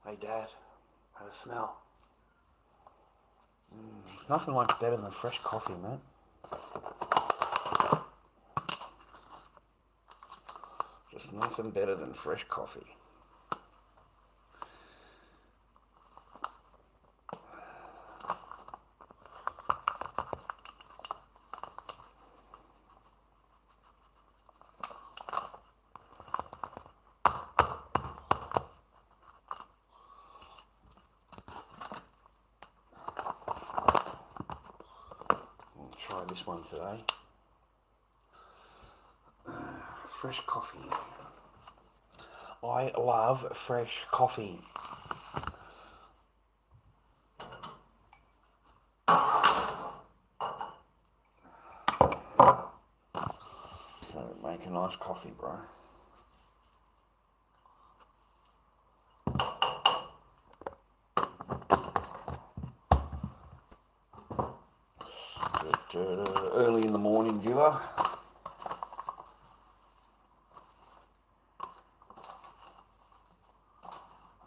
Hey Dad, have a smell. Nothing like better than fresh coffee, mate. Just nothing better than fresh coffee. Try this one today. Fresh coffee. I love fresh coffee. So make a nice coffee, bro. Early in the morning, viewer.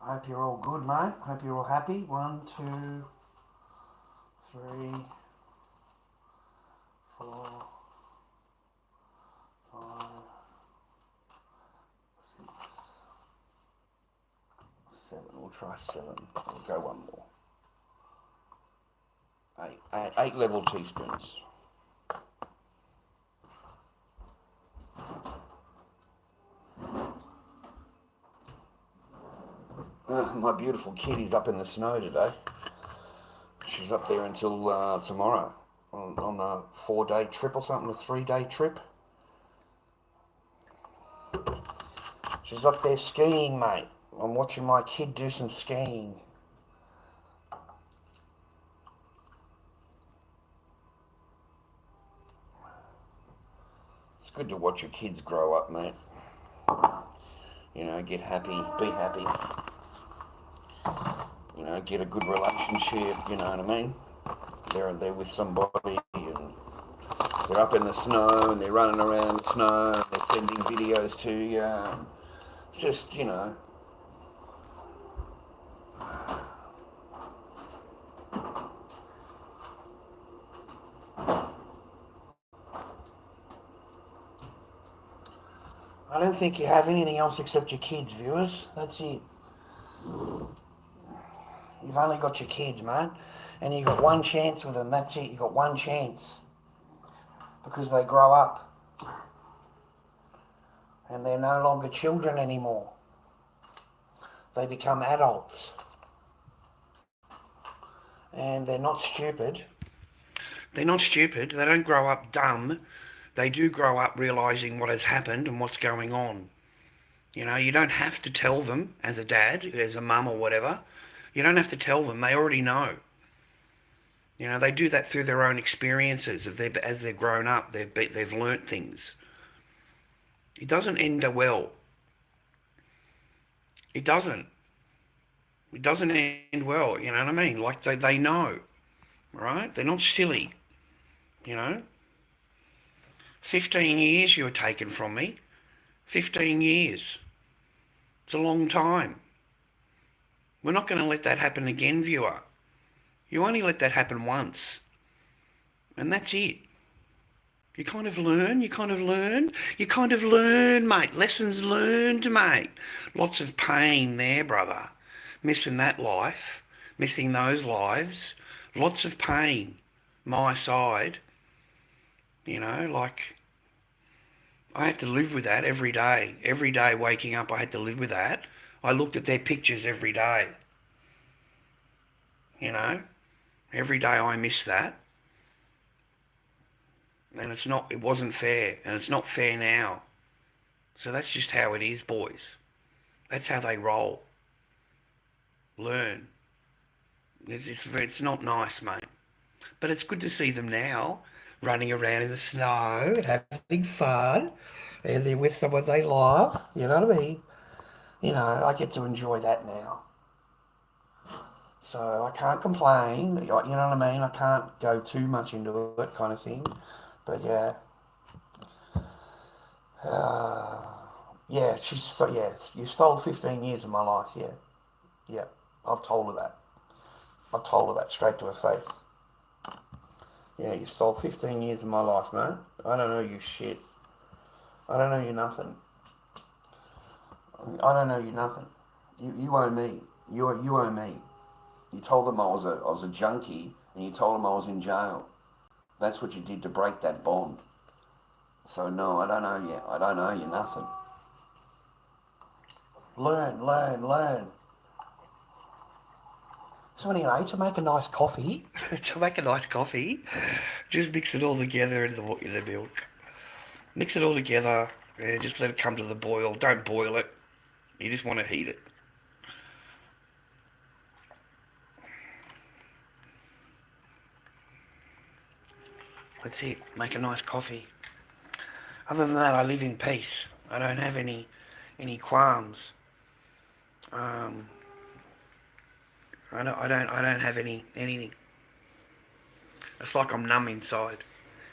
I hope you're all good, mate. Hope you're all happy. 1, 2, 3, 4, 5, 6, 7. We'll try 7. We'll go one more. 8 level teaspoons. My beautiful kitty's up in the snow today. She's up there until tomorrow on a 4-day trip or something, a 3-day trip. She's up there skiing, mate. I'm watching my kid do some skiing. It's good to watch your kids grow up, mate. You know, get happy, be happy. You know, get a good relationship, you know what I mean? They're with somebody and they're up in the snow and they're running around the snow and they're sending videos to you. Just, you know. I don't think you have anything else except your kids, viewers. That's it. You've only got your kids, mate. And you've got one chance with them. That's it. You've got one chance. Because they grow up. And they're no longer children anymore. They become adults. And they're not stupid. They're not stupid. They don't grow up dumb. They do grow up realising what has happened and what's going on. You know, you don't have to tell them as a dad, as a mum or whatever. You don't have to tell them. They already know. You know, they do that through their own experiences. As they've grown up, they've learnt things. It doesn't end well. It doesn't. It doesn't end well, you know what I mean? Like, they know, right? They're not silly, you know? 15 years you were taken from me. 15 years. It's a long time. We're not going to let that happen again, viewer. You only let that happen once. And that's it. You kind of learn, mate. Lessons learned, mate. Lots of pain there, brother. Missing that life, missing those lives. Lots of pain. My side. You know, like, I had to live with that every day. Every day waking up, I had to live with that. I looked at their pictures every day. You know, every day I missed that. And it wasn't fair. And it's not fair now. So that's just how it is, boys. That's how they roll. Learn. It's not nice, mate. But it's good to see them now, running around in the snow and having fun. And they're with someone they love. You know what I mean? You know, I get to enjoy that now. So I can't complain. You know what I mean? I can't go too much into it kind of thing. But yeah. Yeah, you stole 15 years of my life, yeah. Yeah, I've told her that. I've told her that straight to her face. Yeah, you stole 15 years of my life, mate. I don't know you shit. I don't know you nothing. I don't know you nothing. You owe me. You owe me. You told them I was a junkie, and you told them I was in jail. That's what you did to break that bond. So no, I don't owe you. I don't owe you nothing. Learn. So anyway, to make a nice coffee, just mix it all together in the milk. Mix it all together and just let it come to the boil. Don't boil it. You just want to heat it. That's it. Make a nice coffee. Other than that, I live in peace. I don't have any qualms. I don't have anything. It's like I'm numb inside.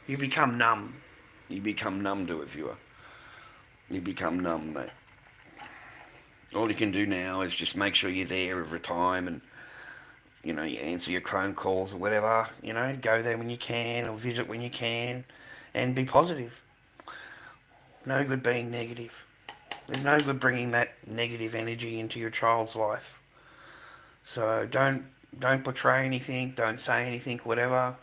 You become numb. You become numb to it, viewer. You become numb, mate. All you can do now is just make sure you're there every time, and you answer your phone calls or whatever. Go there when you can, or visit when you can, and be positive. No good being negative. There's no good bringing that negative energy into your child's life. So don't portray anything. Don't say anything. Whatever.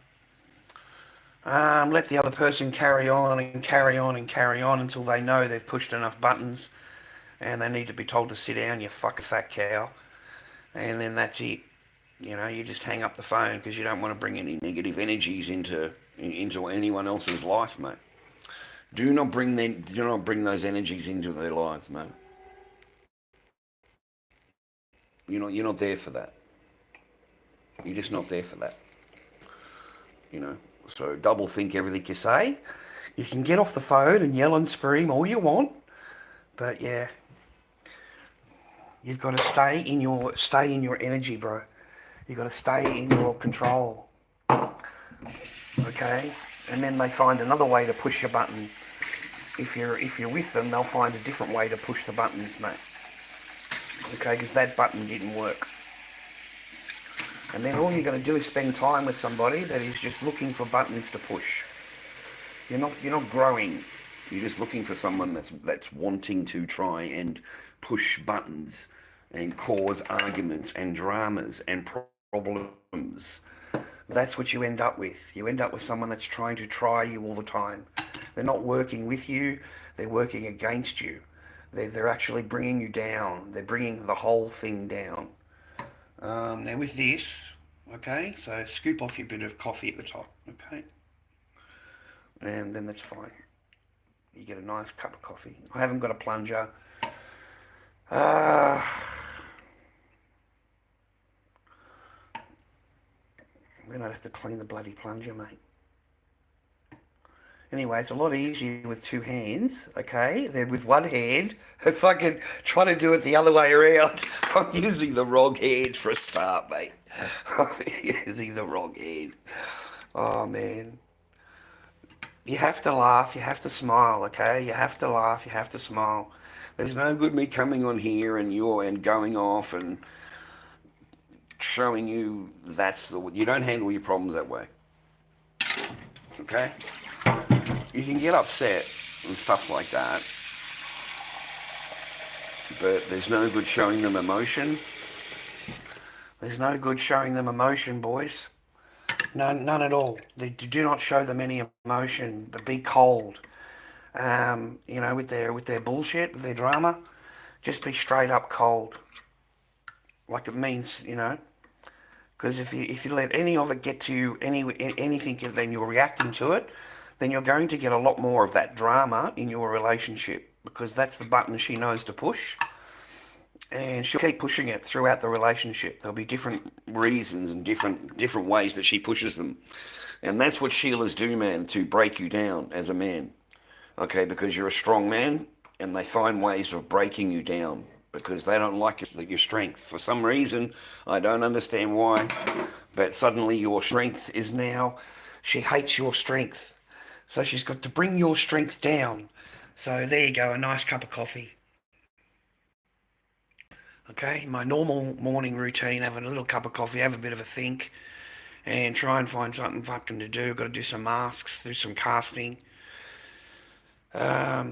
Let the other person carry on until they know they've pushed enough buttons and they need to be told to sit down, you fucking fat cow. And then that's it. You just hang up the phone because you don't want to bring any negative energies into anyone else's life, mate. Do not bring those energies into their lives, mate. You're not there for that. You're just not there for that. So double think everything you say. You can get off the phone and yell and scream all you want, but yeah, you've got to stay in your energy, bro. You've got to stay in your control. Okay? And then they find another way to push your button. If you're with them, they'll find a different way to push the buttons, mate. Okay, because that button didn't work. And then all you're going to do is spend time with somebody that is just looking for buttons to push. You're not growing. You're just looking for someone that's wanting to try and push buttons and cause arguments and dramas and problems. That's what you end up with. You end up with someone that's trying to try you all the time. They're not working with you. They're working against you. They're actually bringing you down. They're bringing the whole thing down. Now with this, okay, so scoop off your bit of coffee at the top, okay? And then that's fine. You get a nice cup of coffee. I haven't got a plunger. Then I'd have to clean the bloody plunger, mate. Anyway, it's a lot easier with two hands, okay, than with one hand. Fucking trying to do it the other way around. I'm using the wrong hand for a start, mate. I'm using the wrong hand. Oh, man. You have to laugh, you have to smile, okay? You have to laugh, you have to smile. There's no good me coming on here and going off and showing you you don't handle your problems that way. Okay? You can get upset and stuff like that, but there's no good showing them emotion. There's no good showing them emotion, boys. None at all. Do not show them any emotion, but be cold. With their bullshit, with their drama, just be straight up cold. Like it means, because if you let any of it get to you, anything, then you're reacting to it, then you're going to get a lot more of that drama in your relationship, because that's the button she knows to push, and she'll keep pushing it throughout the relationship. There'll be different reasons and different ways that she pushes them, and that's what Sheilas do, man, to break you down as a man, okay, because you're a strong man, and they find ways of breaking you down, because they don't like your strength. For some reason, I don't understand why, but suddenly your strength is now, she hates your strength. So she's got to bring your strength down. So there you go, a nice cup of coffee. Okay, my normal morning routine, have a little cup of coffee, have a bit of a think, and try and find something fucking to do. Got to do some masks, do some casting. I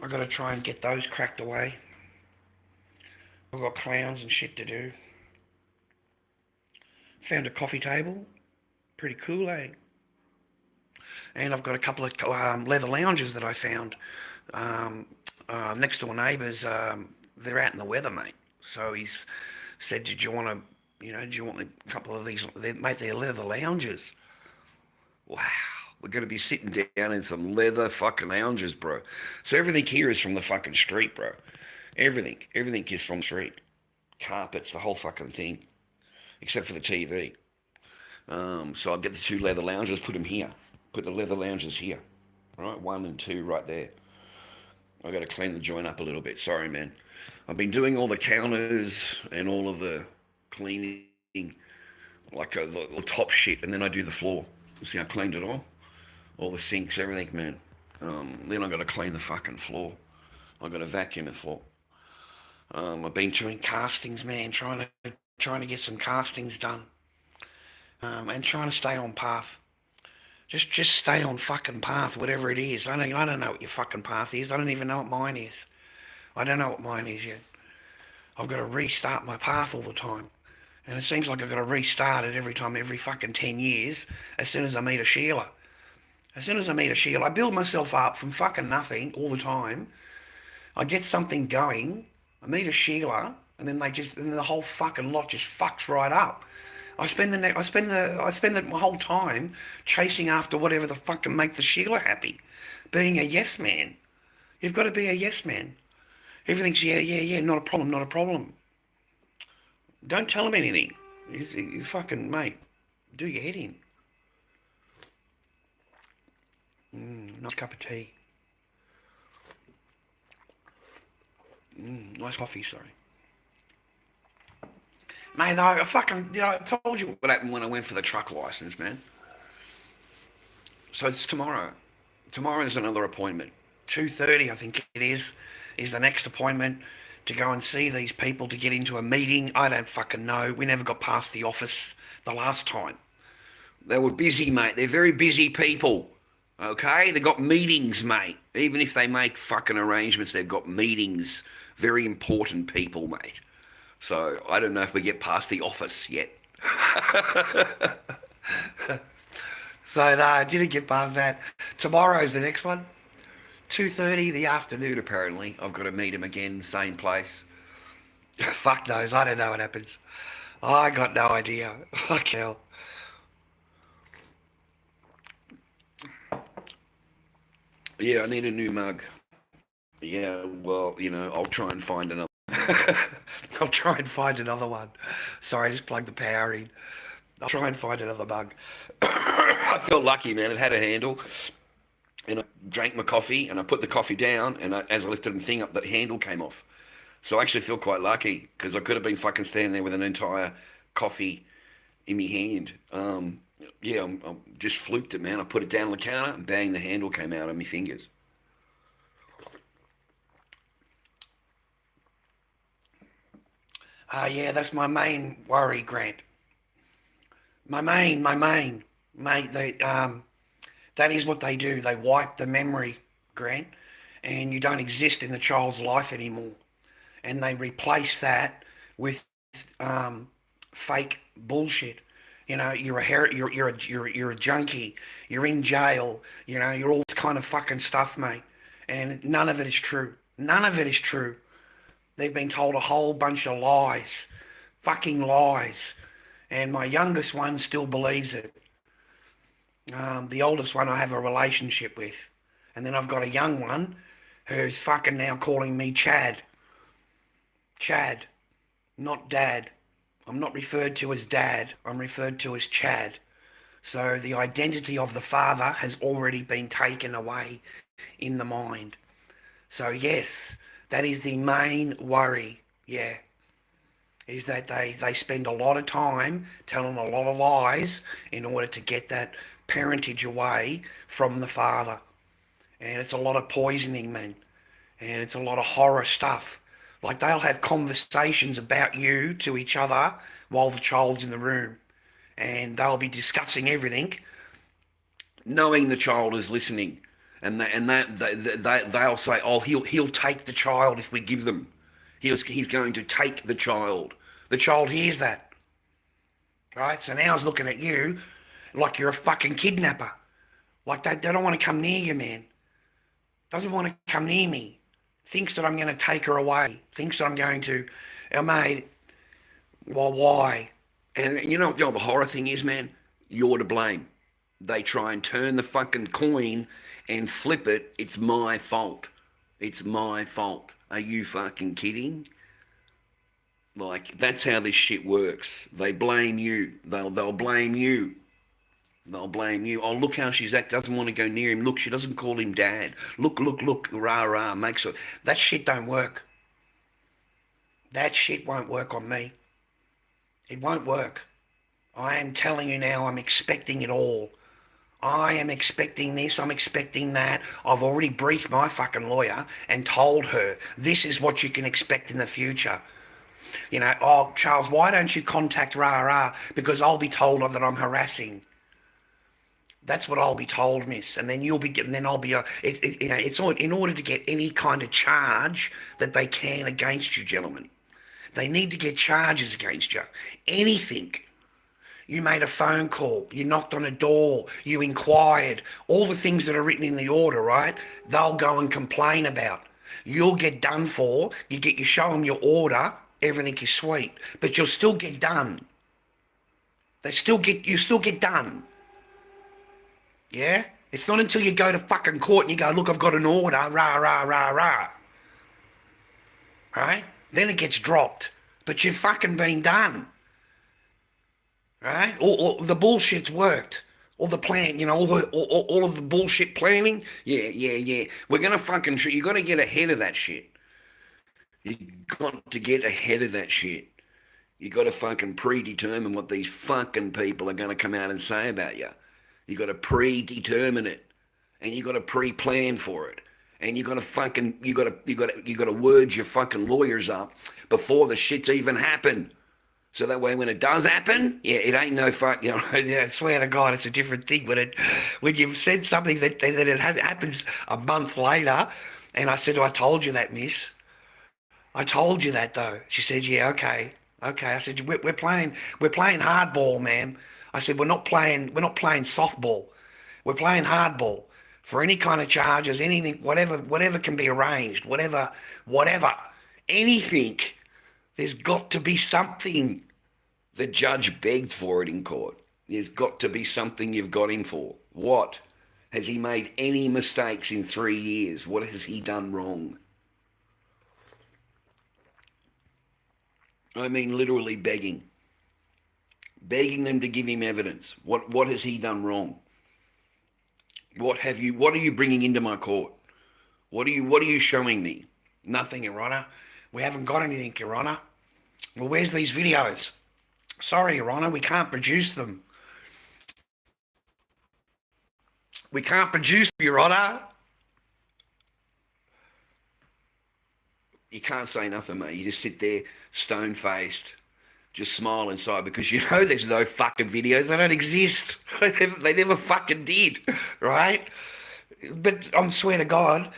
got to try and get those cracked away. I've got clowns and shit to do. Found a coffee table, pretty cool, eh? And I've got a couple of leather lounges that I found next door neighbours. They're out in the weather, mate. So he's said, "Did you want to, do you want a couple of these? Mate, they're leather lounges." Wow, we're going to be sitting down in some leather fucking lounges, bro. So everything here is from the fucking street, bro. Everything is from the street. Carpets, the whole fucking thing, except for the TV. So I'll get the two leather lounges, put them here. Put the leather lounges here. Right, 1 and 2 right there. I've got to clean the joint up a little bit. Sorry, man. I've been doing all the counters and all of the cleaning, like the top shit, and then I do the floor. See, I cleaned it all the sinks, everything, man. Then I've got to clean the fucking floor. I've got to vacuum the floor. I've been doing castings, man, trying to get some castings done, and trying to stay on path. Just stay on fucking path, whatever it is. I don't know what your fucking path is. I don't even know what mine is. I don't know what mine is yet. I've got to restart my path all the time. And it seems like I've got to restart it every fucking 10 years as soon as I meet a Sheila. As soon as I meet a Sheila, I build myself up from fucking nothing all the time. I get something going, I meet a Sheila, and then the whole fucking lot just fucks right up. I spend my whole time chasing after whatever the fuck can make the Sheila happy. Being a yes man. You've got to be a yes man. Everything's yeah, not a problem. Don't tell them anything. You fucking, mate, do your head in. Nice cup of tea. Nice coffee, sorry. Mate, I told you what happened when I went for the truck license, man. So it's tomorrow. Tomorrow is another appointment. 2:30, I think it is the next appointment to go and see these people, to get into a meeting. I don't fucking know. We never got past the office the last time. They were busy, mate. They're very busy people. Okay? They've got meetings, mate. Even if they make fucking arrangements, they've got meetings. Very important people, mate. So I don't know if we get past the office yet. So no, I didn't get past that. Tomorrow's the next one. 2:30 the afternoon, apparently. I've got to meet him again, same place. Fuck knows, I don't know what happens. I got no idea. Fuck hell. Yeah, I need a new mug. Yeah, well, I'll try and find another. I'll try and find another one. Sorry, I just plugged the power in. I'll try and find another mug. I felt lucky, man. It had a handle. And I drank my coffee, and I put the coffee down, and as I lifted the thing up, the handle came off. So I actually feel quite lucky, because I could have been fucking standing there with an entire coffee in my hand. I just fluked it, man. I put it down on the counter, and bang, the handle came out of my fingers. Yeah, that's my main worry, Grant. My main, mate. That is what they do. They wipe the memory, Grant, and you don't exist in the child's life anymore. And they replace that with fake bullshit. You're a junkie. You're in jail. You're all this kind of fucking stuff, mate. And none of it is true. None of it is true. They've been told a whole bunch of lies, fucking lies. And my youngest one still believes it. The oldest one I have a relationship with. And then I've got a young one who's fucking now calling me Chad. Chad, not Dad. I'm not referred to as Dad. I'm referred to as Chad. So the identity of the father has already been taken away in the mind. So yes, that is the main worry, yeah. Is that they spend a lot of time telling a lot of lies in order to get that parentage away from the father. And it's a lot of poisoning, man. And it's a lot of horror stuff. Like they'll have conversations about you to each other while the child's in the room, and they'll be discussing everything, knowing the child is listening, and they'll say, "Oh, he'll take the child if we give them. He's going to take the child." The child hears that, right? So now it's looking at you like you're a fucking kidnapper. Like they don't want to come near you, man. Doesn't want to come near me. Thinks that I'm going to take her away. Thinks that I'm going to, oh, mate, well, why? And you know what the horror thing is, man? You're to blame. They try and turn the fucking coin and flip it. It's my fault. It's my fault. Are you fucking kidding? Like, that's how this shit works. They blame you. They'll blame you. They'll blame you. Oh, look how she's acting. Doesn't want to go near him. Look, she doesn't call him dad. Look, rah, rah. Makes it. That shit don't work. That shit won't work on me. It won't work. I am telling you now, I'm expecting it all. I am expecting this, I'm expecting that. I've already briefed my fucking lawyer and told her this is what you can expect in the future. You know, oh, Charles, why don't you contact rah rah? Because I'll be told that I'm harassing. That's what I'll be told, miss. And then you'll be getting, then I'll be, it's all, in order to get any kind of charge that they can against you, gentlemen. They need to get charges against you. Anything. You made a phone call, you knocked on a door, you inquired, all the things that are written in the order, right? They'll go and complain about. You'll get done for, you show them your order, everything is sweet, but you'll still get done. You still get done. Yeah? It's not until you go to fucking court and you go, look, I've got an order, rah, rah, rah, rah. Right? Then it gets dropped. But you've fucking been done. Right? All the bullshit's worked. All the plan, you know, all of the bullshit planning. Yeah. We're going to fucking, you got to get ahead of that shit. You got to get ahead of that shit. You got to fucking predetermine what these fucking people are going to come out and say about you. You got to predetermine it, and you got to pre-plan for it, and you got to fucking you got to word your fucking lawyers up before the shit's even happened. So that way, when it does happen, yeah, it ain't no fuck. You know, I swear to God, it's a different thing when you've said something that it happens a month later, and I said, I told you that, miss. I told you that though. She said, yeah, okay. I said, we're playing hardball, ma'am. I said, we're not playing softball. We're playing hardball. For any kind of charges, anything, whatever can be arranged, whatever, anything. There's got to be something. The judge begged for it in court. There's got to be something you've got him for. What? Has he made any mistakes in 3 years? What has he done wrong? I mean, literally begging them to give him evidence. What has he done wrong? What are you bringing into my court? What are you showing me? Nothing, Your Honor. We haven't got anything, Your Honor. Well, where's these videos? Sorry, Your Honor, we can't produce them. We can't produce them, Your Honor. You can't say nothing, mate. You just sit there, stone-faced, just smile inside because you know there's no fucking videos. They don't exist. They never fucking did, right? But I swear to God,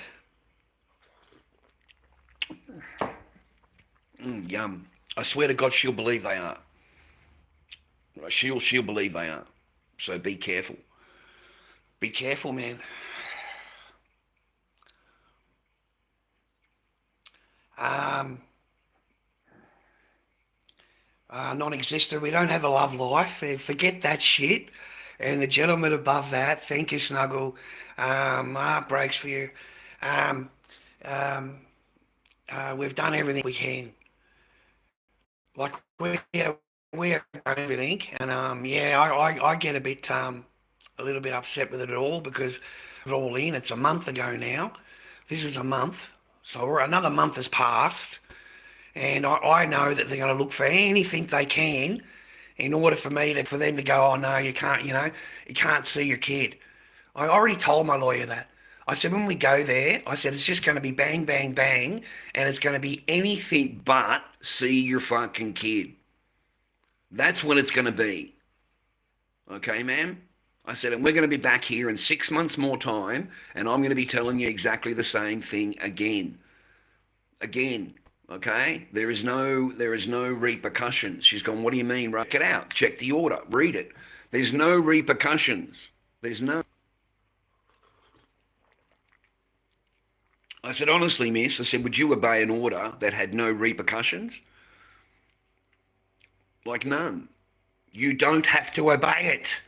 yum. I swear to God, she'll believe they are. She'll believe they are. So be careful. Be careful, man. Non-existent. We don't have a love life. Forget that shit. And the gentleman above that, thank you, Snuggle. Heart breaks for you. We've done everything we can. Like we have done everything, and I get a little bit upset with it all because it's all in. It's a month ago now. This is a month, so another month has passed, and I know that they're going to look for anything they can in order for them to go, oh no, you can't see your kid. I already told my lawyer that. I said, when we go there, I said, it's just going to be bang, bang, bang, and it's going to be anything but see your fucking kid. That's what it's going to be. Okay, ma'am? I said, and we're going to be back here in 6 months more time, and I'm going to be telling you exactly the same thing again. Again, okay? There is no repercussions. She's gone, what do you mean? Check it out. Check the order. Read it. There's no repercussions. There's no... I said, honestly, miss, I said, would you obey an order that had no repercussions? Like none. You don't have to obey it.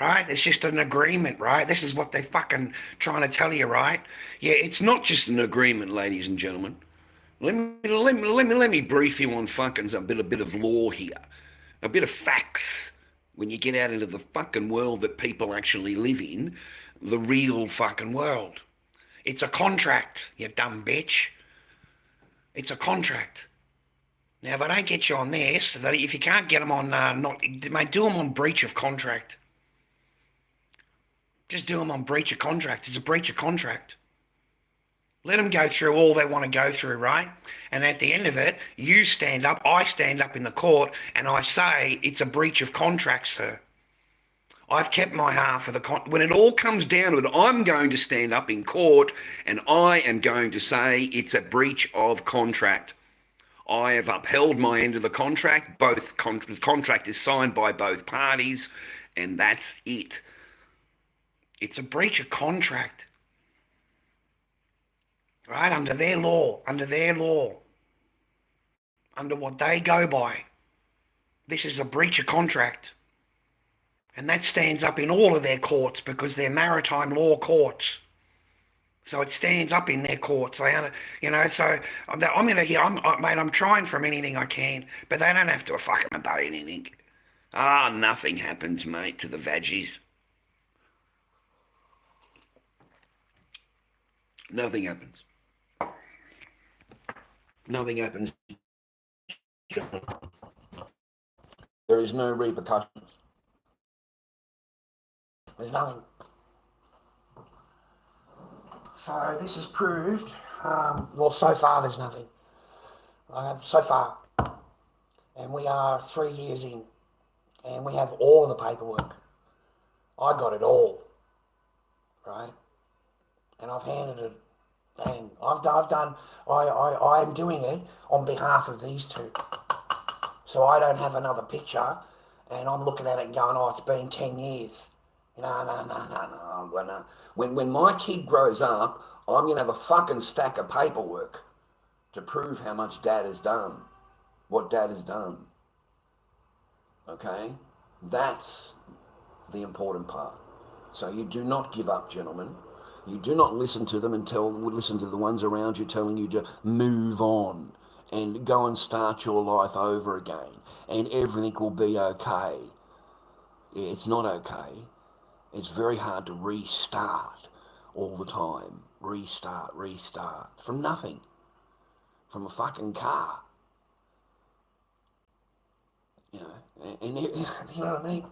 Right? It's just an agreement, right? This is what they're fucking trying to tell you, right? Yeah, it's not just an agreement, ladies and gentlemen. Let me brief you on fucking a bit of law here. A bit of facts. When you get out into the fucking world that people actually live in, the real fucking world. It's a contract, you dumb bitch. It's a contract. Now, if I don't get you on this, if you can't get them on, mate, do them on breach of contract. Just do them on breach of contract. It's a breach of contract. Let them go through all they want to go through, right? And at the end of it, you stand up, I stand up in the court, and I say it's a breach of contract, sir. I've kept my half of the when it all comes down to it, I'm going to stand up in court and I am going to say it's a breach of contract. I have upheld my end of the contract. The contract is signed by both parties, and that's it. It's a breach of contract. Right? Under their law. Under what they go by. This is a breach of contract. And that stands up in all of their courts because they're maritime law courts. So it stands up in their courts. So I'm I'm trying from anything I can, but they don't have to fucking obey anything. Nothing happens, mate, to the veggies. Nothing happens. Nothing happens. There is no repercussions. There's nothing. So this is proved. Well, so far there's nothing. So far. And we are 3 years in. And we have all of the paperwork. I got it all. Right? And I've handed it. Bang. I'm doing it on behalf of these two. So I don't have another picture and I'm looking at it and going, it's been 10 years. No. When my kid grows up, I'm going to have a fucking stack of paperwork to prove how much dad has done, what dad has done. Okay? That's the important part. So you do not give up, gentlemen. You do not listen to them and listen to the ones around you telling you to move on and go and start your life over again and everything will be okay. It's not okay. It's very hard to restart all the time. Restart from nothing. From a fucking car. And you know what I mean?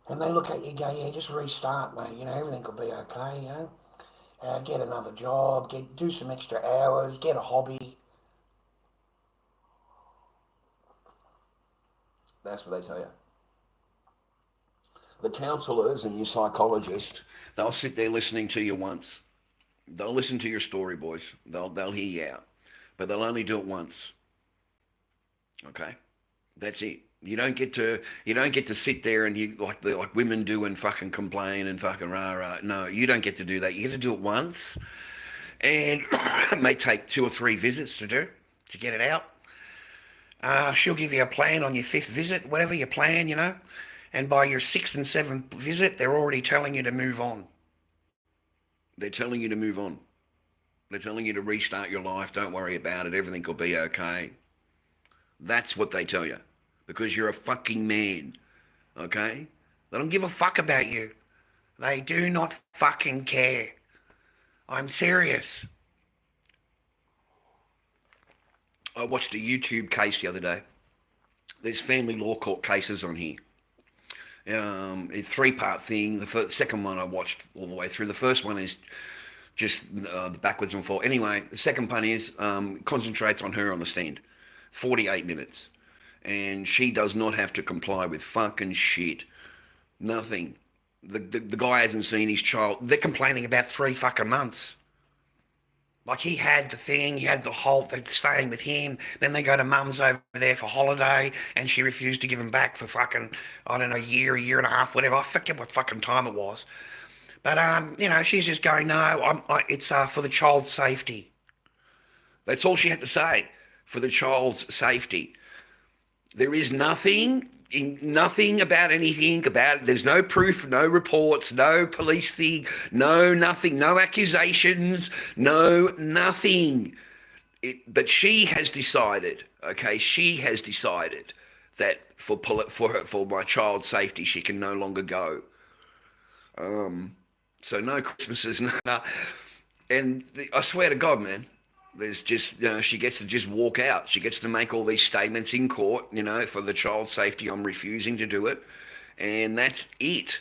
And they look at you and go, yeah, just restart, mate. Everything will be okay, get another job, do some extra hours, get a hobby. That's what they tell you. The counsellors and your psychologists, they'll sit there listening to you once. They'll listen to your story, boys. They'll hear you out. But they'll only do it once. Okay? That's it. You don't get to sit there and you like women do and fucking complain and fucking rah. No, you don't get to do that. You get to do it once. And it may take 2 or 3 visits to get it out. She'll give you a plan on your 5th visit, whatever you plan, And by your 6th and 7th visit, they're already telling you to move on. They're telling you to move on. They're telling you to restart your life. Don't worry about it. Everything will be okay. That's what they tell you. Because you're a fucking man. Okay? They don't give a fuck about you. They do not fucking care. I'm serious. I watched a YouTube case the other day. There's family law court cases on here. A three-part thing. Second one I watched all the way through. The first one is just the backwards and forwards. Anyway, the second one is concentrates on her on the stand. 48 minutes. And she does not have to comply with fucking shit. Nothing. The guy hasn't seen his child. They're complaining about 3 fucking months. Like, he had the thing, he had the whole thing, staying with him. Then they go to mum's over there for holiday, and she refused to give him back for fucking, I don't know, a year and a half, whatever. I forget what fucking time it was. But, she's just going, no, it's for the child's safety. That's all she had to say. For the child's safety. There is nothing about anything about it. There's no proof, no reports, no police thing, no nothing, no accusations, no nothing. But she has decided, okay, that for my child's safety, she can no longer go. So no Christmases, no. And I swear to God, man, there's just, she gets to just walk out. She gets to make all these statements in court, for the child's safety. I'm refusing to do it. And that's it.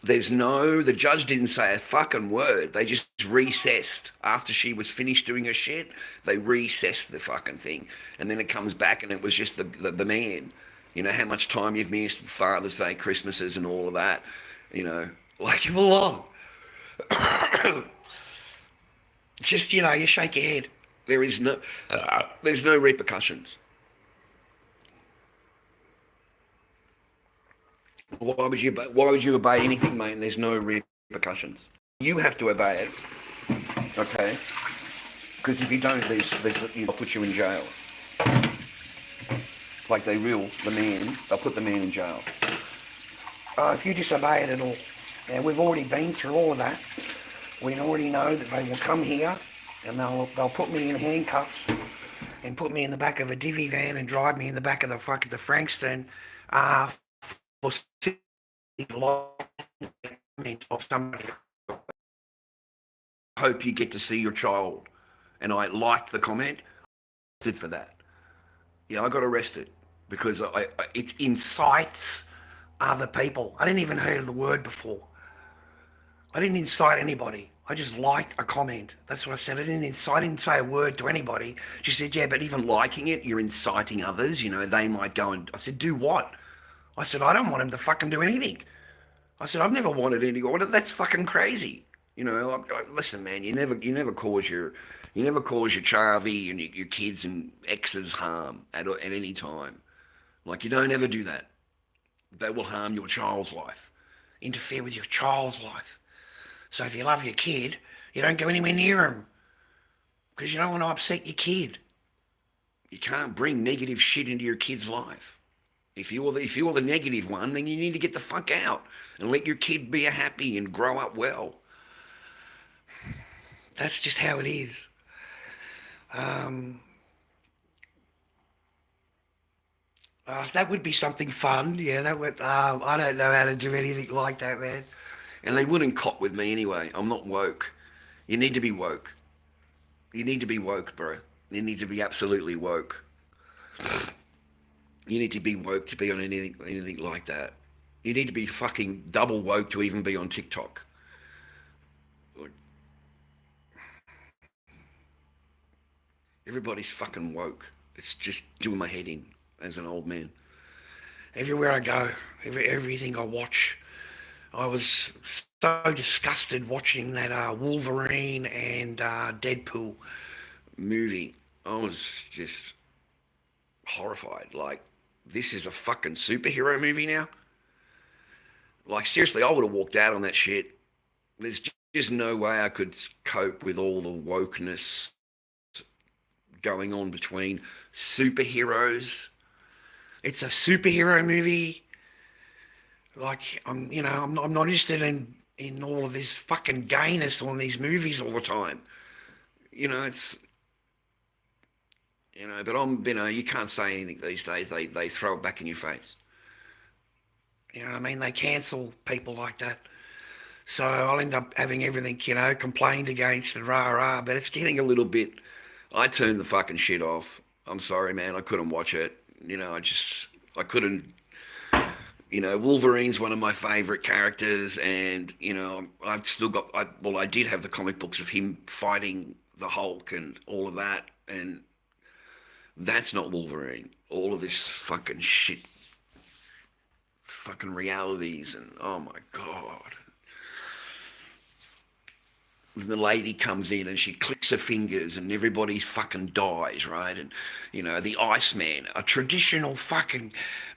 The judge didn't say a fucking word. They just recessed. After she was finished doing her shit, they recessed the fucking thing. And then it comes back and it was just the man. How much time you've missed, Father's Day, Christmases and all of that. Like, you've long. Just, you shake your head. There's no repercussions. Why would you obey anything, mate? And there's no repercussions. You have to obey it, okay? Because if you don't, they'll put you in jail. Like they will they'll put the man in jail. If you disobey it at all. Yeah, we've already been through all of that. We already know that they will come here and they'll put me in handcuffs and put me in the back of a divvy van and drive me in the back of the Frankston for of somebody. Hope you get to see your child. And I liked the comment. I did for that. Yeah, I got arrested because it incites other people. I didn't even hear the word before. I didn't incite anybody. I just liked a comment. That's what I said. I didn't say a word to anybody. She said, yeah, but even liking it, you're inciting others. They might go and... I said, do what? I said, I don't want him to fucking do anything. I said, I've never wanted anyone. That's fucking crazy. Listen, man, you never cause your Charvy and your kids and exes harm at any time. Like, you don't ever do that. That will harm your child's life. Interfere with your child's life. So if you love your kid, you don't go anywhere near him. Because you don't want to upset your kid. You can't bring negative shit into your kid's life. If you're the negative one, then you need to get the fuck out and let your kid be happy and grow up well. That's just how it is. That would be something fun. Yeah, that would. I don't know how to do anything like that, man. And they wouldn't cop with me anyway. I'm not woke. You need to be woke. You need to be woke, bro. You need to be absolutely woke. You need to be woke to be on anything like that. You need to be fucking double woke to even be on TikTok. Everybody's fucking woke. It's just doing my head in as an old man. Everywhere I go, everything I watch, I was so disgusted watching that Wolverine and Deadpool movie. I was just horrified. Like, this is a fucking superhero movie now? Like, seriously, I would have walked out on that shit. There's just no way I could cope with all the wokeness going on between superheroes. It's a superhero movie. Like, I'm not interested in all of this fucking gayness on these movies all the time. But you can't say anything these days. They throw it back in your face. You know what I mean? They cancel people like that. So I'll end up having everything, complained against and rah-rah, but it's getting a little bit... I turned the fucking shit off. I'm sorry, man. I couldn't watch it. I couldn't... You know, Wolverine's one of my favorite characters, and you know, I've still got. I did have the comic books of him fighting the Hulk and all of that, and that's not Wolverine. All of this fucking shit, fucking realities, and oh my god. The lady comes in and she clicks her fingers and everybody fucking dies, right? And, you know, the Iceman, a traditional fucking,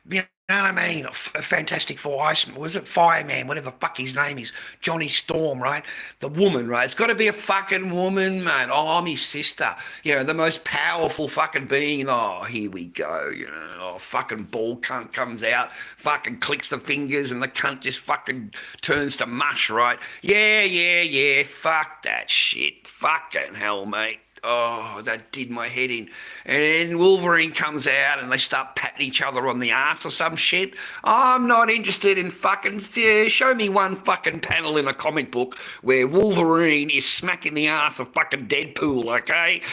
you know what I mean? A Fantastic Four Iceman, was it Fireman, whatever the fuck his name is, Johnny Storm, right? The woman, right? It's got to be a fucking woman, man. Oh, I'm his sister. You know, the most powerful fucking being. Oh, here we go, you know. Oh, fucking ball cunt comes out, fucking clicks the fingers and the cunt just fucking turns to mush, right? Yeah, fuck that shit. Fucking hell, mate. Oh, that did my head in. And then Wolverine comes out and they start patting each other on the ass or some shit. I'm not interested in fucking... Show me one fucking panel in a comic book where Wolverine is smacking the ass of fucking Deadpool, okay?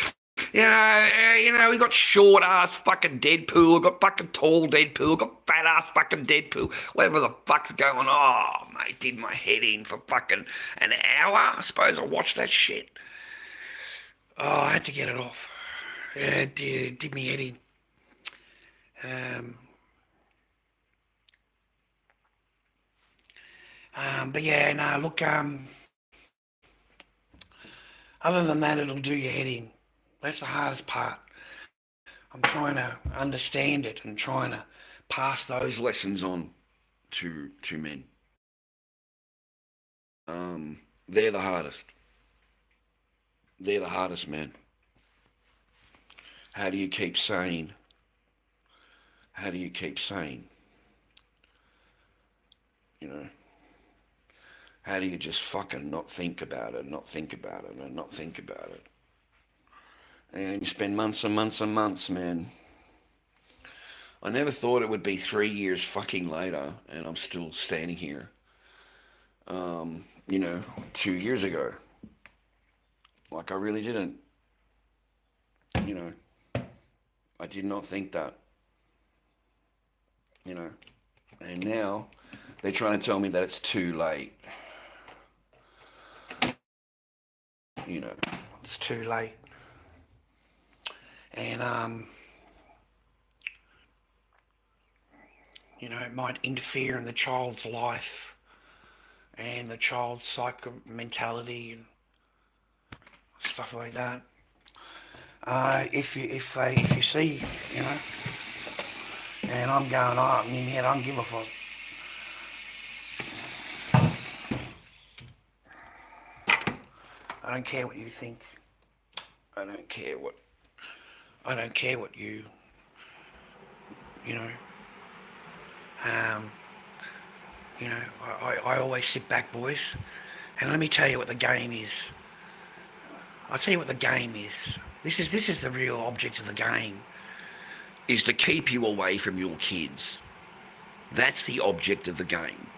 You know, we got short ass fucking Deadpool, we got fucking tall Deadpool, we got fat ass fucking Deadpool, whatever the fuck's going on. Oh, mate, did my head in for fucking an hour. I suppose I watched that shit. Oh, I had to get it off. It did me head in. But yeah, no, look, other than that, it'll do your head in. That's the hardest part. I'm trying to understand it and trying to pass those lessons on to men. They're the hardest. They're the hardest, man. How do you keep sane? How do you keep sane? You know? How do you just fucking not think about it, not think about it, and not think about it? And you spend months and months and months, man. I never thought it would be 3 years fucking later, and I'm still standing here. You know, 2 years ago. Like, I really didn't. You know, I did not think that. You know, and now they're trying to tell me that it's too late. You know, it's too late. And, you know, it might interfere in the child's life and the child's psycho mentality and stuff like that. If you see, you know, and I'm going, oh, in here, I don't give a fuck. I don't care what you think. I don't care what you know. You know, I always sit back, boys, and let me tell you what the game is. I'll tell you what the game is. This is the real object of the game. Is to keep you away from your kids. That's the object of the game.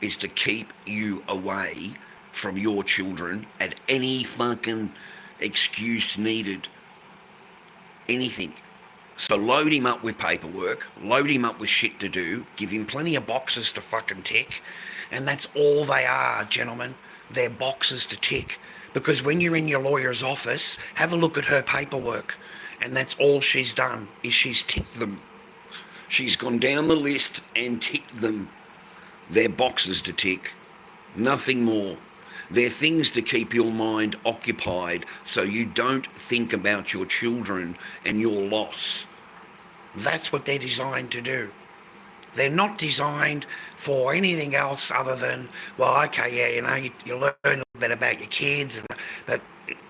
Is to keep you away from your children at any fucking excuse needed. Anything. So load him up with paperwork, load him up with shit to do, give him plenty of boxes to fucking tick, and that's all they are, gentlemen. They're boxes to tick. Because when you're in your lawyer's office, have a look at her paperwork, and that's all she's done, is she's ticked them. She's gone down the list and ticked them. They're boxes to tick. Nothing more. They're things to keep your mind occupied so you don't think about your children and your loss. That's what they're designed to do. They're not designed for anything else other than, well, okay, yeah, you know, you learn a little bit about your kids. And that,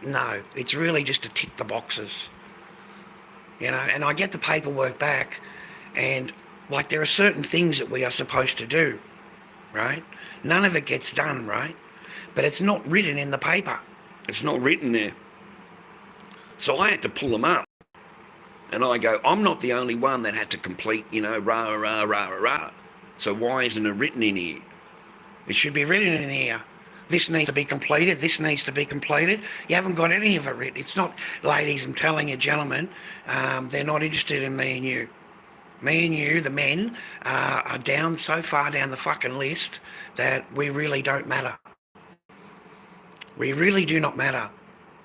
no, it's really just to tick the boxes. You know, and I get the paperwork back, and, like, there are certain things that we are supposed to do, right? None of it gets done, right? But it's not written in the paper. It's not written there. So I had to pull them up. And I go, I'm not the only one that had to complete, you know, rah, rah, rah, rah. So why isn't it written in here? It should be written in here. This needs to be completed. This needs to be completed. You haven't got any of it written. It's not, ladies, I'm telling you, gentlemen, they're not interested in me and you. Me and you, the men, are down so far down the fucking list that we really don't matter. We really do not matter.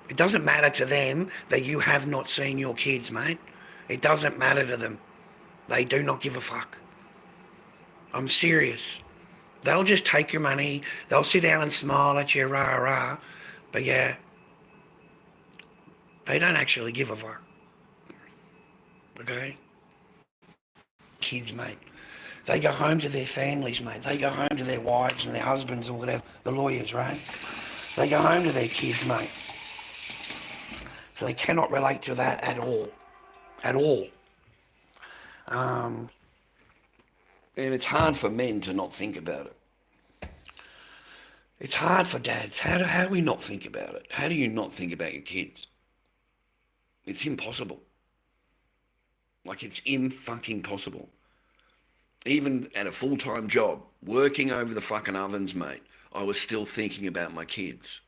It doesn't matter to them that you have not seen your kids, mate. It doesn't matter to them. They do not give a fuck. I'm serious. They'll just take your money. They'll sit down and smile at you, rah, rah. But yeah, they don't actually give a fuck. Okay? Kids, mate. They go home to their families, mate. They go home to their wives and their husbands or whatever, the lawyers, right? They go home to their kids, mate. So they cannot relate to that at all. At all. And it's hard for men to not think about it. It's hard for dads. How do we not think about it? How do you not think about your kids? It's impossible. Like, it's fucking possible. Even at a full-time job, working over the fucking ovens, mate, I was still thinking about my kids.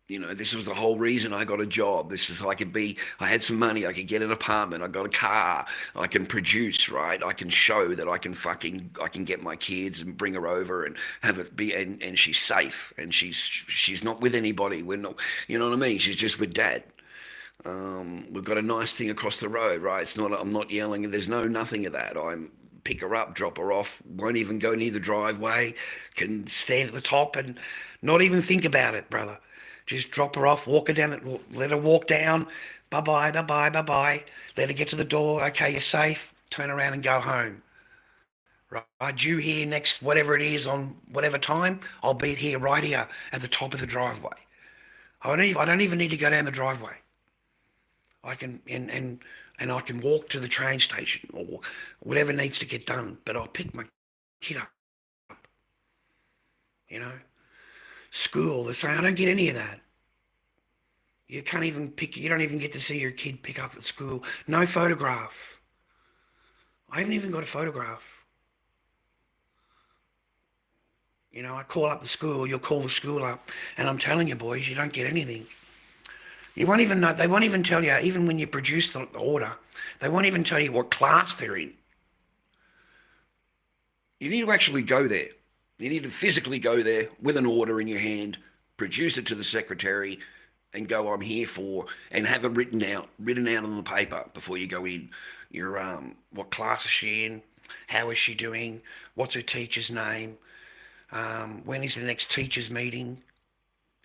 You know, this was the whole reason I got a job. This is, I had some money, I could get an apartment, I got a car, I can produce, right? I can show that I can get my kids and bring her over and have it be, and she's safe, and she's not with anybody. We're not, you know what I mean? She's just with dad. We've got a nice thing across the road, right? I'm not yelling, there's nothing of that. I'm pick her up, drop her off, won't even go near the driveway, can stand at the top and not even think about it, brother. Just drop her off, walk her down, let her walk down, bye-bye, bye-bye, bye-bye. Let her get to the door, okay, you're safe, turn around and go home. Right, due here next, whatever it is, on whatever time, I'll be here, right here, at the top of the driveway. I don't even need to go down the driveway. I can, and I can walk to the train station or whatever needs to get done, but I'll pick my kid up. You know? School, they're saying, I don't get any of that. You don't even get to see your kid pick up at school. No photograph. I haven't even got a photograph. You know, I call up the school, you'll call the school up, and I'm telling you, boys, you don't get anything. You won't even know, they won't even tell you, even when you produce the order, they won't even tell you what class they're in. You need to actually go there. You need to physically go there with an order in your hand, produce it to the secretary, and go, I'm here for, and have it written out on the paper before you go in. Your what class is she in? How is she doing? What's her teacher's name? When is the next teacher's meeting?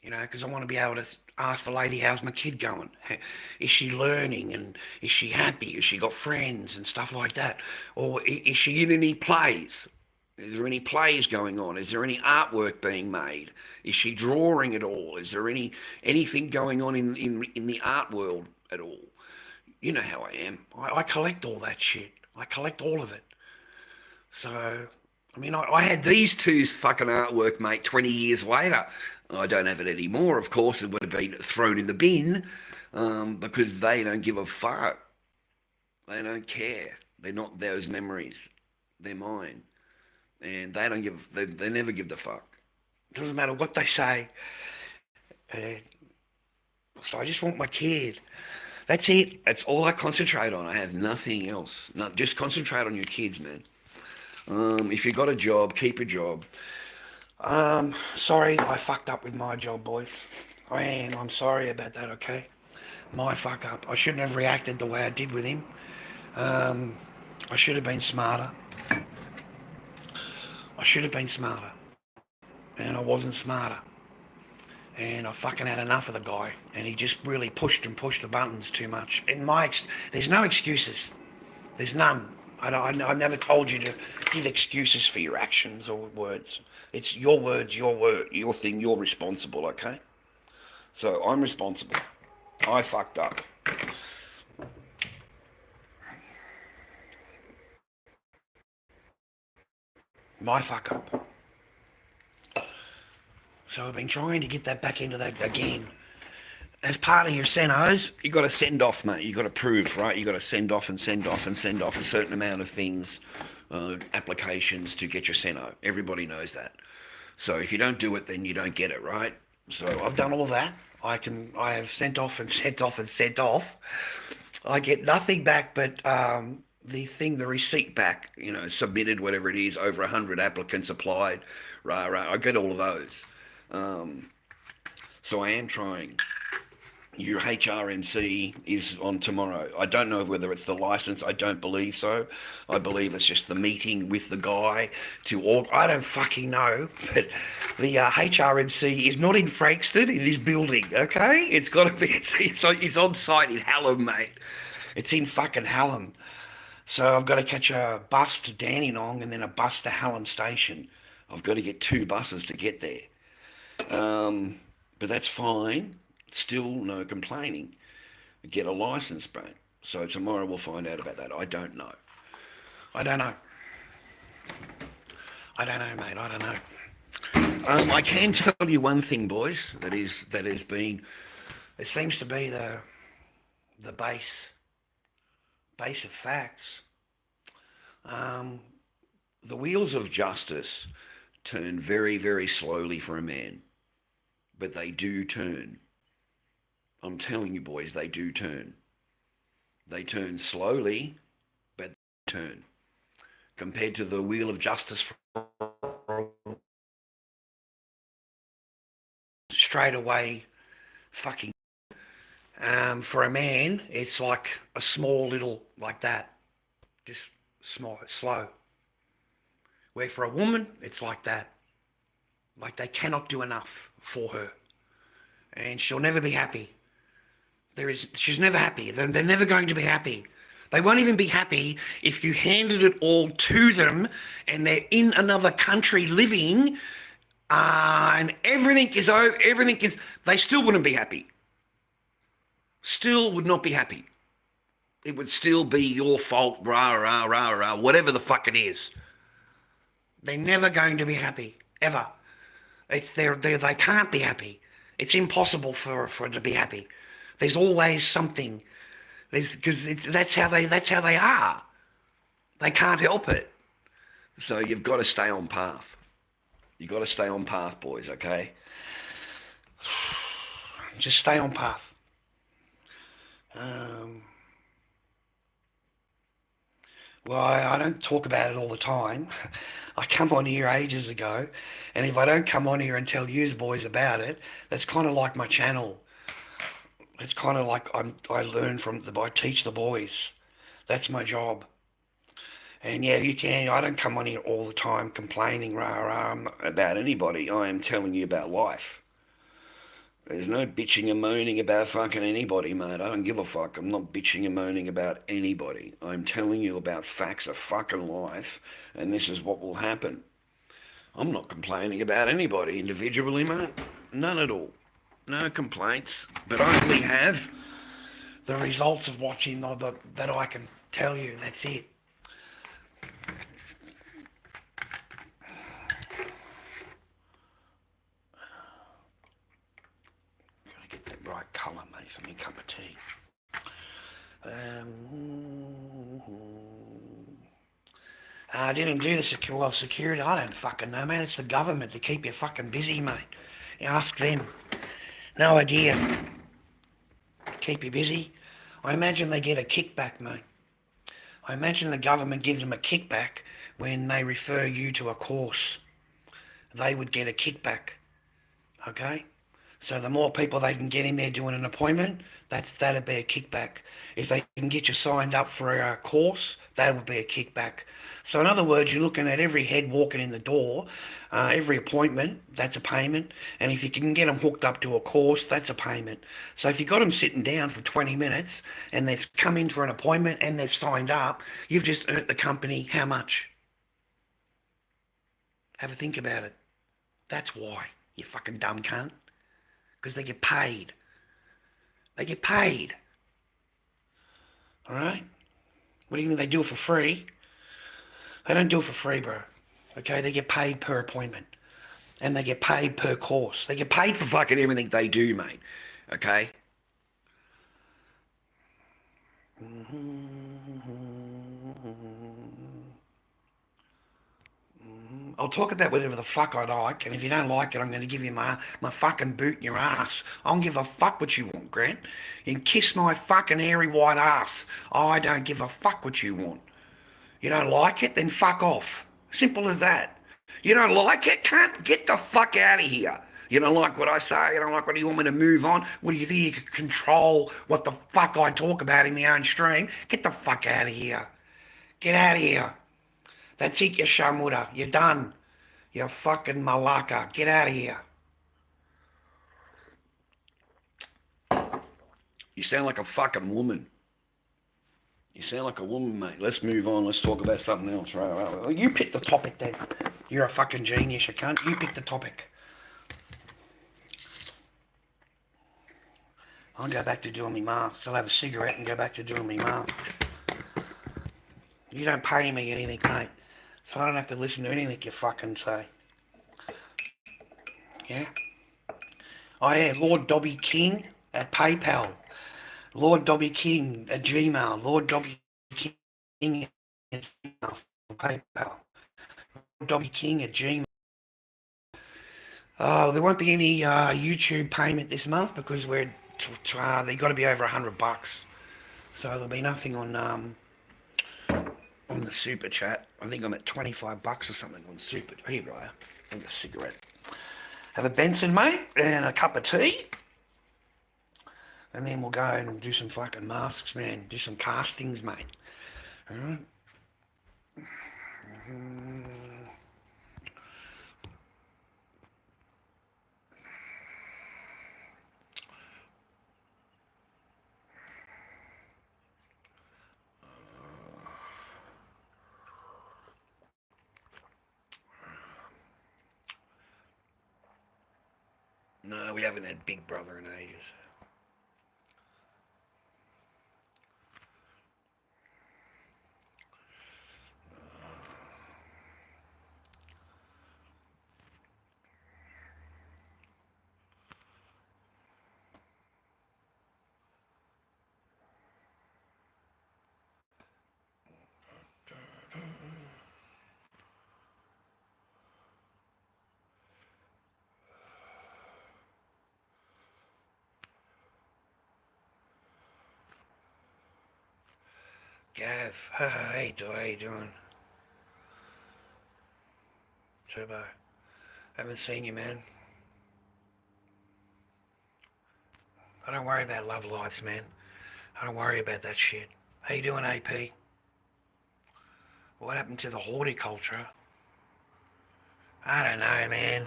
You know, because I want to be able to ask the lady, how's my kid going? Is she learning, and is she happy? Has she got friends and stuff like that? Or is she in any plays? Is there any plays going on? Is there any artwork being made? Is she drawing at all? Is there anything going on in the art world at all? You know how I am. I collect all that shit. I collect all of it. So, I mean, I had these two's fucking artwork, mate, 20 years later. I don't have it anymore, of course. It would have been thrown in the bin because they don't give a fuck. They don't care. They're not those memories. They're mine. And they don't give, they never give the fuck. It doesn't matter what they say. So I just want my kid. That's it. That's all I concentrate on. I have nothing else. No, just concentrate on your kids, man. If you got a job, keep a job. Sorry, I fucked up with my job, boys. I'm sorry about that, okay? My fuck up. I shouldn't have reacted the way I did with him. I should have been smarter. And I wasn't smarter. And I fucking had enough of the guy. And he just really pushed the buttons too much. There's no excuses. There's none. I never told you to give excuses for your actions or words. It's your words, your word, your thing, you're responsible, okay? So I'm responsible. I fucked up. My fuck up. So I've been trying to get that back into that again. As part of your senos, you got to send off, mate. You got to prove, right? You got to send off a certain amount of things, applications to get your seno. Everybody knows that. So if you don't do it, then you don't get it, right? So I've done all that. I have sent off and sent off and sent off. I get nothing back but the receipt back, submitted, whatever it is, over 100 applicants applied, I get all of those. So I am trying. Your HRMC is on tomorrow. I don't know whether it's the license. I don't believe so. I believe it's just the meeting with the guy I don't fucking know. But the HRMC is not in Frankston. It is building, okay? It's got to be. It's on site in Hallam, mate. It's in fucking Hallam. So I've got to catch a bus to Dandenong and then a bus to Hallam Station. I've got to get 2 buses to get there. But that's fine. Still no complaining. Get a license, bro. So tomorrow we'll find out about that. I don't know. I don't know, mate. I don't know. I can tell you one thing, boys. That has been. It seems to be the base of facts. The wheels of justice turn very, very slowly for a man, but they do turn. I'm telling you, boys, they do turn. They turn slowly, but they turn. Compared to the wheel of justice straight away, fucking. For a man, it's like a small little, like that. Just small, slow. Where for a woman, it's like that. Like they cannot do enough for her. And she'll never be happy. She's never happy. They're never going to be happy. They won't even be happy if you handed it all to them and they're in another country living and everything is over, they still wouldn't be happy. Still would not be happy. It would still be your fault, whatever the fuck it is. They're never going to be happy, ever. They can't be happy. It's impossible for it to be happy. There's always something, because that's how they are. They can't help it. So you've got to stay on path. You've got to stay on path, boys. Okay. Just stay on path. Well, I don't talk about it all the time. I come on here ages ago, and if I don't come on here and tell you boys about it, that's kind of like my channel. It's kind of like I learn I teach the boys. That's my job. And yeah, I don't come on here all the time complaining about anybody. I am telling you about life. There's no bitching and moaning about fucking anybody, mate. I don't give a fuck. I'm not bitching and moaning about anybody. I'm telling you about facts of fucking life, and this is what will happen. I'm not complaining about anybody individually, mate. None at all. No complaints, but I only have the results of watching that I can tell you. That's it. Gotta get that right colour, mate, for me cup of tea. I didn't do the security. I don't fucking know, man. It's the government to keep you fucking busy, mate. You ask them. No idea. Keep you busy. I imagine they get a kickback, mate. I imagine the government gives them a kickback when they refer you to a course. They would get a kickback. Okay? So the more people they can get in there doing an appointment, that'd be a kickback. If they can get you signed up for a course, that would be a kickback. So in other words, you're looking at every head walking in the door, every appointment, that's a payment. And if you can get them hooked up to a course, that's a payment. So if you got them sitting down for 20 minutes and they've come in for an appointment and they've signed up, you've just earned the company how much? Have a think about it. That's why, you fucking dumb cunt. Because they get paid. They get paid. All right? What do you think they do it for free? They don't do it for free, bro. Okay? They get paid per appointment. And they get paid per course. They get paid for fucking everything they do, mate. Okay? I'll talk about whatever the fuck I like, and if you don't like it, I'm going to give you my fucking boot in your ass. I don't give a fuck what you want, Grant. You can kiss my fucking hairy white ass. I don't give a fuck what you want. You don't like it, then fuck off. Simple as that. You don't like it, can't get the fuck out of here. You don't like what I say, you don't like what you want me to move on. What do you think you can control what the fuck I talk about in my own stream? Get the fuck out of here. Get out of here. That's it, you shamuda. You're done. You fucking malaka. Get out of here. You sound like a fucking woman. You sound like a woman, mate. Let's move on. Let's talk about something else. Right. Well, you pick the topic then. You're a fucking genius, you cunt. You pick the topic. I'll go back to doing me masks. I'll have a cigarette and go back to doing me masks. You don't pay me anything, mate. So I don't have to listen to anything you fucking say. Yeah? Oh yeah, Lord Dobby King at PayPal. Lord Dobby King at Gmail. Lord Dobby King at Gmail for PayPal. Lord Dobby King at Gmail. Oh, there won't be any YouTube payment this month because we're they got to be over $100. So there'll be nothing on the super chat. I think I'm at $25 or something on super. Here I am. Have a cigarette. Have a Benson, mate, and a cup of tea. And then we'll go and do some fucking masks, man. Do some castings, mate. Alright? No, we haven't had Big Brother in ages. Gav, how you doing? Turbo, haven't seen you, man. I don't worry about love lives, man. I don't worry about that shit. How you doing, AP? What happened to the horticulture? I don't know, man.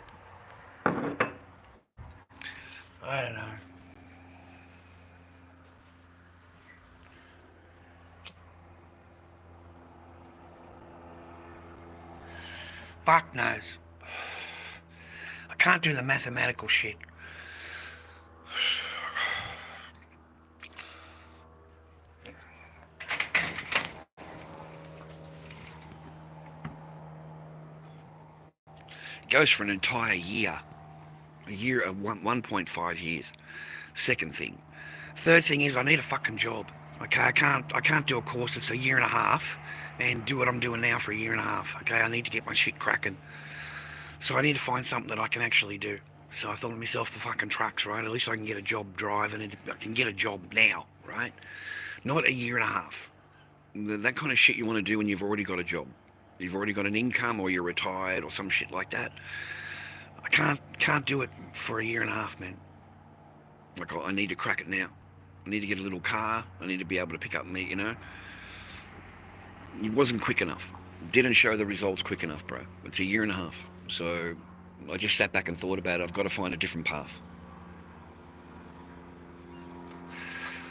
I don't know. Fuck knows. I can't do the mathematical shit. It goes for an entire year. A year of 1.5 years. Second thing. Third thing is I need a fucking job. Okay, I can't do a course that's a year and a half and do what I'm doing now for a year and a half. Okay, I need to get my shit cracking. So I need to find something that I can actually do. So I thought to myself, the fucking trucks, right? At least I can get a job driving and I can get a job now, right? Not a year and a half. That kind of shit you want to do when you've already got a job. You've already got an income or you're retired or some shit like that. I can't do it for a year and a half, man. Like, I need to crack it now. I need to get a little car. I need to be able to pick up me, you know. It wasn't quick enough. Didn't show the results quick enough, bro. It's a year and a half. So I just sat back and thought about it. I've got to find a different path.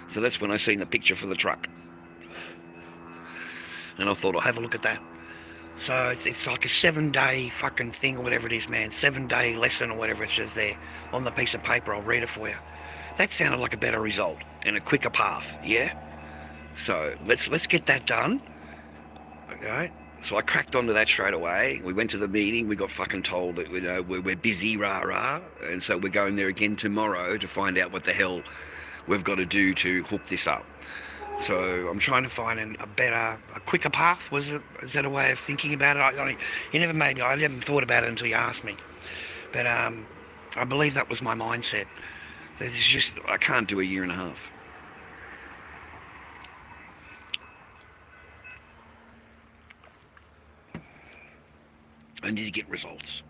So that's when I seen the picture for the truck. And I thought, I'll have a look at that. So it's like a 7-day fucking thing or whatever it is, man. 7-day lesson or whatever it says there on the piece of paper. I'll read it for you. That sounded like a better result and a quicker path, yeah? So let's get that done. Okay? So I cracked onto that straight away. We went to the meeting. We got fucking told that, you know, we're busy, rah-rah. And so we're going there again tomorrow to find out what the hell we've got to do to hook this up. So I'm trying to find a quicker path. Is that a way of thinking about it? I haven't thought about it until you asked me. But I believe that was my mindset. There's just, I can't do a year and a half. I need to get results.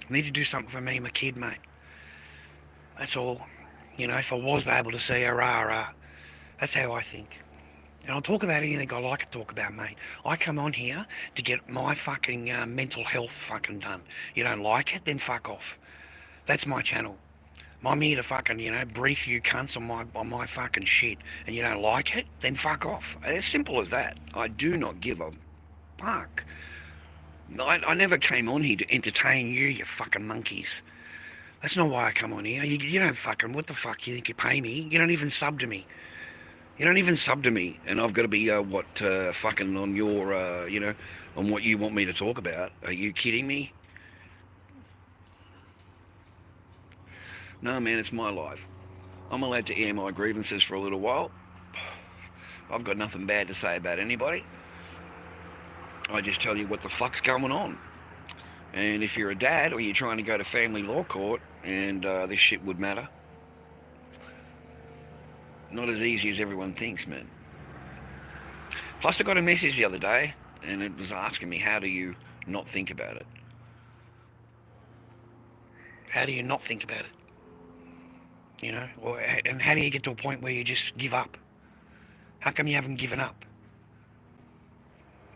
I need to do something for me and my kid, mate. That's all. If I was able to see her, that's how I think. And I'll talk about anything I like to talk about, mate. I come on here to get my fucking mental health fucking done. You don't like it? Then fuck off. That's my channel. I'm here to fucking, brief you cunts on my fucking shit. And you don't like it? Then fuck off. As simple as that. I do not give a fuck. I never came on here to entertain you fucking monkeys. That's not why I come on here. You don't fucking, what the fuck, you think you pay me? You don't even sub to me. And I've got to be, fucking on your, on what you want me to talk about. Are you kidding me? No, man, it's my life. I'm allowed to air my grievances for a little while. I've got nothing bad to say about anybody. I just tell you what the fuck's going on. And if you're a dad or you're trying to go to family law court and this shit would matter, not as easy as everyone thinks, man. Plus I got a message the other day and it was asking me, how do you not think about it? How do you not think about it? And how do you get to a point where you just give up? How come you haven't given up?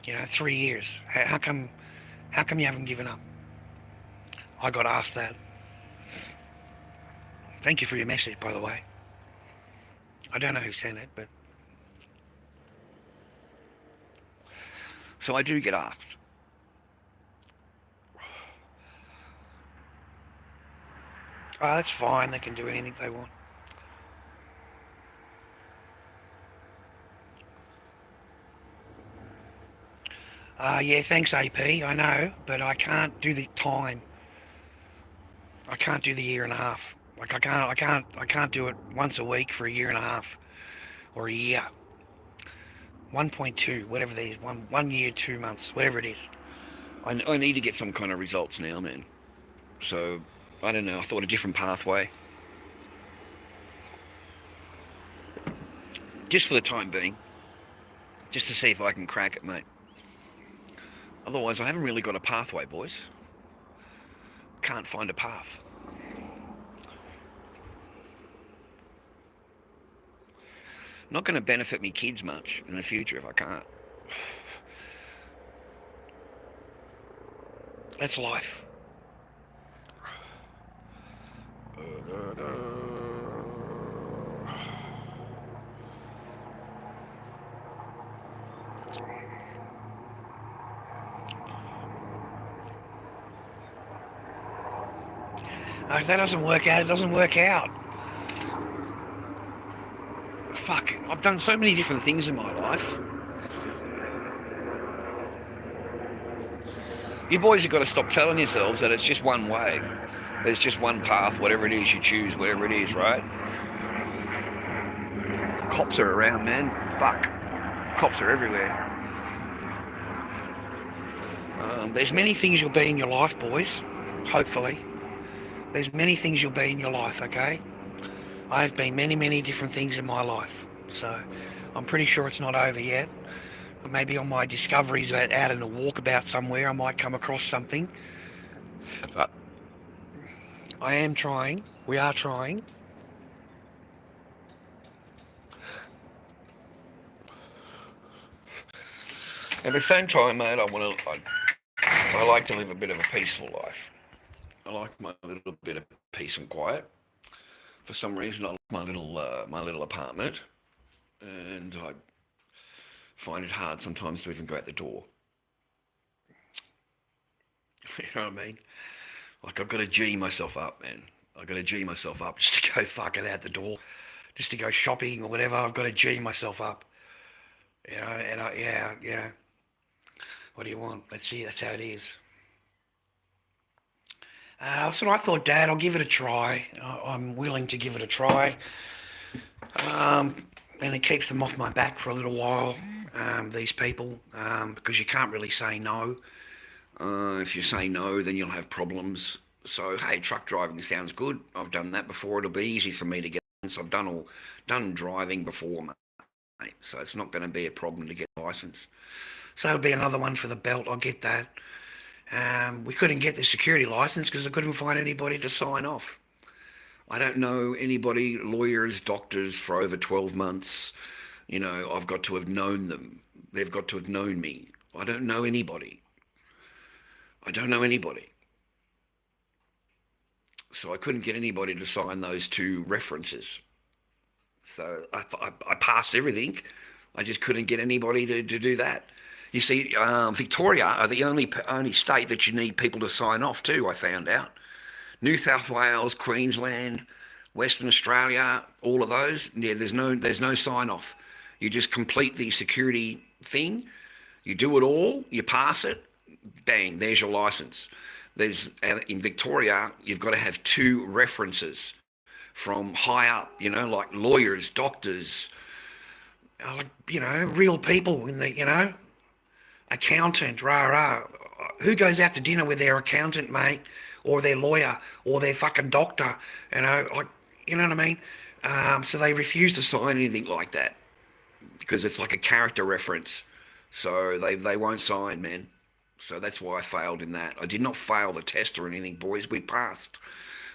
3 years. How come you haven't given up? I got asked that. Thank you for your message, by the way. I don't know who sent it, but... So I do get asked. Oh, that's fine. They can do anything they want. Yeah, thanks, AP. I know, but I can't do the time. I can't do the year and a half. Like I can't do it once a week for a year and a half or a year. 1.2, whatever it is, 1 year, 2 months, whatever it is. I need to get some kind of results now, man. So I don't know. I thought a different pathway, just for the time being, just to see if I can crack it, mate. Otherwise, I haven't really got a pathway, boys. Can't find a path. Not going to benefit me kids much in the future if I can't. That's life. If that doesn't work out, it doesn't work out. Fuck, I've done so many different things in my life. You boys have got to stop telling yourselves that it's just one way. There's just one path, whatever it is you choose, whatever it is, right? Cops are around, man. Fuck. Cops are everywhere. There's many things you'll be in your life, boys. Hopefully. There's many things you'll be in your life, okay? I've been many different things in my life. So I'm pretty sure it's not over yet. Maybe on my discoveries out in a walkabout somewhere, I might come across something. I am trying. We are trying. At the same time, mate, I like to live a bit of a peaceful life. I like my little bit of peace and quiet. For some reason, I like my little apartment, and I find it hard sometimes to even go out the door. You know what I mean? Like, I've got to G myself up, man. I've got to G myself up just to go fucking out the door, just to go shopping or whatever. I've got to G myself up. Yeah. What do you want? Let's see. That's how it is. So I thought, Dad, I'll give it a try. I'm willing to give it a try. And it keeps them off my back for a little while, these people, because you can't really say no. If you say no, then you'll have problems. So, hey, truck driving sounds good. I've done that before. It'll be easy for me to get. So I've done driving before, mate. So it's not going to be a problem to get a license. So it'll be another one for the belt. I'll get that. We couldn't get the security license because I couldn't find anybody to sign off. I don't know anybody, lawyers, doctors, for over 12 months. You know, I've got to have known them. They've got to have known me. I don't know anybody. I don't know anybody. So I couldn't get anybody to sign those two references. So I passed everything. I just couldn't get anybody to do that. You see, Victoria are the only state that you need people to sign off to, I found out. New South Wales, Queensland, Western Australia, all of those, yeah, there's no sign off. You just complete the security thing, you do it all, you pass it, bang, there's your license. In Victoria, you've got to have two references from high up, you know, like lawyers, doctors, Like, real people in the, accountant, rah. Who goes out to dinner with their accountant, mate, or their lawyer, or their fucking doctor, like, you know what I mean? so they refuse to sign anything like that because it's like a character reference. So they won't sign, man. So that's why I failed in that. I did not fail the test or anything, boys. We passed.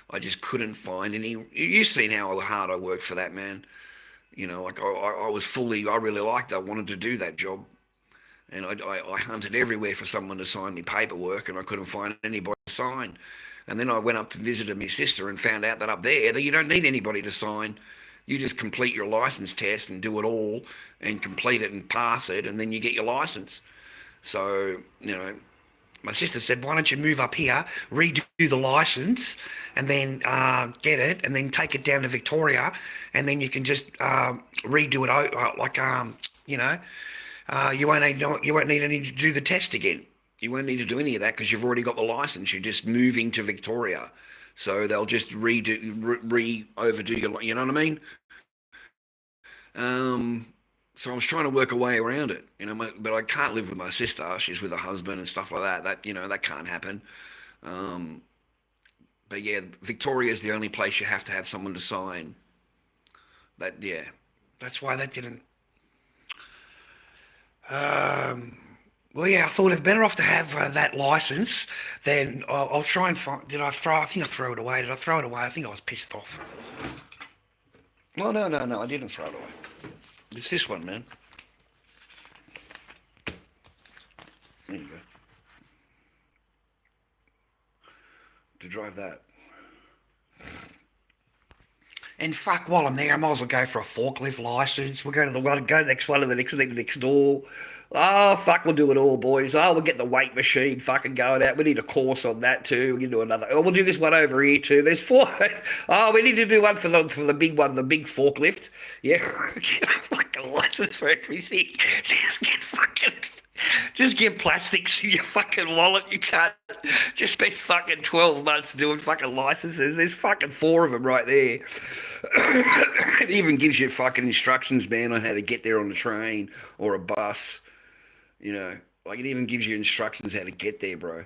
I just couldn't find any. You've seen how hard I worked for that, man. You know, like I was fully, I really liked it. I wanted to do that job. And I hunted everywhere for someone to sign me paperwork, and I couldn't find anybody to sign. And then I went up to visit my sister and found out that up there that you don't need anybody to sign. You just complete your license test and do it all and complete it and pass it, and then you get your license. So, My sister said, why don't you move up here, redo the license, and then get it, and then take it down to Victoria, and then you can just redo it out, you won't need any to do the test again. You won't need to do any of that because you've already got the license. You're just moving to Victoria. So they'll just overdo your, you know what I mean? So I was trying to work a way around it, but I can't live with my sister. She's with her husband and stuff like that. That can't happen. But yeah, Victoria is the only place you have to have someone to sign. That's why that didn't. Well, yeah, I thought it's better off to have that license than I'll try and find. I think I threw it away. Did I throw it away? I think I was pissed off. Well, no, I didn't throw it away. It's this one, man. There you go. To drive that. And fuck, while I'm there, I might as well go for a forklift license. We'll go to the next one, and the next thing next door. Oh, fuck, we'll do it all, boys. Oh, we'll get the weight machine fucking going out. We need a course on that too. We can do another. Oh, we'll do this one over here too. There's 4. Oh, we need to do one for the big one, the big forklift. Yeah, get a fucking license for everything. Just get plastics in your fucking wallet. You can't just spend fucking 12 months doing fucking licenses. There's fucking 4 of them right there. It even gives you fucking instructions, man, on how to get there on the train or a bus. Like it even gives you instructions how to get there, bro.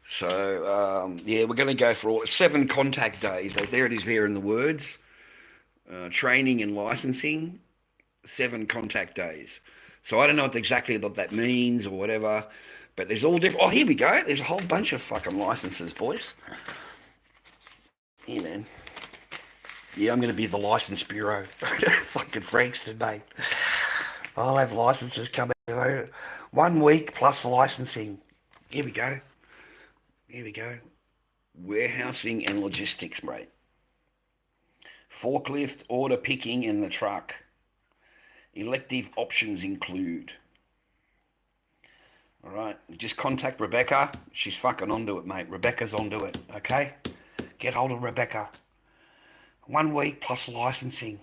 So, we're going to go for 7 contact days. There it is there in the words. Training and licensing, 7 contact days. So I don't know exactly what that means or whatever, but there's all different. Oh, here we go. There's a whole bunch of fucking licenses, boys. Yeah, man. Yeah, I'm going to be the license bureau. Fucking Frankston, mate. I'll have licenses coming. 1 week plus licensing. Here we go. Warehousing and logistics, mate. Forklift, order picking, and the truck. Elective options include. All right, just contact Rebecca. She's fucking onto it, mate. Rebecca's onto it, okay? Get hold of Rebecca. 1 week plus licensing.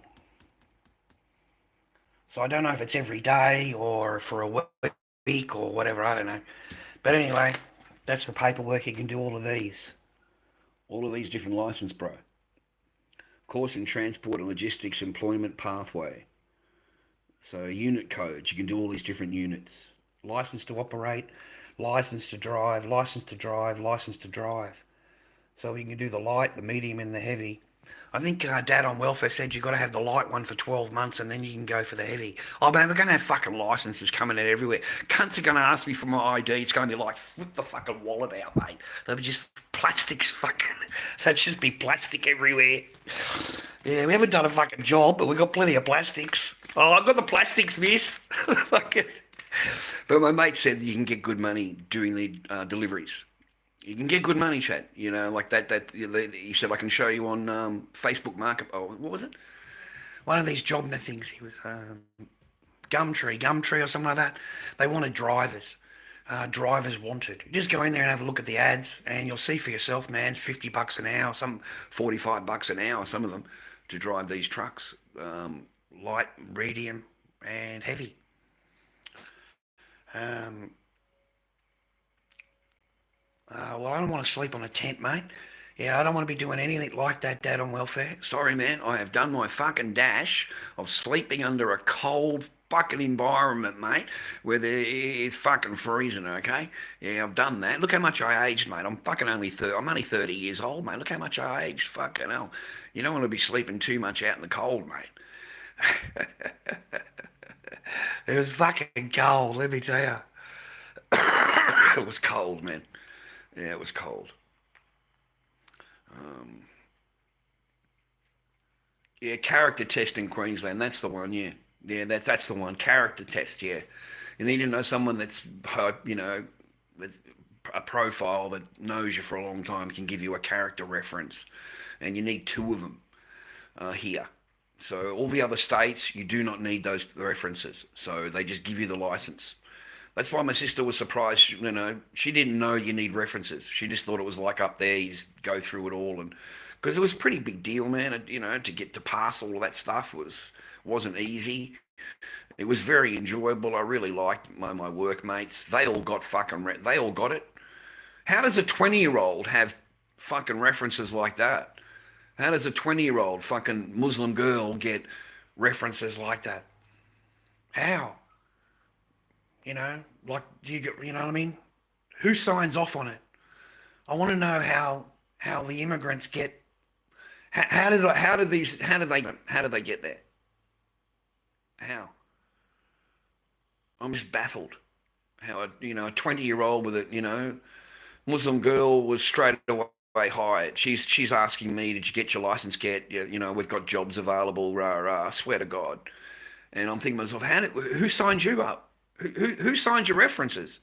So I don't know if it's every day or for a week or whatever, I don't know. But anyway, that's the paperwork. You can do all of these. All of these different license, bro. Course in transport and logistics employment pathway. So unit codes, you can do all these different units. License to operate, license to drive, license to drive, license to drive. So you can do the light, the medium and the heavy. I think Dad on welfare said you got to have the light one for 12 months and then you can go for the heavy. Oh man, we're going to have fucking licenses coming out everywhere. Cunts are going to ask me for my ID. It's going to be like, flip the fucking wallet out, mate. They'll be just plastics fucking. So it'd just be plastic everywhere. Yeah, we haven't done a fucking job, but we've got plenty of plastics. Oh, I've got the plastics, miss. Fucking. But my mate said that you can get good money doing the deliveries. You can get good money, Chad. You know, like that. He said I can show you on Facebook Market. Oh, what was it? One of these jobner things. He was Gumtree or something like that. They wanted drivers. Drivers wanted. You just go in there and have a look at the ads, and you'll see for yourself, man. It's $50 an hour, some $45 an hour. Some of them to drive these trucks, light, medium, and heavy. Well, I don't want to sleep on a tent, mate. Yeah, I don't want to be doing anything like that, Dad on welfare. Sorry, man. I have done my fucking dash of sleeping under a cold fucking environment, mate, where it's fucking freezing, okay? Yeah, I've done that. Look how much I aged, mate. I'm only 30 years old, mate. Look how much I aged. Fucking hell. You don't want to be sleeping too much out in the cold, mate. It was fucking cold, let me tell you. It was cold, man. Yeah, it was cold. Yeah, character test in Queensland. That's the one. Yeah, that's the one. Character test. Yeah, you need to know someone that's with a profile that knows you for a long time, can give you a character reference, and you need two of them here. So all the other states, you do not need those references. So they just give you the license. That's why my sister was surprised. You know, she didn't know you need references. She just thought it was like up there, you just go through it all, and because it was a pretty big deal, man. You know, to get to pass all of that stuff wasn't easy. It was very enjoyable. I really liked my workmates. They all got they all got it. How does a 20-year-old have fucking references like that? How does a 20-year-old fucking Muslim girl get references like that? How? You know, like, do you get, you know what I mean? Who signs off on it? I want to know how the immigrants get. How do they get there? How? I'm just baffled. How a 20-year-old with a Muslim girl was straight away hired. She's asking me, did you get your license? We've got jobs available. Rah rah. I swear to God. And I'm thinking to myself, who signed you up? Who signs your references?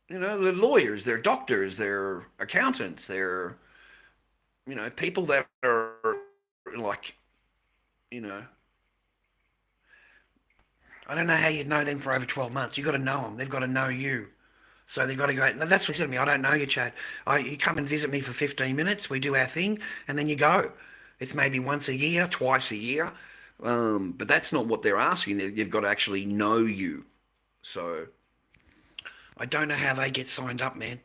You know, they're lawyers, they're doctors, they're accountants, they're, people that are like, I don't know how you'd know them for over 12 months. You've got to know them. They've got to know you. So they've got to go, that's what he said to me, I don't know you, Chad. You come and visit me for 15 minutes, we do our thing, and then you go. It's maybe once a year, twice a year. But that's not what they're asking. You've got to actually know you. So I don't know how they get signed up, man.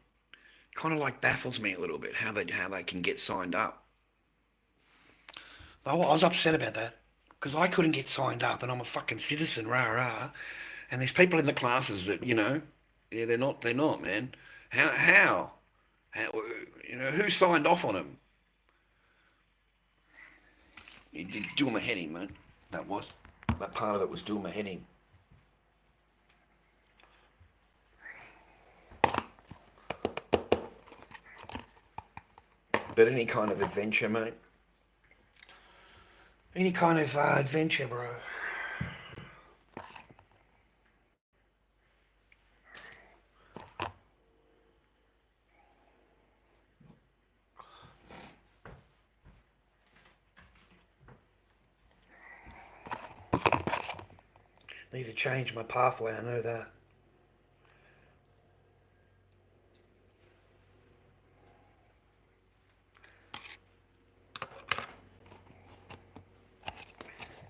Kind of like baffles me a little bit how they can get signed up. I was upset about that because I couldn't get signed up, and I'm a fucking citizen, rah rah. And there's people in the classes that they're not, man. How? Who signed off on them? You doing my head in, mate. That part of it was doing my head in. But any kind of adventure, mate. Any kind of adventure, bro. Need to change my pathway, I know that.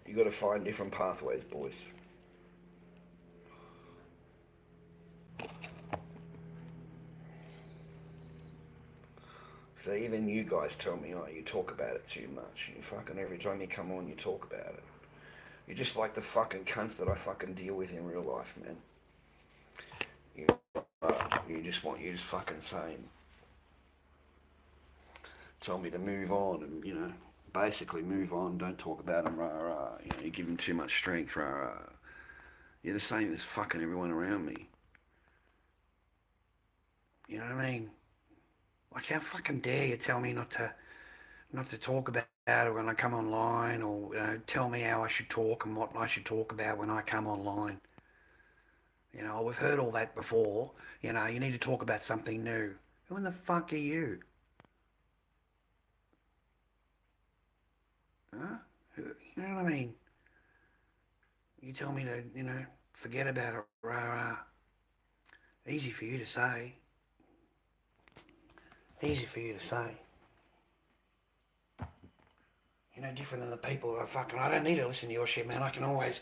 You got to find different pathways, boys. So even you guys tell me, oh, you talk about it too much. You fucking, every time you come on, you talk about it. You're just like the fucking cunts that I fucking deal with in real life, man. You're just fucking same. Tell me to move on and, basically move on. Don't talk about them, rah, rah. You give them too much strength, rah, rah. You're the same as fucking everyone around me. You know what I mean? Like, how fucking dare you tell me not to talk about it when I come online, or tell me how I should talk and what I should talk about when I come online. We've heard all that before. You need to talk about something new. Who in the fuck are you? Huh? You know what I mean? You tell me to, forget about it, rah, rah. Easy for you to say. Easy for you to say. Different than the people that are fucking. I don't need to listen to your shit, man. I can always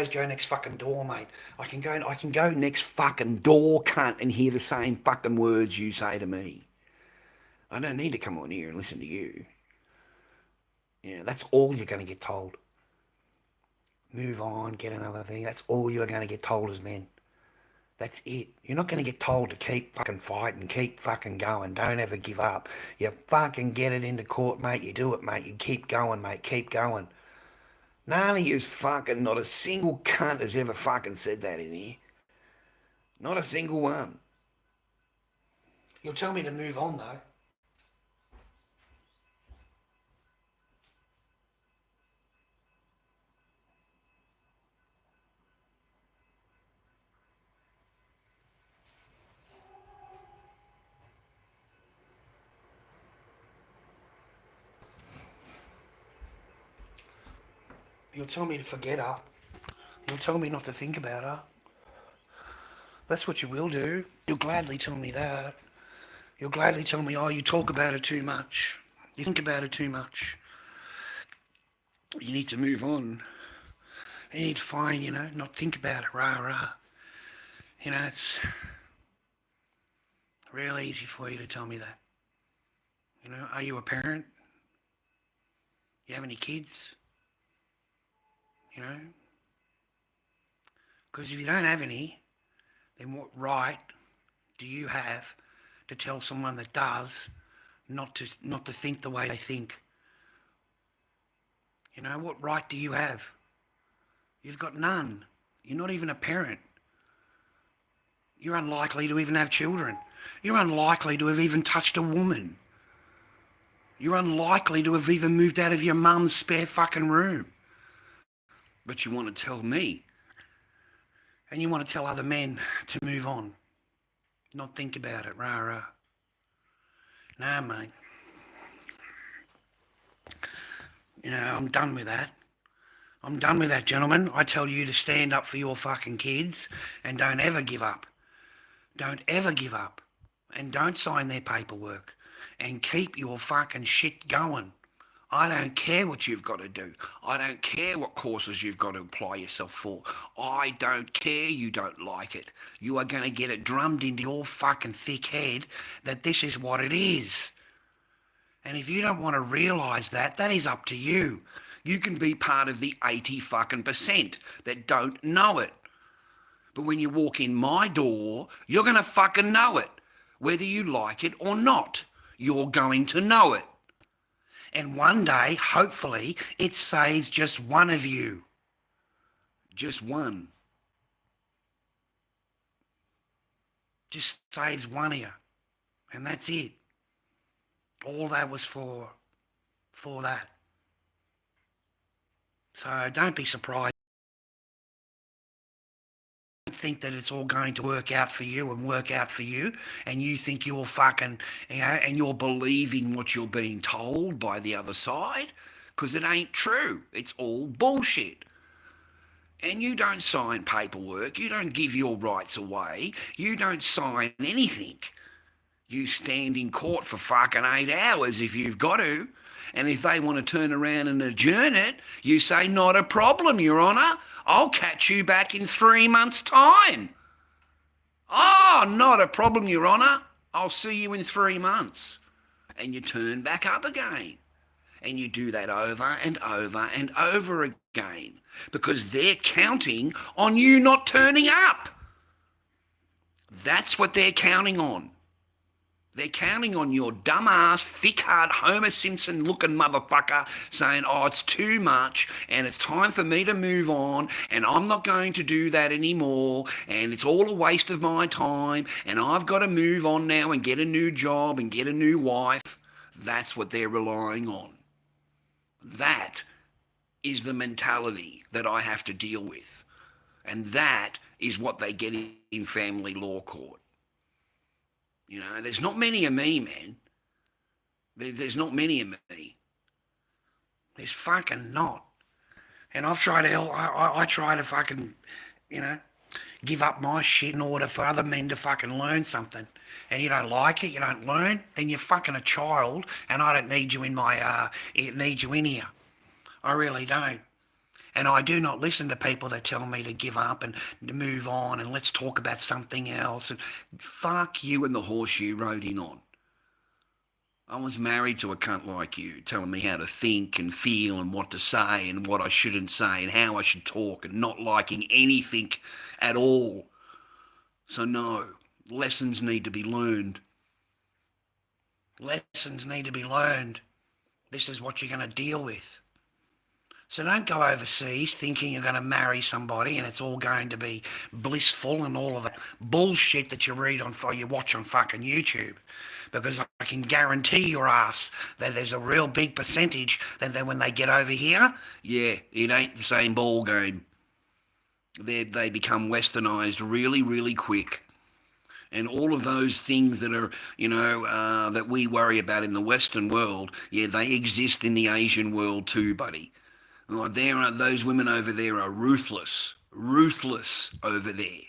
go next fucking door, mate. I can go next fucking door, cunt, and hear the same fucking words you say to me. I don't need to come on here and listen to you. That's all you're going to get told. Move on, get another thing. That's all you're going to get told as men. That's it. You're not going to get told to keep fucking fighting, keep fucking going. Don't ever give up. You fucking get it into court, mate. You do it, mate. You keep going, mate. Keep going. None of you's fucking, not a single cunt has ever fucking said that in here. Not a single one. You'll tell me to move on, though. You'll tell me to forget her. You'll tell me not to think about her. That's what you will do. You'll gladly tell me that. You'll gladly tell me, oh, you talk about her too much. You think about her too much. You need to move on. You need to find, not think about it, rah, rah. It's real easy for you to tell me that. Are you a parent? You have any kids? Because if you don't have any, then what right do you have to tell someone that does not to think the way they think? What right do you have? You've got none. You're not even a parent. You're unlikely to even have children. You're unlikely to have even touched a woman. You're unlikely to have even moved out of your mum's spare fucking room. But you want to tell me, and you want to tell other men to move on, not think about it, rah, rah. Nah, mate. I'm done with that. I'm done with that, gentlemen. I tell you to stand up for your fucking kids and don't ever give up. Don't ever give up. And don't sign their paperwork. And keep your fucking shit going. I don't care what you've got to do. I don't care what courses you've got to apply yourself for. I don't care you don't like it. You are going to get it drummed into your fucking thick head that this is what it is. And if you don't want to realise that, that is up to you. You can be part of the 80% that don't know it. But when you walk in my door, you're going to fucking know it. Whether you like it or not, you're going to know it. And one day, hopefully, it saves just one of you. Just one. Just saves one of you. And that's it. All that was for that. So don't be surprised. Think that it's all going to work out for you and you think you're fucking, and you're believing what you're being told by the other side, because it ain't true. It's all bullshit. And you don't sign paperwork, you don't give your rights away, you don't sign anything. You stand in court for fucking 8 hours if you've got to. And if they want to turn around and adjourn it, you say, not a problem, Your Honour. I'll catch you back in 3 months' time. Oh, not a problem, Your Honour. I'll see you in 3 months. And you turn back up again. And you do that over and over and over again, because they're counting on you not turning up. That's what they're counting on. They're counting on your dumbass, thick-heart, Homer Simpson-looking motherfucker saying, oh, it's too much and it's time for me to move on and I'm not going to do that anymore and it's all a waste of my time and I've got to move on now and get a new job and get a new wife. That's what they're relying on. That is the mentality that I have to deal with. And that is what they get in family law court. You know, there's not many of me, man. There's not many of me. There's fucking not. And I've tried to help. I try to fucking, you know, give up my shit in order for other men to fucking learn something. And you don't like it, you don't learn, then you're fucking a child, and I don't need you in my, need you in here. I really don't. And I do not listen to people that tell me to give up and to move on and let's talk about something else. And fuck you and the horse you rode in on. I was married to a cunt like you, telling me how to think and feel and what to say and what I shouldn't say and how I should talk and not liking anything at all. So no, lessons need to be learned. Lessons need to be learned. This is what you're going to deal with. So don't go overseas thinking you're going to marry somebody and it's all going to be blissful and all of that bullshit that you read on, you watch on fucking YouTube. Because I can guarantee your ass that there's a real big percentage that then when they get over here, yeah, it ain't the same ball game. They become westernized really, really quick. And all of those things that are, you know, that we worry about in the Western world, yeah, they exist in the Asian world too, buddy. Those women over there are ruthless over there.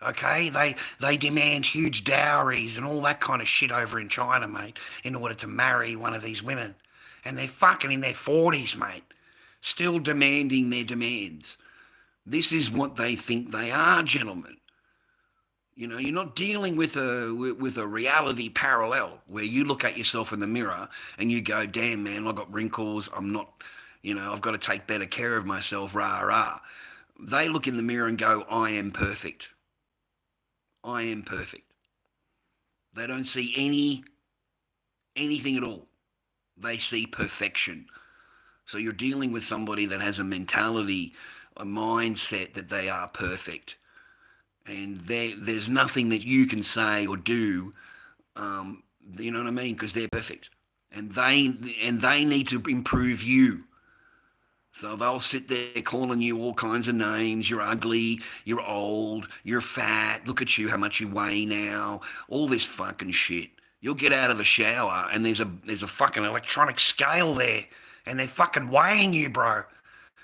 Okay, they demand huge dowries and all that kind of shit over in China, mate, in order to marry one of these women. And they're fucking in their 40s, mate, still demanding their demands. This is what they think they are, gentlemen. You know, you're not dealing with a reality parallel where you look at yourself in the mirror and you go, damn, man, I've got wrinkles, I'm not... You know, I've got to take better care of myself, rah, rah. They look in the mirror and go, I am perfect. I am perfect. They don't see anything at all. They see perfection. So you're dealing with somebody that has a mentality, a mindset that they are perfect. And there's nothing that you can say or do, you know what I mean, because they're perfect. And they need to improve you. So they'll sit there calling you all kinds of names. You're ugly, you're old, you're fat, look at you, how much you weigh now, all this fucking shit. You'll get out of the shower and there's a fucking electronic scale there and they're fucking weighing you, bro.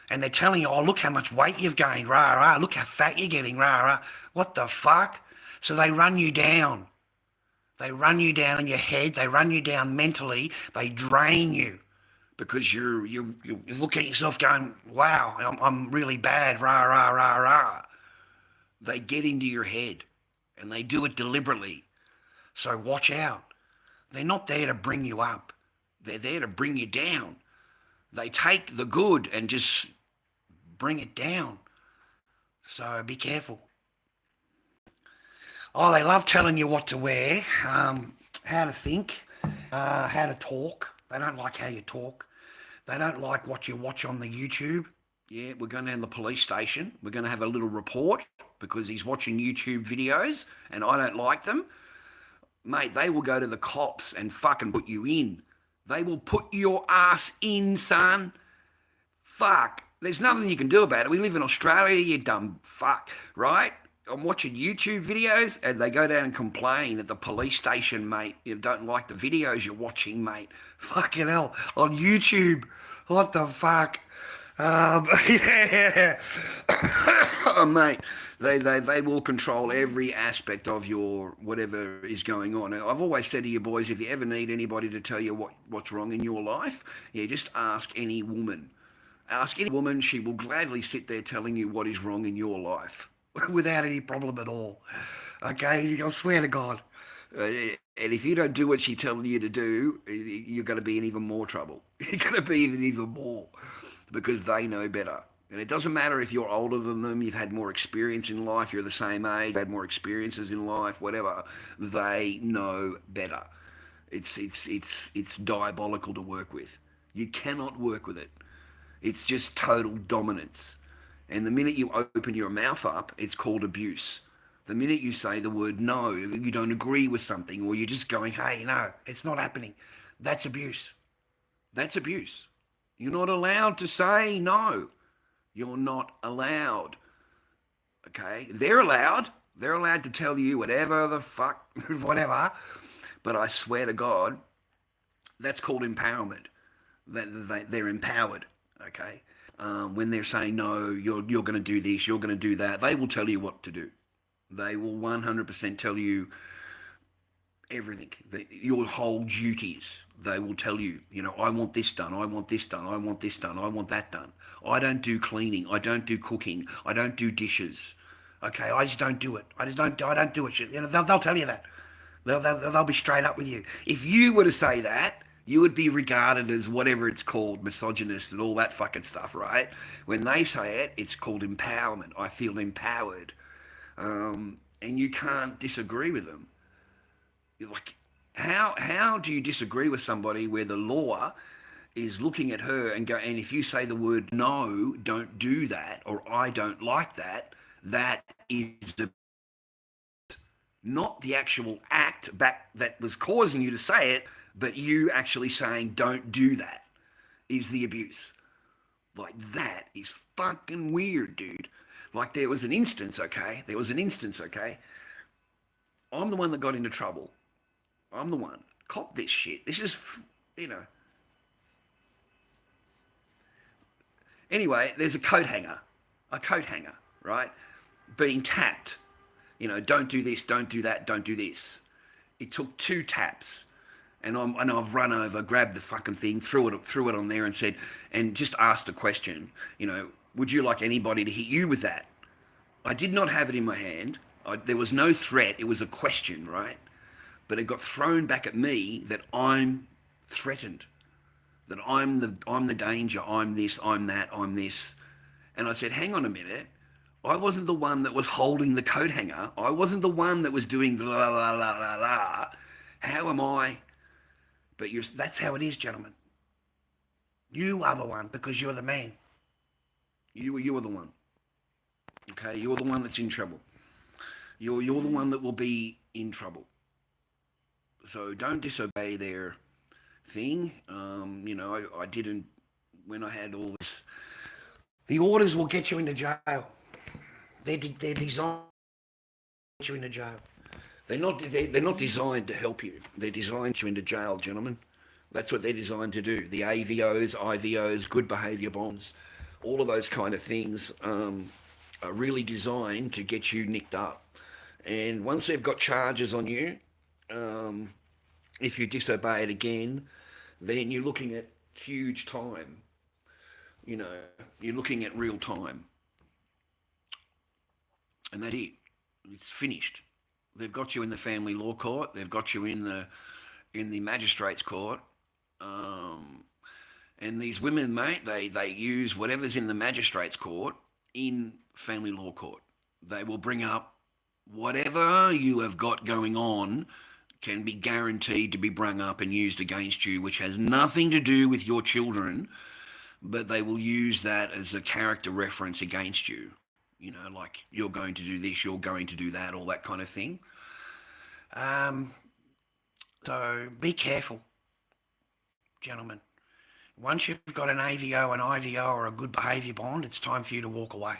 And they're telling you, oh, look how much weight you've gained, rah, rah, look how fat you're getting, rah, rah. What the fuck? So they run you down. They run you down in your head, they run you down mentally, they drain you. Because you're looking at yourself going, wow, I'm really bad, rah, rah, rah, rah. They get into your head and they do it deliberately. So watch out. They're not there to bring you up. They're there to bring you down. They take the good and just bring it down. So be careful. Oh, they love telling you what to wear, how to think, how to talk. They don't like how you talk. They don't like what you watch on the YouTube. Yeah, we're going down to the police station. We're going to have a little report because he's watching YouTube videos and I don't like them. Mate, they will go to the cops and fucking put you in. They will put your ass in, son. Fuck. There's nothing you can do about it. We live in Australia, you dumb fuck, right? I'm watching YouTube videos and they go down and complain at the police station, mate. You don't like the videos you're watching, mate. Fucking hell, on YouTube. What the fuck? Yeah. Oh, mate, they will control every aspect of your whatever is going on. I've always said to you boys, if you ever need anybody to tell you what's wrong in your life, yeah, just ask any woman. Ask any woman, she will gladly sit there telling you what is wrong in your life. Without any problem at all. Okay, I swear to God. And if you don't do what she's telling you to do, you're going to be in even more trouble. You're going to be even more because they know better. And it doesn't matter if you're older than them, you've had more experience in life, you're the same age, had more experiences in life, whatever. They know better. It's diabolical to work with. You cannot work with it. It's just total dominance. And the minute you open your mouth up, it's called abuse. The minute you say the word no, you don't agree with something, or you're just going, hey, no, it's not happening. That's abuse. That's abuse. You're not allowed to say no. You're not allowed. Okay? They're allowed. They're allowed to tell you whatever the fuck, whatever. But I swear to God, that's called empowerment. They're empowered. Okay? When they're saying, no, you're going to do this, you're going to do that, they will tell you what to do. They will 100% tell you everything, your whole duties. They will tell you, I want this done, I want this done, I want this done, I want that done. I don't do cleaning, I don't do cooking, I don't do dishes. Okay, I just don't do it. I don't do it. They'll tell you that. They'll be straight up with you. If you were to say that, you would be regarded as whatever it's called, misogynist and all that fucking stuff, right? When they say it, it's called empowerment. I feel empowered. And you can't disagree with them. Like, how do you disagree with somebody where the law is looking at her and if you say the word no, don't do that, or I don't like that, that is not the actual act that was causing you to say it, but you actually saying don't do that is the abuse. Like, that is fucking weird, dude. Like, there was an instance, okay? I'm the one that got into trouble. I'm the one. Cop this shit. This is, Anyway, there's a coat hanger, right? Being tapped. Don't do this, don't do that, don't do this. It took 2 taps. And I've run over, grabbed the fucking thing, threw it on there and said, and just asked a question, would you like anybody to hit you with that? I did not have it in my hand. There was no threat. It was a question, right? But it got thrown back at me that I'm threatened, that I'm the danger, I'm this, I'm that, I'm this. And I said, hang on a minute. I wasn't the one that was holding the coat hanger. I wasn't the one that was doing the la la la la la. How am I? But that's how it is, gentlemen. You are the one because you're the man. You are the one. Okay, you're the one that's in trouble. You're the one that will be in trouble. So don't disobey their thing. I didn't, when I had all this. The orders will get you into jail. They're designed to get you into jail. They're not designed to help you. They're designed to get you into jail, gentlemen. That's what they're designed to do. The AVOs, IVOs, good behaviour bonds, all of those kind of things are really designed to get you nicked up. And once they've got charges on you, if you disobey it again, then you're looking at huge time. You're looking at real time. And that's it. It's finished. They've got you in the family law court. They've got you in the magistrate's court. And these women, mate, they use whatever's in the magistrate's court in family law court. They will bring up whatever you have got going on can be guaranteed to be brung up and used against you, which has nothing to do with your children, but they will use that as a character reference against you. Like, you're going to do this, you're going to do that, all that kind of thing. So be careful, gentlemen. Once you've got an AVO, an IVO, or a good behaviour bond, it's time for you to walk away.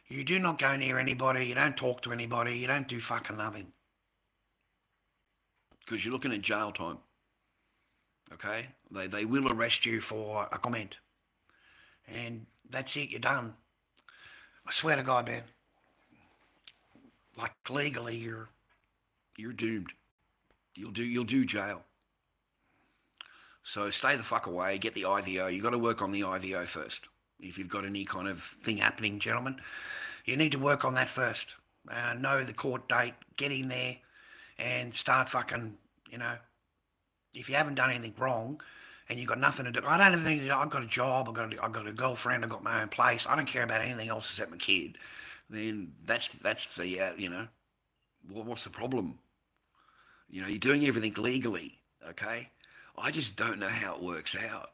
You do not go near anybody, you don't talk to anybody, you don't do fucking nothing. Because you're looking at jail time. Okay? They will arrest you for a comment. And that's it, you're done. I swear to God, man. Like, legally, you're doomed. You'll do jail. So stay the fuck away, get the IVO. You've got to work on the IVO first. If you've got any kind of thing happening, gentlemen, you need to work on that first. Know the court date, get in there and start fucking, if you haven't done anything wrong, and you've got nothing to do. I don't have anything to do. I've got a job. I've got a girlfriend. I've got my own place. I don't care about anything else except my kid. Then that's the what's the problem? You're doing everything legally, okay? I just don't know how it works out.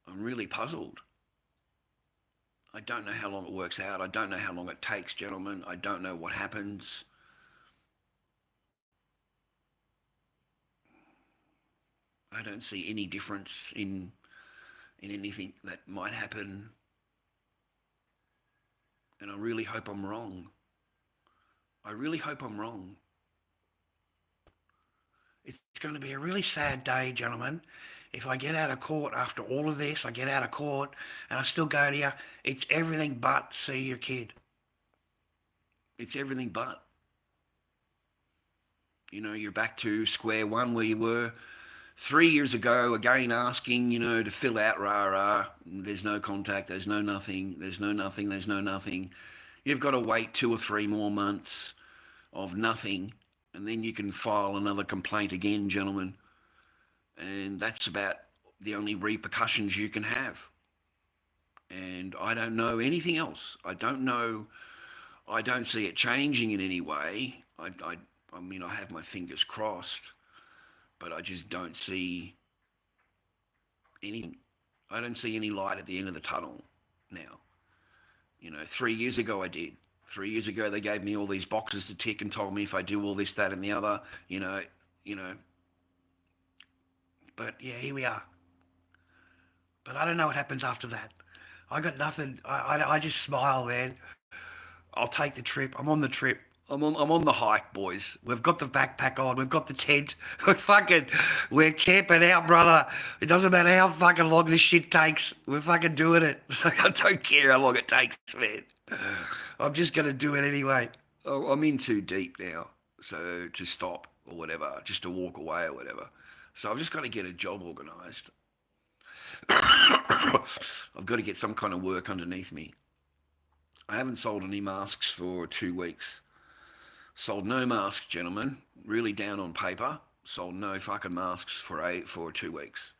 I'm really puzzled. I don't know how long it works out. I don't know how long it takes, gentlemen. I don't know what happens. I don't see any difference in anything that might happen. And I really hope I'm wrong. I really hope I'm wrong. It's going to be a really sad day, gentlemen. If I get out of court after all of this, I get out of court and I still go to you, it's everything but see your kid. It's everything but. You're back to square one where you were 3 years ago, again asking, to fill out rah-rah. There's no contact, there's no nothing, there's no nothing, there's no nothing. You've got to wait 2 or 3 more months of nothing, and then you can file another complaint again, gentlemen. And that's about the only repercussions you can have. And I don't know anything else. I don't see it changing in any way. I mean, I have my fingers crossed, but I just don't see anything. I don't see any light at the end of the tunnel now. 3 years ago I did. 3 years ago they gave me all these boxes to tick and told me if I do all this, that, and the other, But yeah, here we are. But I don't know what happens after that. I got nothing. I just smile, man. I'll take the trip. I'm on the trip. I'm on the hike, boys. We've got the backpack on. We've got the tent. We're camping out, brother. It doesn't matter how fucking long this shit takes. We're fucking doing it. I don't care how long it takes, man. I'm just going to do it anyway. I'm in too deep now, so to stop or whatever, just to walk away or whatever. So I've just got to get a job organised. I've got to get some kind of work underneath me. I haven't sold any masks for 2 weeks. Sold no masks, gentlemen. Really down on paper. Sold no fucking masks for 2 weeks.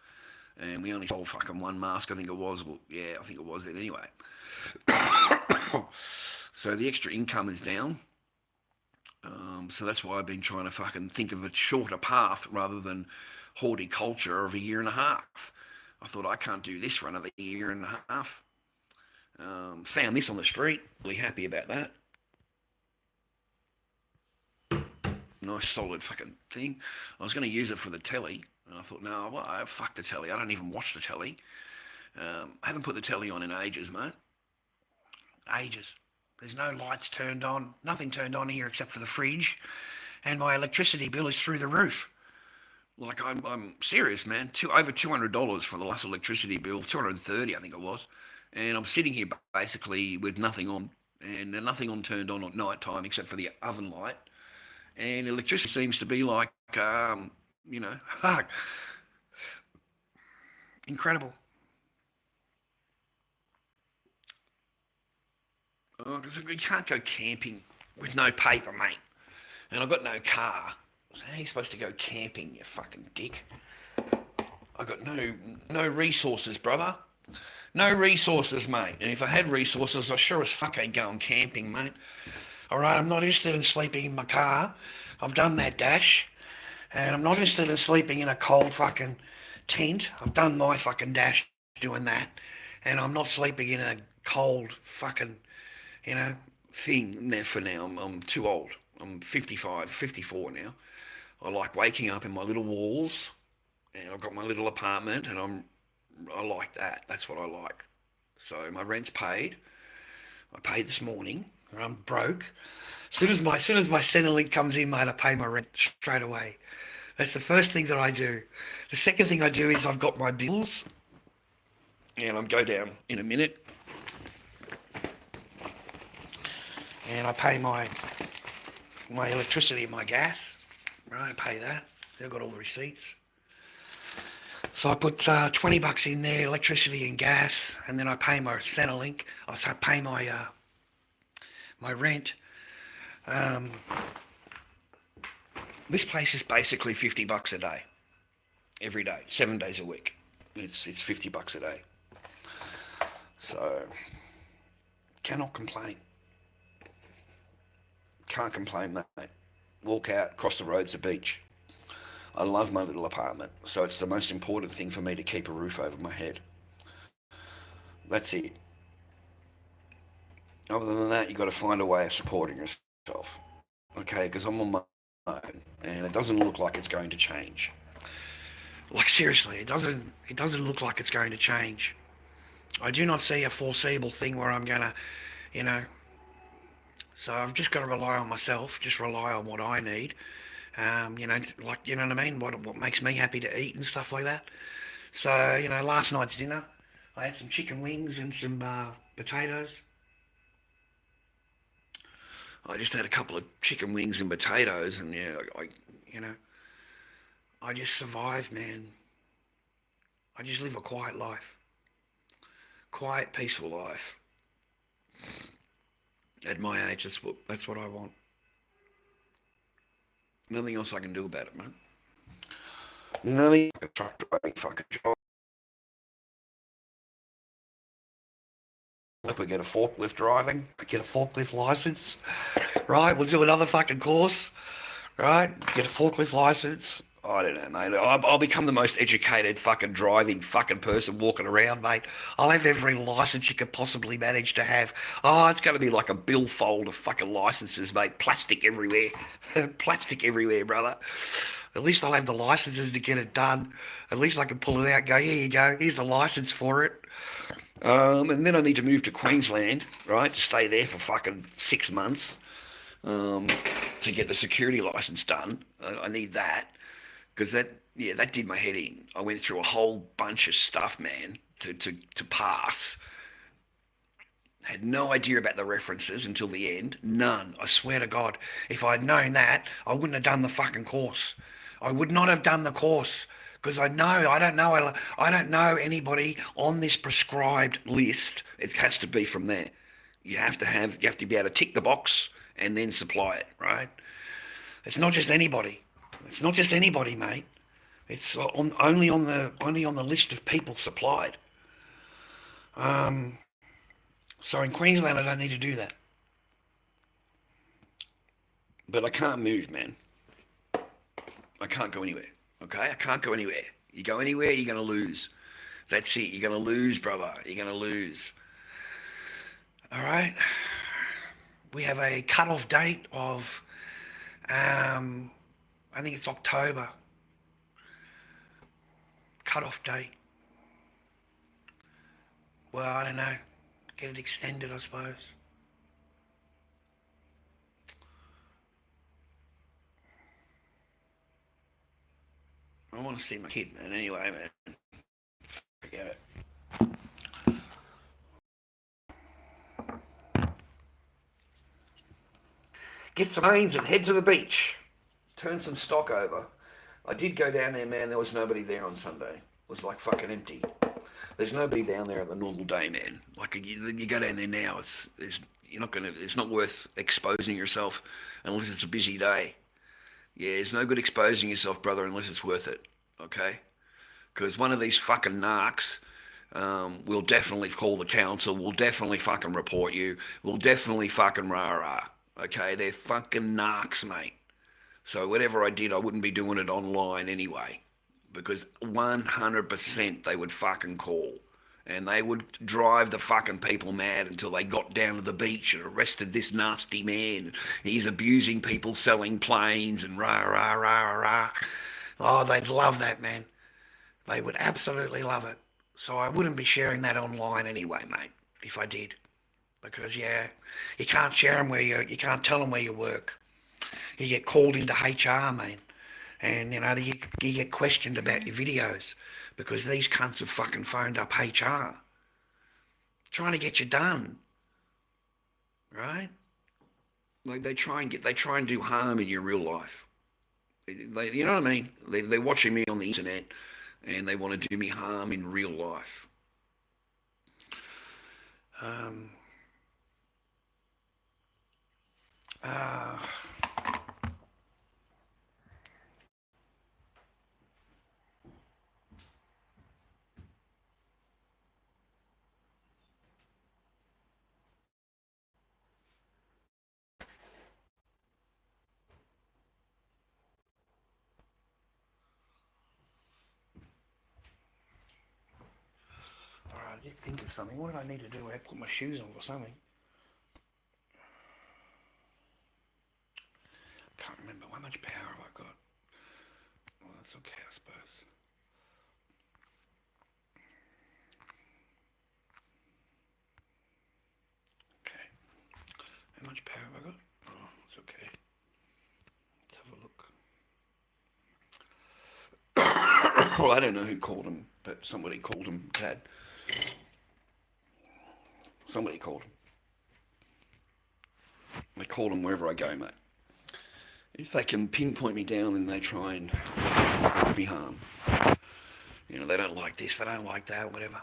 And we only sold fucking one mask, I think it was. Well, yeah, I think it was it anyway. So the extra income is down. So that's why I've been trying to fucking think of a shorter path rather than horticulture of a year and a half. I thought I can't do this for another year and a half. Found this on the street. Really happy about that. Nice solid fucking thing. I was going to use it for the telly. And I thought, no, well, fuck the telly. I don't even watch the telly. I haven't put the telly on in ages, mate. Ages. There's no lights turned on. Nothing turned on here except for the fridge. And my electricity bill is through the roof. Like, I'm serious, man. Over $200 for the last electricity bill. $230, I think it was. And I'm sitting here basically with nothing on. And there's nothing on turned on at night time except for the oven light. And electricity seems to be like, fuck. Incredible. Because you can't go camping with no paper, mate. And I've got no car. So how are you supposed to go camping, you fucking dick? I've got no resources, brother. No resources, mate. And if I had resources, I sure as fuck ain't going camping, mate. All right, I'm not interested in sleeping in my car. I've done that dash. And I'm not interested in sleeping in a cold fucking tent. I've done my fucking dash doing that. And I'm not sleeping in a cold fucking, thing there for now. I'm too old. I'm 55, 54 now. I like waking up in my little walls. And I've got my little apartment and I like that. That's what I like. So my rent's paid. I paid this morning. I'm broke. As soon as my Centrelink comes in, mate, I pay my rent straight away. That's the first thing that I do. The second thing I do is I've got my bills. And I'll go down in a minute. And I pay my electricity and my gas. Right, I pay that. I've got all the receipts. So I put $20 in there, electricity and gas, and then I pay my Centrelink. I pay my rent. This place is basically $50 a day. every day, 7 days a week. It's $50 a day. So, cannot complain. Can't complain, mate. Walk out, cross the road's a beach. I love my little apartment, so it's the most important thing for me to keep a roof over my head. That's it. Other than that, you've got to find a way of supporting yourself. Okay, because I'm on my own, and it doesn't look like it's going to change. Like, seriously, it doesn't look like it's going to change. I do not see a foreseeable thing where I'm going to, you know... So I've just got to rely on myself, just rely on what I need. You know, like, you know what I mean? What makes me happy to eat and stuff like that. So, you know, last night's dinner, I had some chicken wings and some potatoes. I just had a couple of chicken wings and potatoes, and yeah, I just survive, man. I just live a quiet life. Quiet, peaceful life. At my age, that's what I want. Nothing else I can do about it, man. Nothing. Truck driving fucking job. If we get a forklift driving, get a forklift license, right? We'll do another fucking course, right? Get a forklift license. I don't know, mate. I'll become the most educated fucking driving fucking person walking around, mate. I'll have every license you could possibly manage to have. Oh, it's going to be like a billfold of fucking licenses, mate. Plastic everywhere. Plastic everywhere, brother. At least I'll have the licenses to get it done. At least I can pull it out and go, here you go. Here's the license for it. And then I need to move to Queensland, right, to stay there for fucking 6 months to get the security license done. I need that. Because that did my head in. I went through a whole bunch of stuff, man, to pass. Had no idea about the references until the end. None. I swear to God. If I'd known that, I wouldn't have done the fucking course. I would not have done the course. Because I don't know anybody on this prescribed list. It has to be from there. You have to be able to tick the box and then supply it, right? It's not just anybody. It's not just anybody, mate. It's only on the list of people supplied. So in Queensland, I don't need to do that. But I can't move, man. I can't go anywhere. Okay, I can't go anywhere. You go anywhere, you're gonna lose. That's it. You're gonna lose, brother. You're gonna lose. All right. We have a cut-off date of. I think it's October. Cut-off date. Well, I don't know. Get it extended, I suppose. I want to see my kid, man. Anyway, man. Forget it. Get some lanes and head to the beach. Turn some stock over. I did go down there, man. There was nobody there on Sunday. It was like fucking empty. There's nobody down there at the normal day, man. Like you go down there now, it's not worth exposing yourself unless it's a busy day. Yeah, it's no good exposing yourself, brother, unless it's worth it. Okay? Because one of these fucking narcs will definitely call the council. Will definitely fucking report you. Will definitely fucking rah-rah. Okay? They're fucking narcs, mate. So whatever I did, I wouldn't be doing it online anyway, because 100% they would fucking call, and they would drive the fucking people mad until they got down to the beach and arrested this nasty man. He's abusing people, selling planes, and rah, rah, rah, rah. Oh, they'd love that, man. They would absolutely love it. So I wouldn't be sharing that online anyway, mate, if I did. Because, yeah, you can't share them you can't tell them where you work. You get called into HR, mate. And, you get questioned about your videos because these cunts have fucking phoned up HR trying to get you done, right? Like they try and do harm in your real life. You know what I mean? They're watching me on the internet and they want to do me harm in real life. I did think of something. What did I need to do? I put my shoes on or something. Can't remember. How much power have I got? Well, that's okay, I suppose. Okay. How much power have I got? Oh, it's okay. Let's have a look. Well, I don't know who called him, but somebody called him Dad. Somebody called him. They call him wherever I go, mate. If they can pinpoint me down, then they try and do me harm. You know, they don't like this, they don't like that, whatever.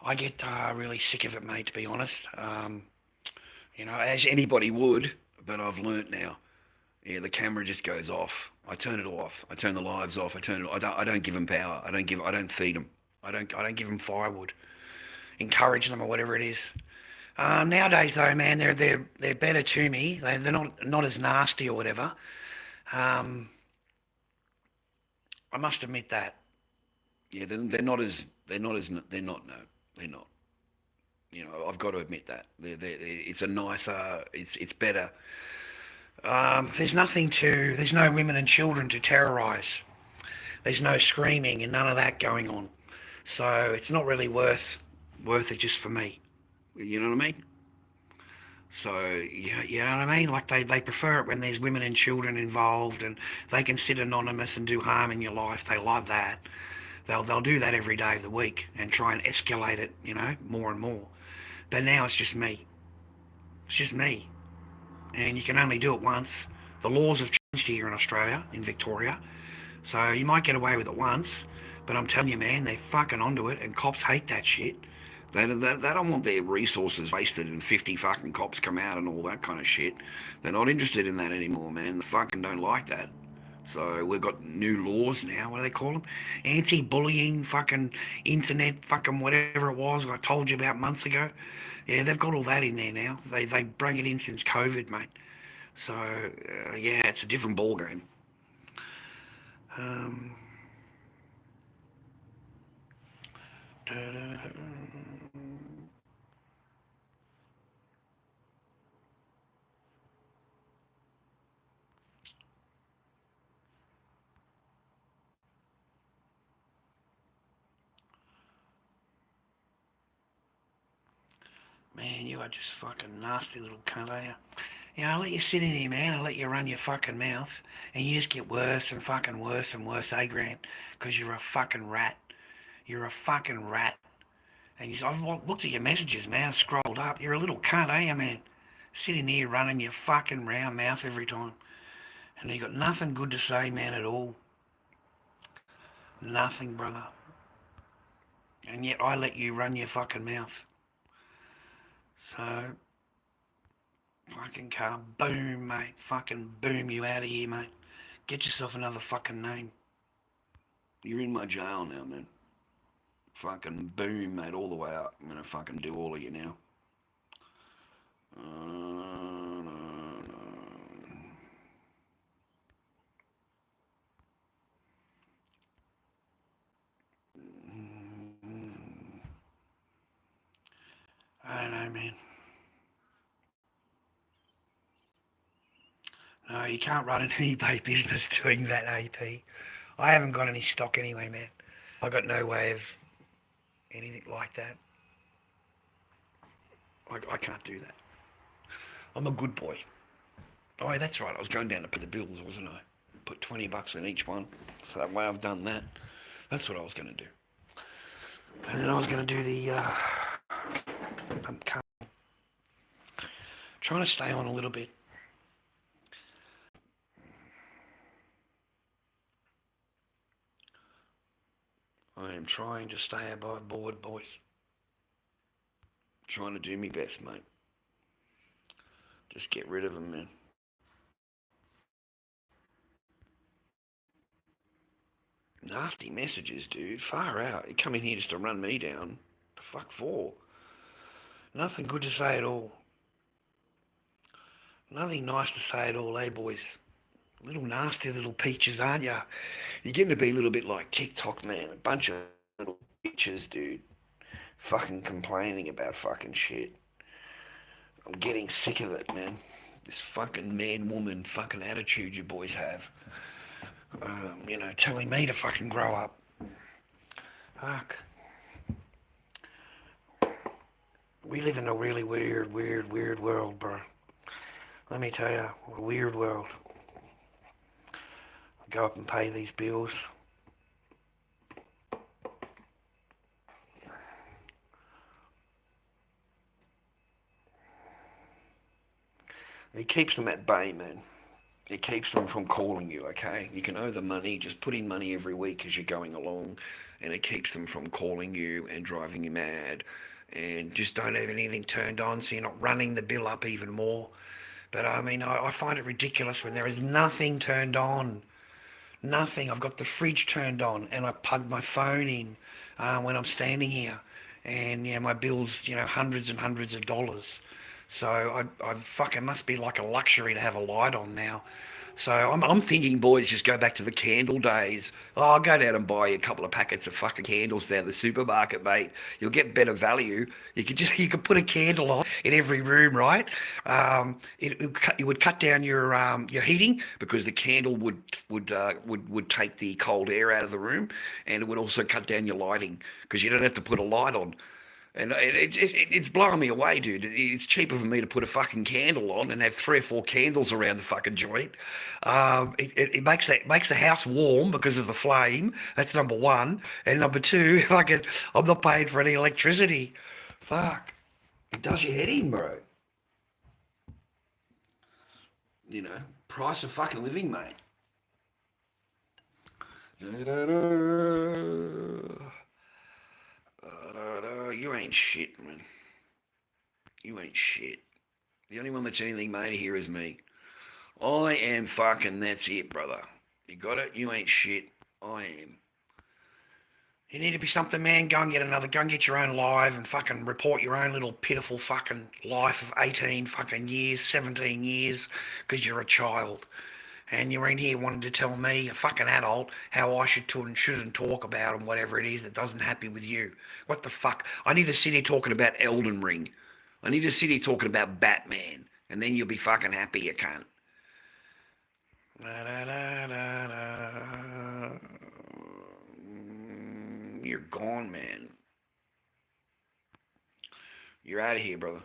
I get really sick of it, mate, to be honest. You know, as anybody would, but I've learnt now. Yeah, the camera just goes off. I turn it off. I turn the lives off. I don't give them power. I don't feed them. I don't give them firewood. Encourage them or whatever it is. Nowadays, though, man, they're better to me. They're not as nasty or whatever. I must admit that. Yeah, they're not. No, they're not. You know, I've got to admit that. It's a nicer. It's better. There's no women and children to terrorise. There's no screaming and none of that going on. So it's not really worth it just for me. You know what I mean? So, yeah, you know what I mean? Like, they prefer it when there's women and children involved and they can sit anonymous and do harm in your life. They love that. They'll do that every day of the week and try and escalate it, you know, more and more. But now it's just me. It's just me. And you can only do it once. The laws have changed here in Australia, in Victoria. So you might get away with it once, but I'm telling you, man, they're fucking onto it, and cops hate that shit. They don't want their resources wasted and 50 fucking cops come out and all that kind of shit. They're not interested in that anymore, man. They fucking don't like that. So we've got new laws now. What do they call them? Anti-bullying, fucking internet, fucking whatever it was I told you about months ago. Yeah, they've got all that in there now. They bring it in since COVID, mate. So, yeah, it's a different ball game. Man, you are just fucking nasty little cunt, are you? You know, I let you sit in here, man. I let you run your fucking mouth, and you just get worse and fucking worse and worse, eh, Grant? Because you're a fucking rat. You're a fucking rat. And I've looked at your messages, man. I scrolled up. You're a little cunt, eh, you, man? Sitting here running your fucking round mouth every time. And you got nothing good to say, man, at all. Nothing, brother. And yet I let you run your fucking mouth. So, fucking car, boom, mate. Fucking boom you out of here, mate. Get yourself another fucking name. You're in my jail now, man. Fucking boom, mate, all the way up. I'm gonna fucking do all of you now. I don't know, man. No, you can't run an eBay business doing that, AP. I haven't got any stock anyway, man. I got no way of anything like that. I can't do that. I'm a good boy. Oh, that's right. I was going down to pay the bills, wasn't I? Put $20 in each one. So that way I've done that. That's what I was going to do. And then I was going to do the... I'm trying to stay on a little bit. I am trying to stay above board, boys. Trying to do me best, mate. Just get rid of them, man. Nasty messages, dude. Far out. You come in here just to run me down. The fuck for? Nothing good to say at all. Nothing nice to say at all, eh, boys? Little nasty little peaches, aren't ya? You're getting to be a little bit like TikTok, man. A bunch of little bitches, dude. fucking complaining about fucking shit. I'm getting sick of it, man. This fucking man-woman fucking attitude you boys have. Telling me to fucking grow up. Fuck. We live in a really weird world, bro. Let me tell you, a weird world. I go up and pay these bills. It keeps them at bay, man. It keeps them from calling you, okay? You can owe them money, just put in money every week as you're going along, and it keeps them from calling you and driving you mad. And just don't have anything turned on so you're not running the bill up even more. But I mean, I find it ridiculous when there is nothing turned on. Nothing. I've got the fridge turned on and I plug my phone in when I'm standing here. And, my bill's, hundreds and hundreds of dollars. So I fucking must be like a luxury to have a light on now. So I'm thinking, boys, just go back to the candle days. Oh, I'll go down and buy you a couple of packets of fucking candles down the supermarket, mate. You'll get better value. You could put a candle on in every room, right? It would cut down your heating because the candle would take the cold air out of the room, and it would also cut down your lighting because you don't have to put a light on. And it's blowing me away, dude. It's cheaper for me to put a fucking candle on and have 3 or 4 candles around the fucking joint. It makes the house warm because of the flame. That's number one. And number two, I'm not paying for any electricity. Fuck. It does your head in, bro. Price of fucking living, mate. You ain't shit, man. You ain't shit. The only one that's anything made here is me. I am fucking, that's it, brother. You got it? You ain't shit. I am. You need to be something, man. Go and get your own live and fucking report your own little pitiful fucking life of 18 fucking years, 17 years, because you're a child. And you're in here wanting to tell me, a fucking adult, how I should and shouldn't talk about and whatever it is that doesn't happy with you. What the fuck? I need to sit here talking about Elden Ring. I need to sit here talking about Batman. And then you'll be fucking happy, you cunt. You're gone, man. You're out of here, brother.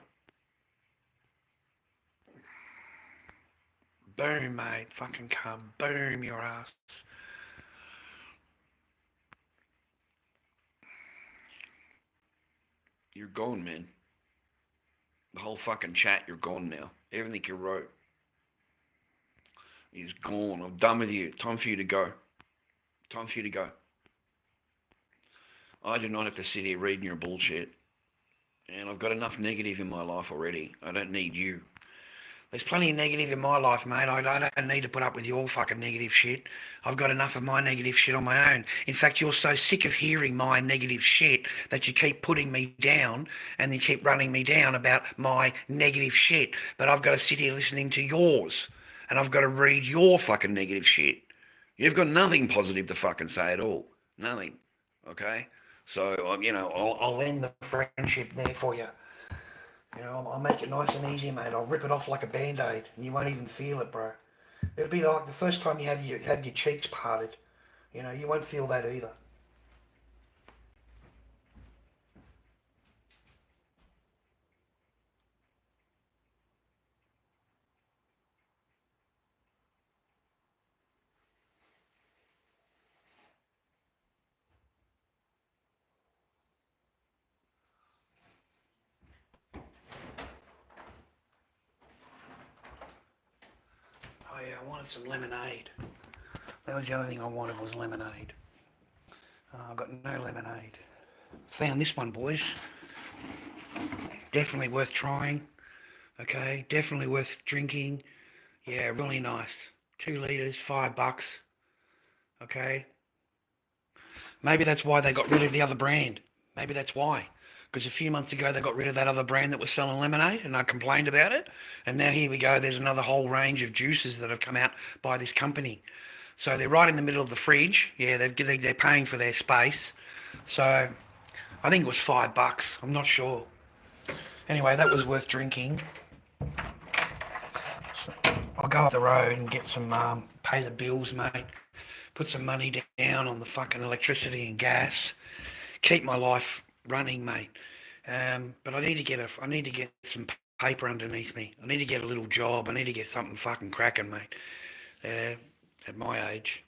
Boom, mate. Fucking come. Boom, your ass. You're gone, man. The whole fucking chat, you're gone now. Everything you wrote is gone. I'm done with you. Time for you to go. Time for you to go. I do not have to sit here reading your bullshit. And I've got enough negative in my life already. I don't need you. There's plenty of negative in my life, mate. I don't need to put up with your fucking negative shit. I've got enough of my negative shit on my own. In fact, you're so sick of hearing my negative shit that you keep putting me down and you keep running me down about my negative shit. But I've got to sit here listening to yours and I've got to read your fucking negative shit. You've got nothing positive to fucking say at all. Nothing. Okay? So, I'll end the friendship there for you. I'll make it nice and easy, mate. I'll rip it off like a Band-Aid and you won't even feel it, bro. It'll be like the first time you have your cheeks parted. You won't feel that either. Oh yeah, I wanted some lemonade. That was the other thing I wanted was lemonade. I got no lemonade. Found this one, boys. Definitely worth trying. Okay, definitely worth drinking. Yeah, really nice. 2 litres, $5. Okay. Maybe that's why they got rid of the other brand. Maybe that's why. Because a few months ago they got rid of that other brand that was selling lemonade and I complained about it. And now here we go, there's another whole range of juices that have come out by this company. So they're right in the middle of the fridge. Yeah, they're paying for their space. So I think it was $5. I'm not sure. Anyway, that was worth drinking. So I'll go up the road and get some, pay the bills, mate. Put some money down on the fucking electricity and gas. Keep my life running, mate. But I need to get some paper underneath me. I need to get a little job. I need to get something fucking cracking, mate. At my age.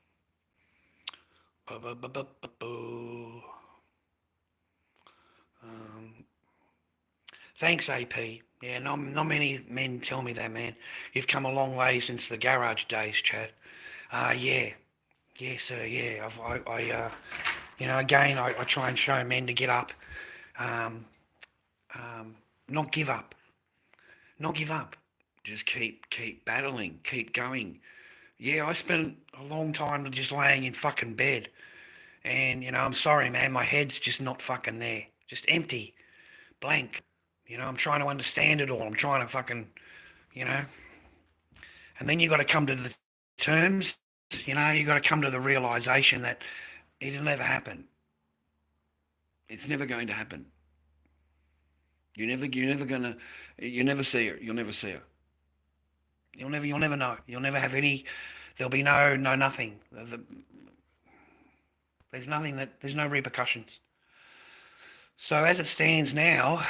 Thanks, AP. Yeah, not many men tell me that, man. You've come a long way since the garage days, Chad. Yeah. Yes, sir, yeah. Again, I try and show men to get up. Not give up. Not give up. Just keep battling, keep going. Yeah, I spent a long time just laying in fucking bed. And, I'm sorry, man, my head's just not fucking there. Just empty. Blank. I'm trying to understand it all. I'm trying to fucking, And then you got to come to the terms, you got to come to the realization that it'll never happen. It's never going to happen. You're never see her. You'll never see her. You'll never know. You'll never have any, there'll be no nothing. There's nothing there's no repercussions. So as it stands now,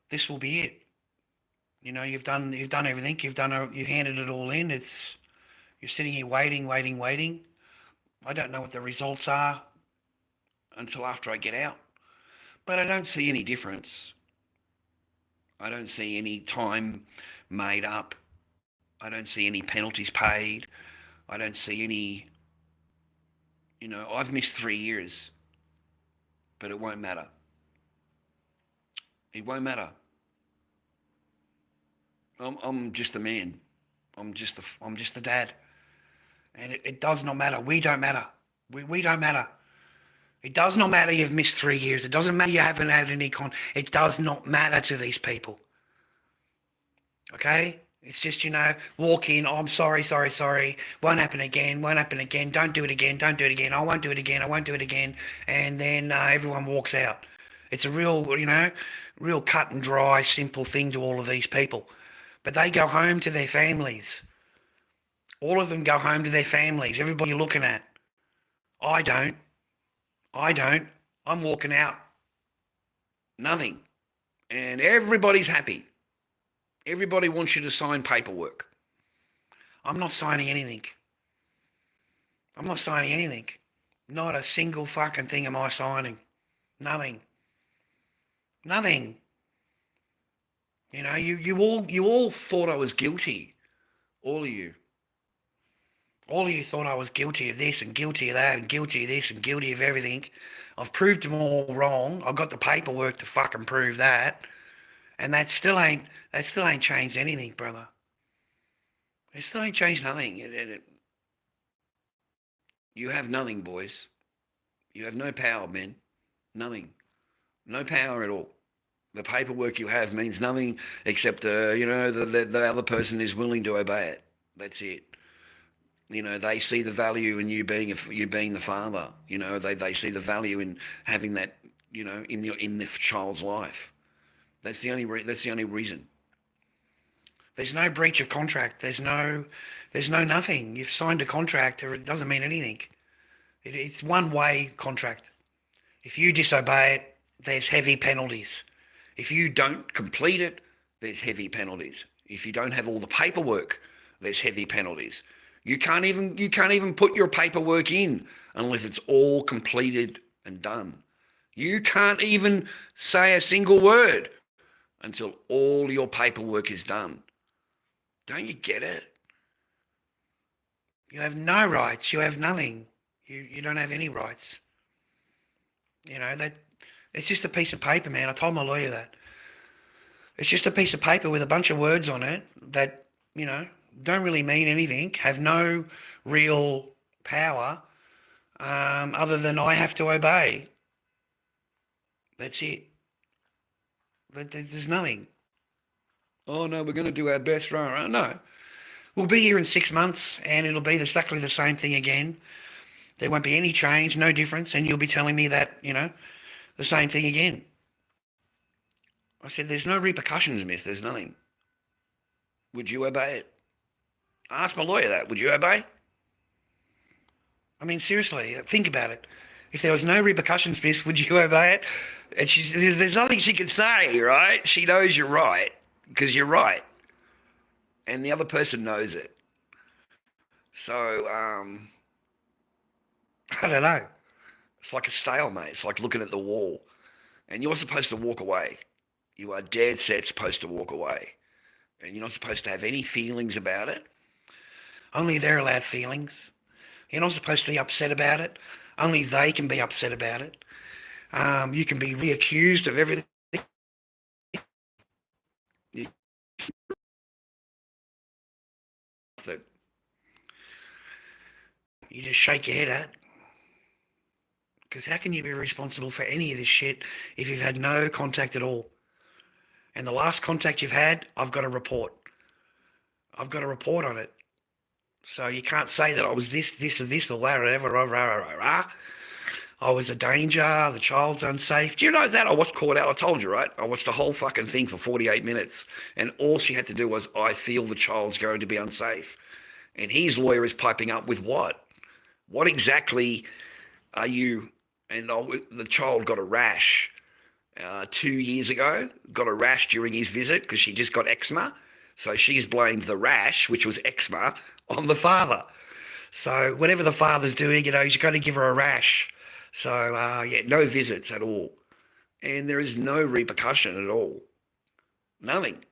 this will be it. You've done everything. You've handed it all in. You're sitting here waiting. I don't know what the results are until after I get out, but I don't see any difference. I don't see any time made up. I don't see any penalties paid. I don't see any. I've missed 3 years. But it won't matter. It won't matter. I'm just a man. I'm just the dad. And it does not matter. We don't matter. We don't matter. It does not matter you've missed 3 years. It doesn't matter you haven't had any It does not matter to these people. Okay? It's just, walk in, I'm sorry. Won't happen again. Don't do it again. I won't do it again. And then everyone walks out. It's a real, real cut and dry, simple thing to all of these people. But they go home to their families. All of them go home to their families. Everybody you're looking at. I don't. I'm walking out. Nothing. And everybody's happy. Everybody wants you to sign paperwork. I'm not signing anything. Not a single fucking thing am I signing. Nothing. You all thought I was guilty. All of you. All of you thought I was guilty of this and guilty of that and guilty of this and guilty of everything. I've proved them all wrong. I've got the paperwork to fucking prove that. And that still ain't changed anything, brother. It still ain't changed nothing. You have nothing, boys. You have no power, men. Nothing. No power at all. The paperwork you have means nothing except, the other person is willing to obey it. That's it. They see the value in you being the father. They see the value in having that, in the child's life. That's the only reason. There's no breach of contract. There's no nothing. You've signed a contract, or it doesn't mean anything. It's one-way contract. If you disobey it, there's heavy penalties. If you don't complete it, there's heavy penalties. If you don't have all the paperwork, there's heavy penalties. You can't even put your paperwork in unless it's all completed and done. You can't even say a single word until all your paperwork is done. Don't you get it? You have no rights. You have nothing. You don't have any rights. That it's just a piece of paper, man. I told my lawyer that. It's just a piece of paper with a bunch of words on it that, don't really mean anything, have no real power, other than I have to obey. That's it. There's nothing. Oh no, we're going to do our best. No. We'll be here in 6 months and it'll be exactly the same thing again. There won't be any change, no difference, and you'll be telling me that, the same thing again. I said, there's no repercussions, miss. There's nothing. Would you obey it? I asked my lawyer that. Would you obey? I mean, seriously, think about it. If there was no repercussions, miss, would you obey it? And there's nothing she can say, right? She knows you're right, because you're right. And the other person knows it. So, I don't know. It's like a stalemate. It's like looking at the wall. And you're supposed to walk away. You are dead set supposed to walk away. And you're not supposed to have any feelings about it. Only they're allowed feelings. You're not supposed to be upset about it. Only they can be upset about it. You can be reaccused of everything. You just shake your head at. Because how can you be responsible for any of this shit if you've had no contact at all? And the last contact you've had, I've got a report. I've got a report on it. So you can't say that I was this, or this, or whatever. I was a danger, the child's unsafe. Do you know that? I watched Court Out. I told you, right? I watched the whole fucking thing for 48 minutes. And all she had to do was, I feel the child's going to be unsafe. And his lawyer is piping up with what? What exactly are you... And the child got a rash 2 years ago, got a rash during his visit because she just got eczema. So she's blamed the rash, which was eczema, on the father. So whatever the father's doing, he's got to give her a rash. So, no visits at all. And there is no repercussion at all. Nothing.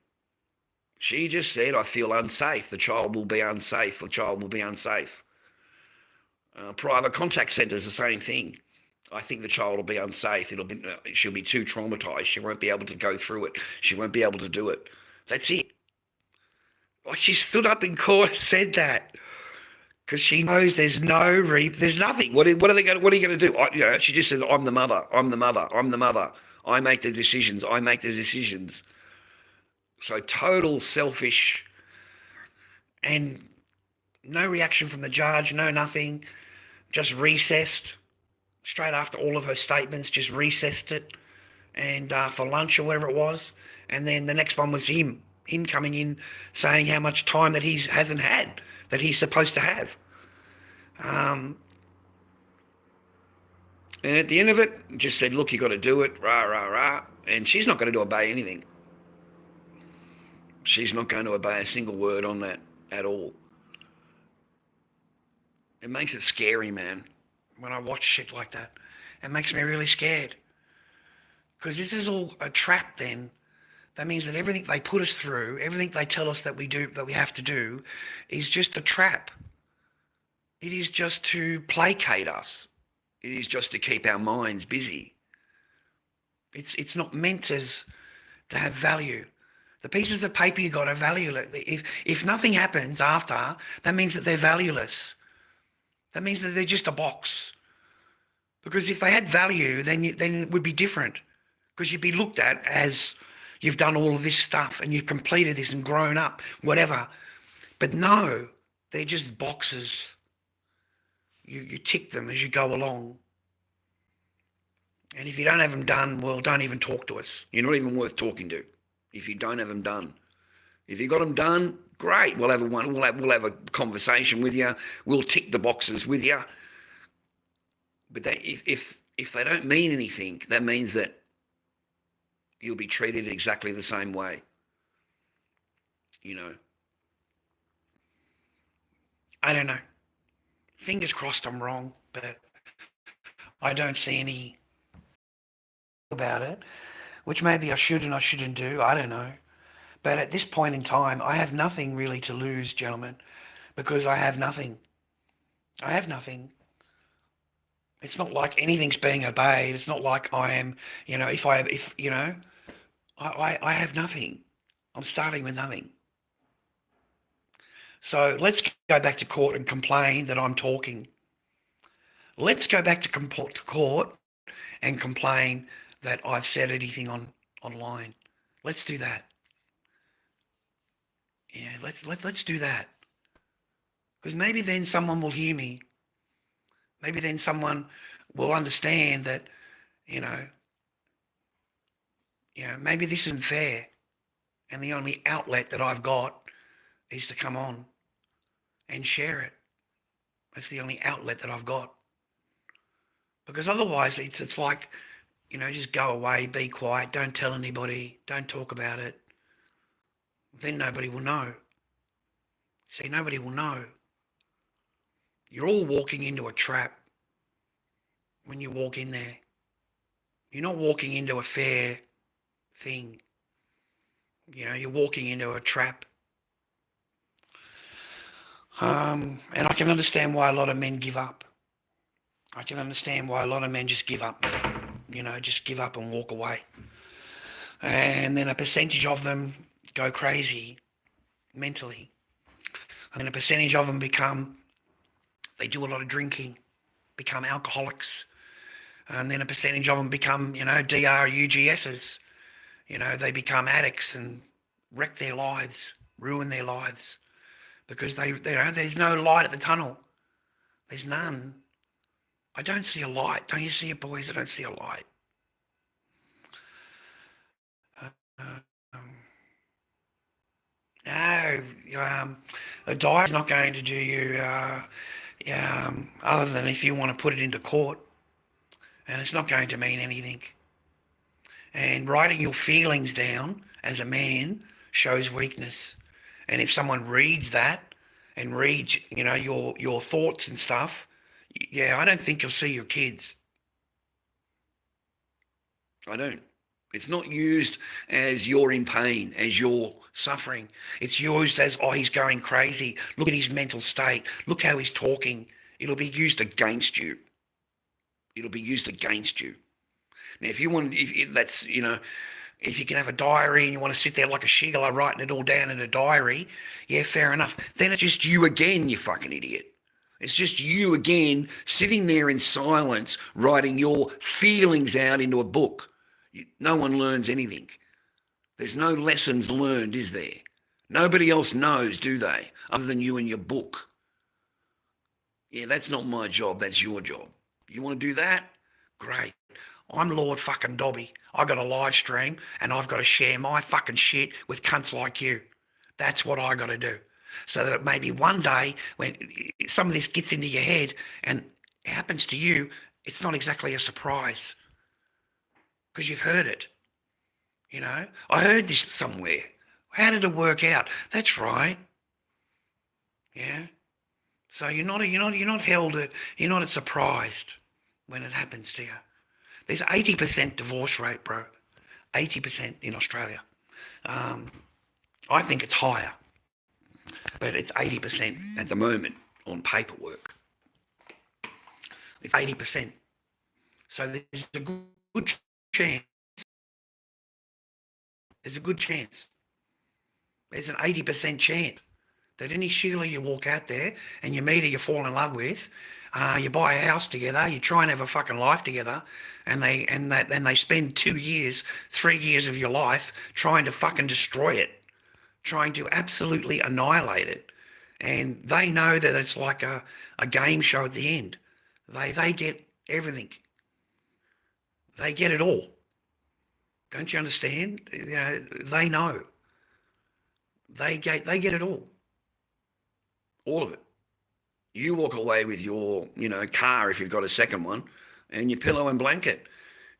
She just said, I feel unsafe. The child will be unsafe. The child will be unsafe. Private contact centres, the same thing. I think the child will be unsafe. She'll be too traumatized. She won't be able to go through it. She won't be able to do it. That's it. Like, she stood up in court and said that because she knows there's nothing. What are you going to do? She just said, I'm the mother. I'm the mother. I'm the mother. I make the decisions. I make the decisions. So total selfish, and no reaction from the judge. No nothing. Just recessed. Straight after all of her statements, just recessed it, and for lunch or whatever it was. And then the next one was him coming in saying how much time that he hasn't had, that he's supposed to have. And at the end of it, just said, look, you got to do it, rah, rah, rah. And she's not going to obey anything. She's not going to obey a single word on that at all. It makes it scary, man. When I watch shit like that, it makes me really scared. Because this is all a trap then. That means that everything they put us through, everything they tell us that we have to do, is just a trap. It is just to placate us. It is just to keep our minds busy. It's not meant to have value. The pieces of paper you got are valueless. If nothing happens after, that means that they're valueless. That means that they're just a box. Because if they had value, then it would be different. Because you'd be looked at as you've done all of this stuff and you've completed this and grown up, whatever. But no, they're just boxes. You tick them as you go along. And if you don't have them done, well, don't even talk to us. You're not even worth talking to if you don't have them done. If you got them done, great. We'll have a conversation with you. We'll tick the boxes with you. But if they don't mean anything, that means that you'll be treated exactly the same way. I don't know. Fingers crossed I'm wrong, but I don't see any about it, which maybe I should and I shouldn't do. I don't know. But at this point in time, I have nothing really to lose, gentlemen, because I have nothing. I have nothing. It's not like anything's being obeyed. It's not like I am, I have nothing. I'm starting with nothing. So let's go back to court and complain that I'm talking. Let's go back to court and complain that I've said anything online. Let's do that. Yeah, let's do that. Because maybe then someone will hear me. Maybe then someone will understand that, you know, maybe this isn't fair, and the only outlet that I've got is to come on and share it. That's the only outlet that I've got. Because otherwise, it's like, just go away, be quiet, don't tell anybody, don't talk about it. Then nobody will know. See, nobody will know. You're all walking into a trap when you walk in there. You're not walking into a fair thing. You're walking into a trap. And I can understand why a lot of men give up. I can understand why a lot of men just give up, just give up and walk away. And then a percentage of them go crazy mentally. And then a percentage of them they do a lot of drinking, become alcoholics. And then a percentage of them become, DRUGSs. They become addicts and wreck their lives, ruin their lives. Because there's no light at the tunnel. There's none. I don't see a light. Don't you see it, boys? I don't see a light. No, a diet's not going to do you, other than if you want to put it into court. And it's not going to mean anything. And writing your feelings down as a man shows weakness. And if someone reads that and reads, your thoughts and stuff, I don't think you'll see your kids. I don't. It's not used as you're in pain, as you're suffering. It's used as, he's going crazy. Look at his mental state. Look how he's talking. It'll be used against you. It'll be used against you. Now, if you want, if that's, if you can have a diary and you want to sit there like a Sheila writing it all down in a diary, fair enough. Then it's just you again, you fucking idiot. It's just you again sitting there in silence writing your feelings out into a book. No one learns anything. There's no lessons learned, is there? Nobody else knows, do they, other than you and your book? That's not my job. That's your job. You want to do that? Great. I'm Lord fucking Dobby. I got a live stream and I've got to share my fucking shit with cunts like you. That's what I got to do. So that maybe one day when some of this gets into your head and it happens to you, it's not exactly a surprise because you've heard it. I heard this somewhere. How did it work out? That's right. Yeah. So you're not held at, you're not surprised when it happens to you. There's 80% divorce rate, bro. 80% in Australia. I think it's higher, but it's 80% at the moment on paperwork. It's 80%. So there's a good chance. There's a good chance. There's an 80% chance that any Sheila you walk out there and you meet her, you fall in love with, you buy a house together, you try and have a fucking life together, and they spend 2 years, 3 years of your life trying to fucking destroy it, trying to absolutely annihilate it. And they know that it's like a game show at the end. They get everything. They get it all. Don't you understand? They know. They get it all. All of it. You walk away with your, car if you've got a second one, and your pillow and blanket.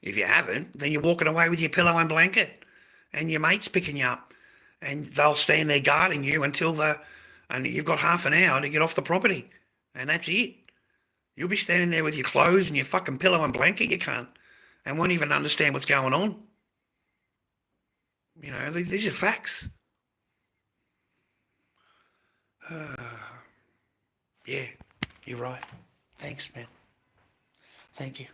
If you haven't, then you're walking away with your pillow and blanket, and your mate's picking you up, and they'll stand there guarding you and you've got half an hour to get off the property, and that's it. You'll be standing there with your clothes and your fucking pillow and blanket, you can't, and won't even understand what's going on. These are facts. Yeah, you're right. Thanks, man. Thank you.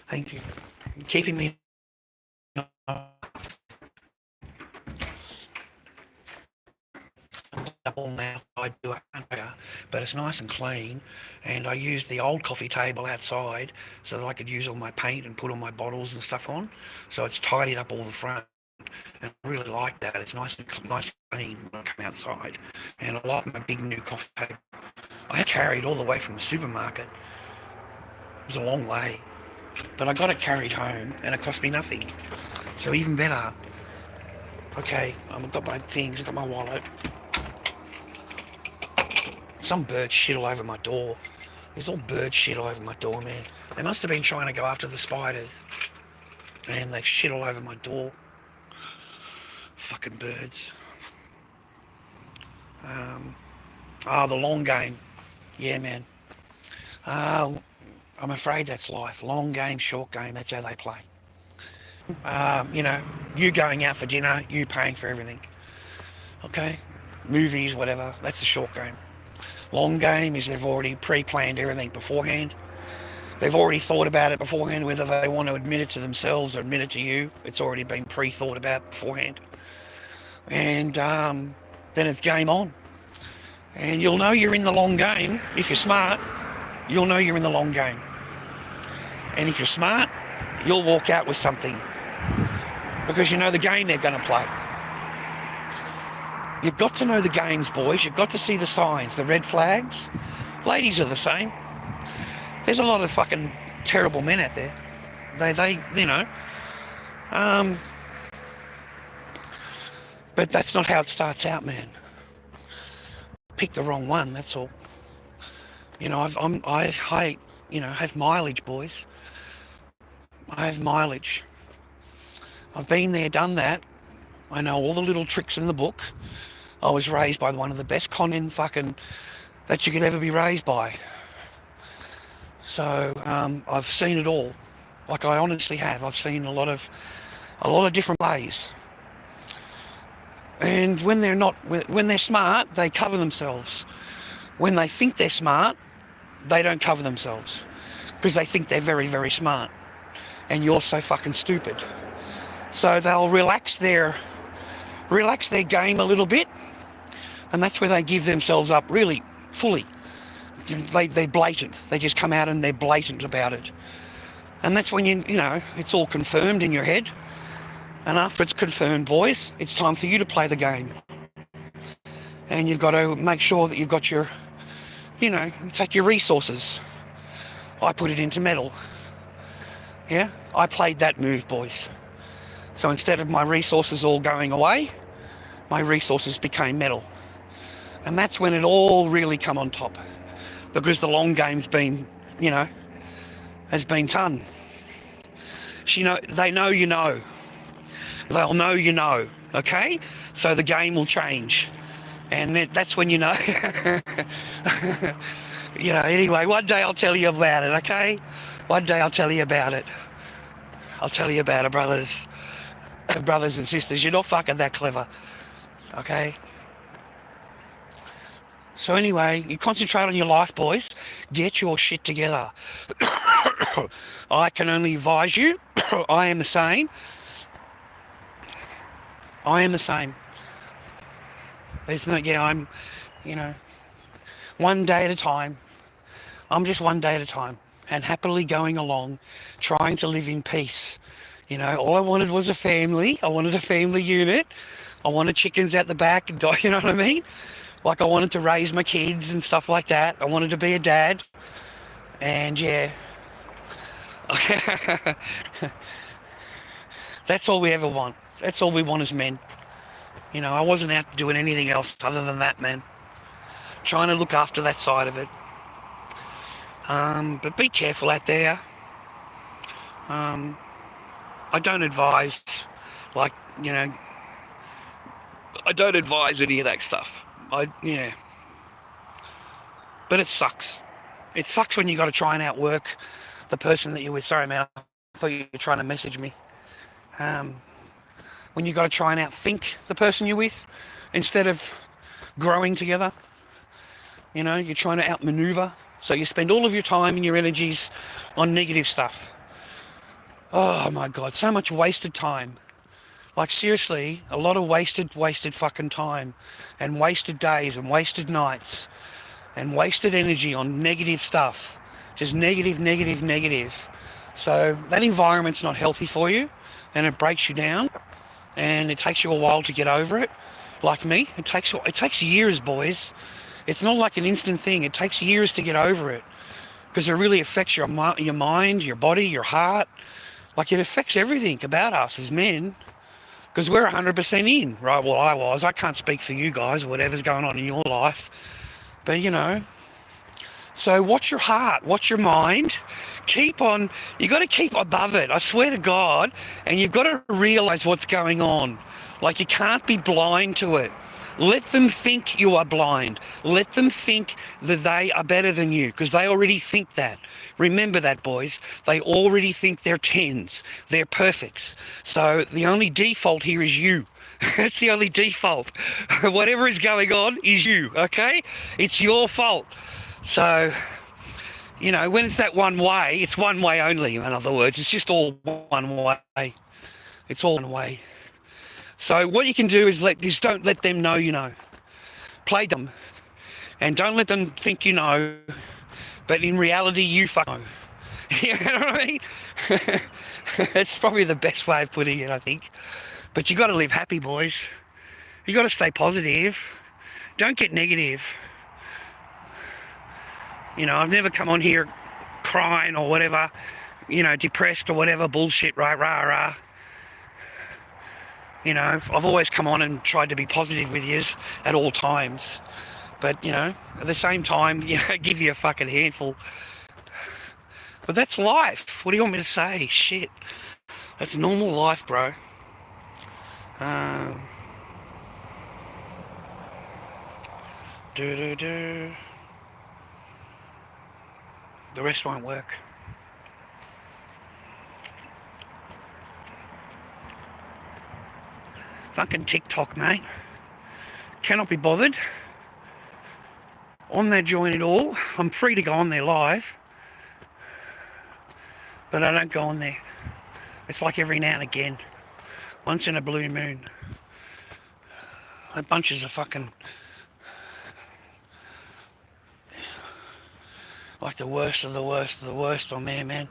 Thank you. You're keeping me double now. I do a hamburger, but it's nice and clean, and I use the old coffee table outside so that I could use all my paint and put all my bottles and stuff on. So it's tidied up all the front. And I really like that. It's nice and clean when I come outside. And I like my big new coffee table. I carried all the way from the supermarket. It was a long way. But I got it carried home and it cost me nothing. So even better. Okay, I've got my things, I've got my wallet. Some bird shit all over my door. There's all bird shit all over my door, man. They must have been trying to go after the spiders. Man, they've shit all over my door. Fucking birds. The long game. Yeah, man. I'm afraid that's life. Long game, short game, that's how they play. You going out for dinner, you paying for everything. Okay? Movies, whatever, that's the short game. Long game is they've already pre-planned everything beforehand. They've already thought about it beforehand, whether they want to admit it to themselves or admit it to you. It's already been pre-thought about beforehand. And then it's game on. And you'll know you're in the long game. If you're smart, you'll know you're in the long game. And if you're smart, you'll walk out with something. Because you know the game they're going to play. You've got to know the games, boys. You've got to see the signs, the red flags. Ladies are the same. There's a lot of fucking terrible men out there. They but that's not how it starts out, man. Pick the wrong one, that's all. I have mileage, boys. I have mileage. I've been there, done that. I know all the little tricks in the book. I was raised by one of the best con-in fucking that you could ever be raised by. So I've seen it all. Like I honestly have. I've seen a lot of different ways. And when they're smart, they cover themselves. When they think they're smart, they don't cover themselves because they think they're very, very smart, and you're so fucking stupid. So they'll relax their game a little bit, and that's where they give themselves up really fully. They're blatant. They just come out and they're blatant about it. And that's when it's all confirmed in your head. And after it's confirmed, boys, it's time for you to play the game. And you've got to make sure that you've got your, take your resources. I put it into metal. Yeah, I played that move, boys. So instead of my resources all going away, my resources became metal. And that's when it all really come on top. Because the long game's been, has been done. They know you know. They'll know you know, okay? So the game will change. And that's when you know. Anyway, one day I'll tell you about it, okay? One day I'll tell you about it. I'll tell you about it, brothers and sisters. You're not fucking that clever, okay? So anyway, you concentrate on your life, boys. Get your shit together. I can only advise you. I am the same. There's no, I'm, one day at a time. I'm just one day at a time and happily going along, trying to live in peace. All I wanted was a family. I wanted a family unit. I wanted chickens at the back, you know what I mean? Like I wanted to raise my kids and stuff like that. I wanted to be a dad. And yeah. That's all we ever want. That's all we want as men. I wasn't out doing anything else other than that, man. Trying to look after that side of it. But be careful out there. I don't advise, I don't advise any of that stuff. But it sucks. It sucks when you got to try and outwork the person that you're with. Sorry, man, I thought you were trying to message me. When you got to try and outthink the person you're with instead of growing together. You're trying to outmaneuver. So you spend all of your time and your energies on negative stuff. Oh my God, so much wasted time. Like seriously, a lot of wasted fucking time and wasted days and wasted nights and wasted energy on negative stuff. Just negative. So that environment's not healthy for you and it breaks you down and it takes you a while to get over it. Like me, it takes years, boys. It's not like an instant thing. It takes years to get over it, because it really affects your mind, your body, your heart. Like, it affects everything about us as men, because we're 100% in, right? Well, I was. I can't speak for you guys, whatever's going on in your life. But, you know, so watch your heart, watch your mind. Keep on, you got to keep above it, I swear to God. And you've got to realise what's going on. Like, you can't be blind to it. Let them think you are blind. Let them think that they are better than you, because they already think that. Remember that, boys. They already think they're 10s. They're perfects. So the only default here is you. That's the only default. Whatever is going on is you, okay? It's your fault. So, you know, when it's that one way, it's one way only, in other words. It's just all one way. It's all one way. So what you can do is don't let them know you know. Play them. And don't let them think you know, but in reality you fuck know. You know what I mean? It's probably the best way of putting it, I think. But you got to live happy, boys. You got to stay positive. Don't get negative. You know, I've never come on here crying or whatever, you know, depressed or whatever bullshit, right, rah, rah. You know, I've always come on and tried to be positive with you at all times. But, you know, at the same time, you know, give you a fucking handful. But that's life. What do you want me to say? Shit. That's normal life, bro. The rest won't work. Fucking TikTok, mate. Cannot be bothered. On that joint at all. I'm free to go on there live, but I don't go on there. It's like every now and again. Once in a blue moon. That bunches of fucking... like the worst of the worst of the worst on there, man.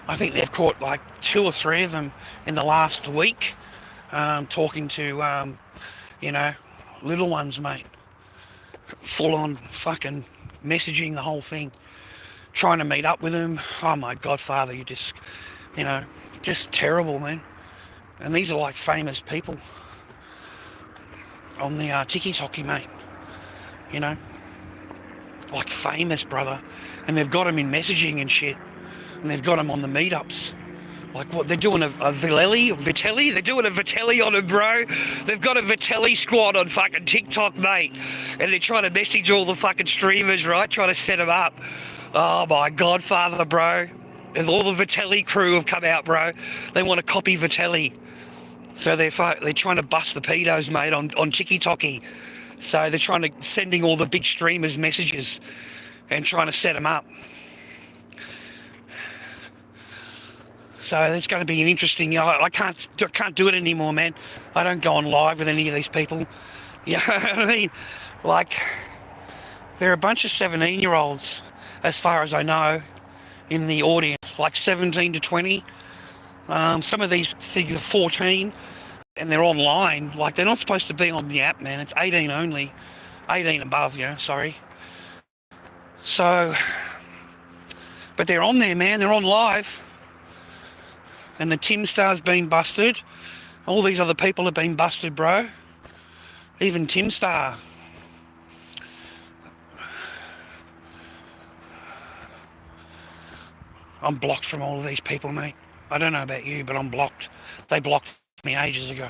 I think they've caught like 2 or 3 of them in the last week, talking to, you know, little ones, mate. Full on fucking messaging the whole thing. Trying to meet up with them. Oh my God, Father, you just, you know, just terrible, man. And these are like famous people on the tiki-toki, mate. You know, like famous, brother. And they've got them in messaging and shit. And they've got them on the meetups. Like what, they're doing a Vitelli? They're doing a Vitelli on it, bro. They've got a Vitelli squad on fucking TikTok, mate. And they're trying to message all the fucking streamers, right? Trying to set them up. Oh my God, Father, bro. And all the Vitelli crew have come out, bro. They want to copy Vitelli. So they're trying to bust the pedos, mate, on TikTok. So they're sending all the big streamers messages and trying to set them up. So it's going to be an interesting... I can't do it anymore, man. I don't go on live with any of these people. You know what I mean? Like, they're a bunch of 17-year-olds, as far as I know, in the audience. Like 17 to 20. Some of these things are 14, and they're online. Like, they're not supposed to be on the app, man. It's 18 only. 18 above, you know, sorry. So, but they're on there, man. They're on live. And the Tim Star's been busted. All these other people have been busted, bro. Even Tim Star. I'm blocked from all of these people, mate. I don't know about you, but I'm blocked. They blocked me ages ago.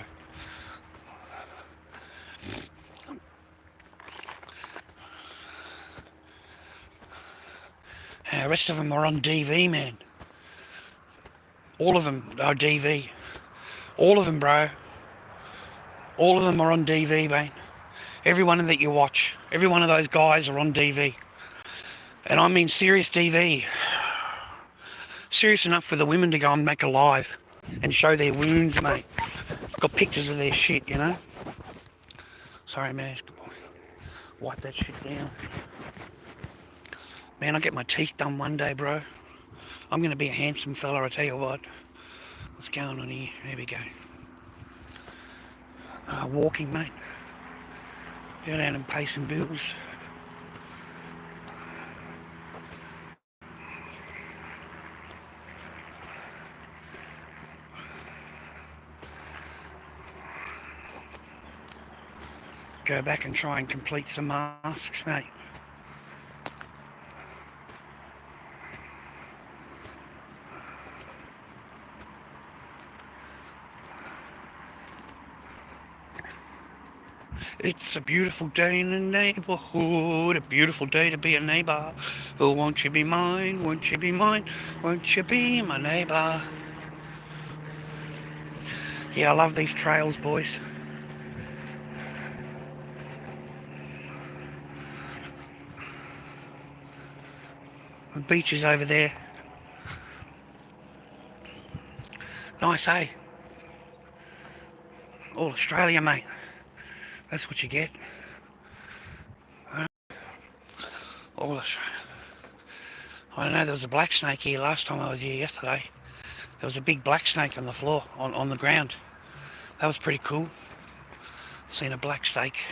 The rest of them are on DV, man. All of them are DV. All of them, bro. All of them are on DV, mate. Every one that you watch. Every one of those guys are on DV. And I mean serious DV. Serious enough for the women to go and make a live and show their wounds, mate. Got pictures of their shit, you know. Sorry, man. Wipe that shit down. Man, I'll get my teeth done one day, bro. I'm going to be a handsome fella, I tell you what. What's going on here? There we go. walking, mate. Go down and pay some bills. Go back and try and complete some masks, mate. It's a beautiful day in the neighborhood, a beautiful day to be a neighbor. Oh, won't you be mine, won't you be mine, won't you be my neighbor? Yeah, I love these trails, boys. The beach is over there. Nice, eh? All Australia, mate. That's what you get. All Australia. I don't know, there was a black snake here last time I was here yesterday. There was a big black snake on the floor, on the ground. That was pretty cool. Seen a black snake.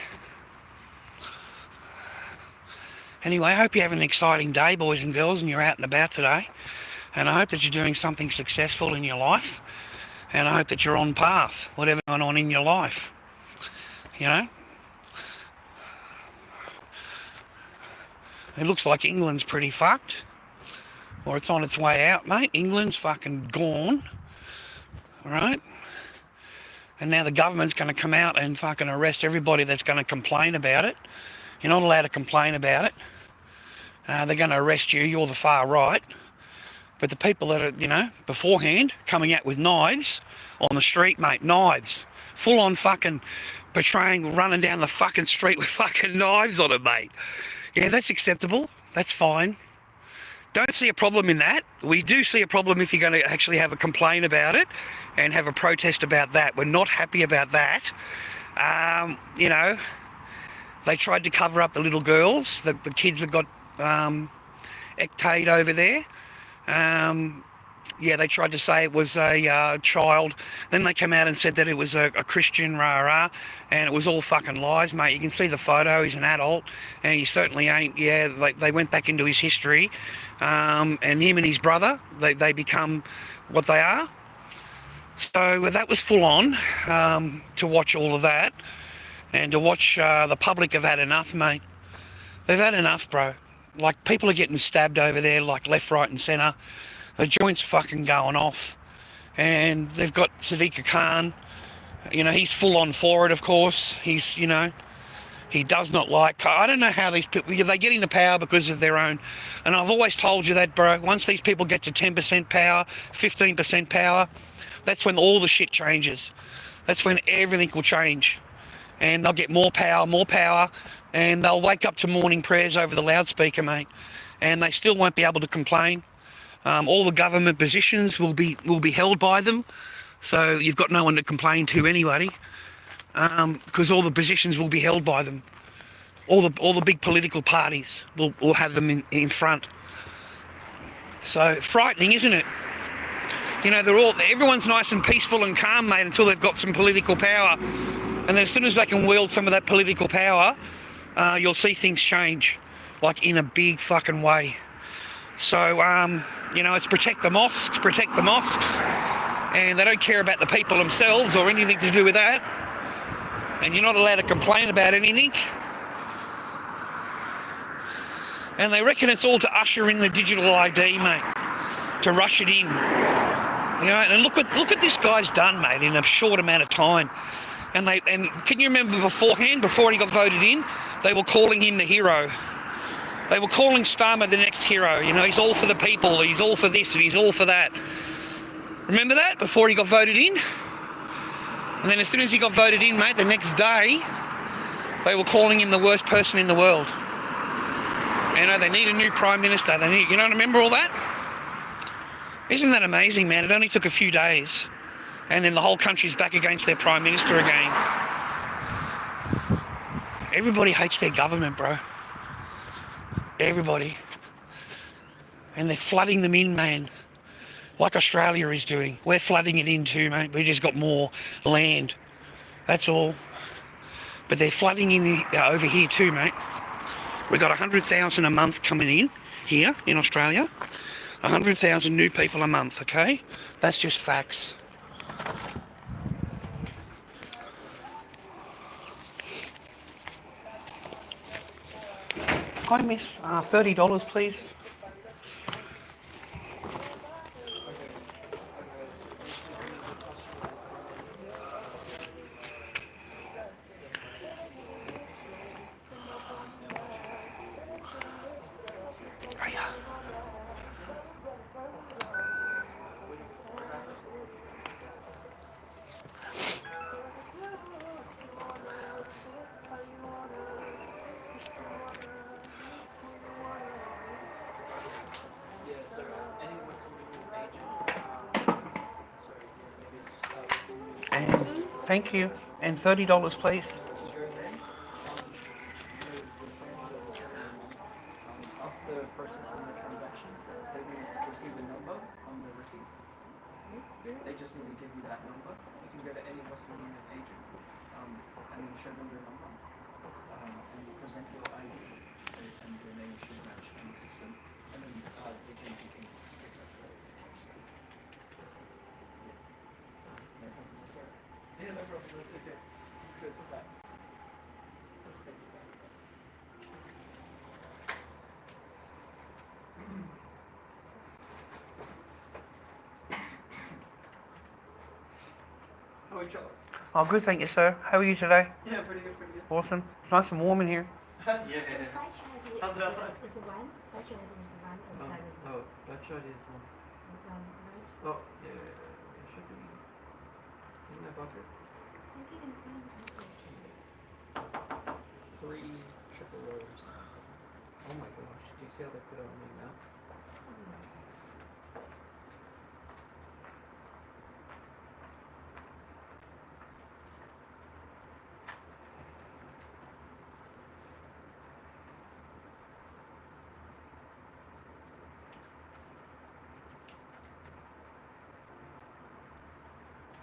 Anyway, I hope you have an exciting day, boys and girls, and you're out and about today. And I hope that you're doing something successful in your life. And I hope that you're on path, whatever's going on in your life. You know? It looks like England's pretty fucked. Or it's on its way out, mate. England's fucking gone. Alright? And now the government's going to come out and fucking arrest everybody that's going to complain about it. You're not allowed to complain about it. They're going to arrest you. You're the far right. But the people that are, you know, beforehand, coming out with knives on the street, mate, knives. Full on fucking portraying, running down the fucking street with fucking knives on it, mate. Yeah, that's acceptable. That's fine. Don't see a problem in that. We do see a problem if you're going to actually have a complaint about it and have a protest about that. We're not happy about that. You know, they tried to cover up the little girls, the kids that got ectade over there. Yeah, they tried to say it was a child. Then they came out and said that it was a Christian, and it was all fucking lies, mate. You can see the photo. He's an adult, and he certainly ain't. Yeah, they went back into his history, and him and his brother, they become what they are. So that was full on to watch all of that, and to watch the public have had enough, mate. They've had enough, bro. Like, people are getting stabbed over there, like left, right, and centre. The joint's fucking going off. And they've got Sadiq Khan. You know, he's full on for it, of course. He's, you know, he does not like... I don't know how these people... They get into power because of their own... And I've always told you that, bro. Once these people get to 10% power, 15% power, that's when all the shit changes. That's when everything will change. And they'll get more power, and they'll wake up to morning prayers over the loudspeaker, mate. And they still won't be able to complain. All the government positions will be held by them, so you've got no one to complain to anyway, because all the positions will be held by them. All the big political parties will have them in front. So frightening, isn't it? You know, everyone's nice and peaceful and calm, mate, until they've got some political power, and then as soon as they can wield some of that political power, you'll see things change, like in a big fucking way. So, you know, it's protect the mosques, and they don't care about the people themselves or anything to do with that, and you're not allowed to complain about anything, and they reckon it's all to usher in the digital ID, mate, to rush it in, you know. And look what this guy's done, mate, in a short amount of time. And can you remember beforehand, before he got voted in, they were calling him the hero. They were calling Starmer the next hero. You know, he's all for the people, he's all for this, and he's all for that. Remember that, before he got voted in? And then as soon as he got voted in, mate, the next day, they were calling him the worst person in the world. You know, they need a new Prime Minister. You know, remember all that? Isn't that amazing, man? It only took a few days, and then the whole country's back against their Prime Minister again. Everybody hates their government, bro. Everybody. And they're flooding them in, man. Like Australia is doing. We're flooding it in too, mate. We just got more land. That's all. But they're flooding in over here too, mate. We've got 100,000 a month coming in here in Australia. 100,000 new people a month, okay? That's just facts. Hi, miss. $30, please. And thank you. And $30, please. The person in the transaction, they will receive a number on the receipt. They just need to give you that number. You can go to any Western Union agent and you show them your number and you present your ID and your name should match in the system. And then the agent you can pick up the Yeah, no problem. That's okay. Good. Bye. How are you, Charles? Oh, good, thank you, sir. How are you today? Yeah, pretty good, pretty good. Awesome. It's nice and warm in here. Yeah. How's it outside? Is it one? Bachelor is one and seven. Oh, Bloodshot is one. One, right? Oh, yeah, it should be. Isn't that butter? I didn't find it. 3 triple rows. Oh my gosh, do you see how they put it on me now?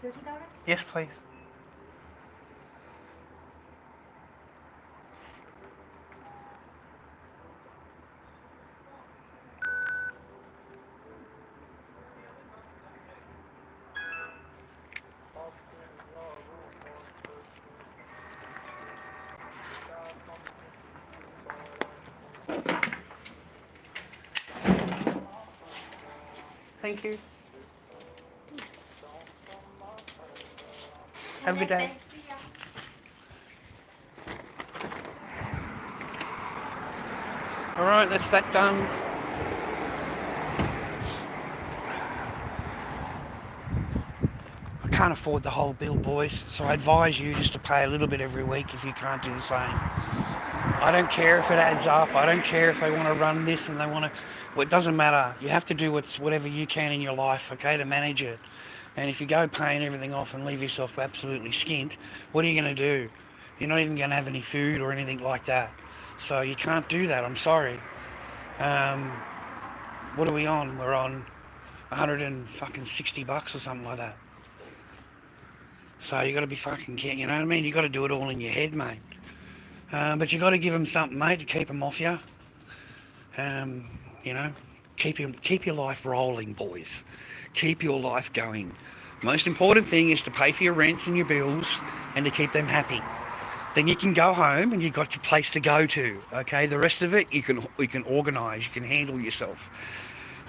$30? Yes, please. Thank you. Have a good day. Alright, that's that done. I can't afford the whole bill, boys, so I advise you just to pay a little bit every week if you can't do the same. I don't care if it adds up. I don't care if they want to run this and they want to... Well, it doesn't matter. You have to do whatever you can in your life, okay, to manage it. And if you go paying everything off and leave yourself absolutely skint, what are you going to do? You're not even going to have any food or anything like that. So you can't do that. I'm sorry. What are we on? We're on $160 or something like that. So you got to be fucking careful. You know what I mean? You got to do it all in your head, mate. But you got to give them something, mate, to keep them off you. You know, keep your life rolling, boys. Keep your life going. Most important thing is to pay for your rents and your bills and to keep them happy. Then you can go home and you've got a place to go to. Okay, the rest of it you can organise. You can handle yourself.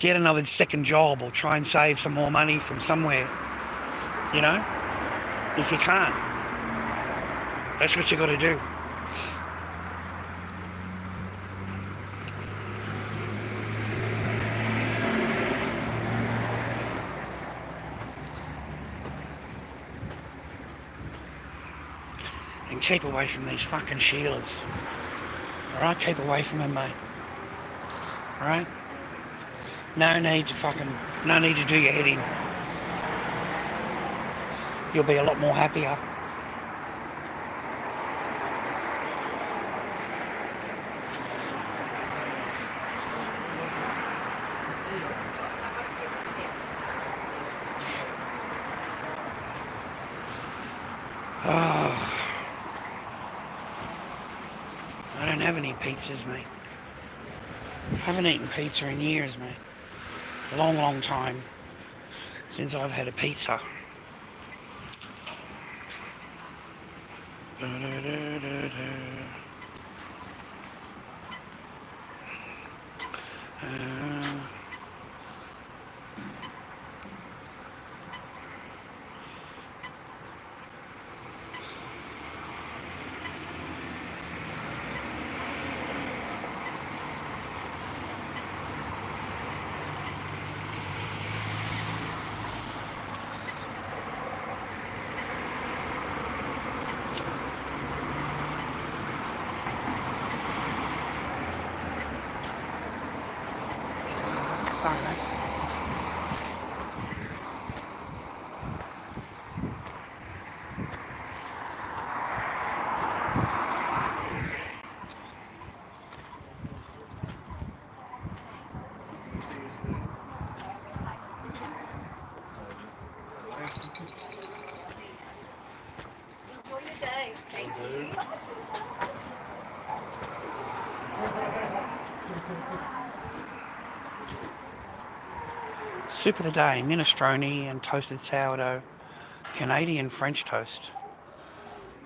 Get another second job or try and save some more money from somewhere. You know, if you can't, that's what you got to do. And keep away from these fucking Sheilas. Alright, keep away from them, mate. Alright? No need to do your head in. You'll be a lot more happier. Oh, I don't have any pizzas, mate. I haven't eaten pizza in years, mate. A long, long time since I've had a pizza. Enjoy your day. Thank you. Soup of the day, minestrone and toasted sourdough, Canadian French toast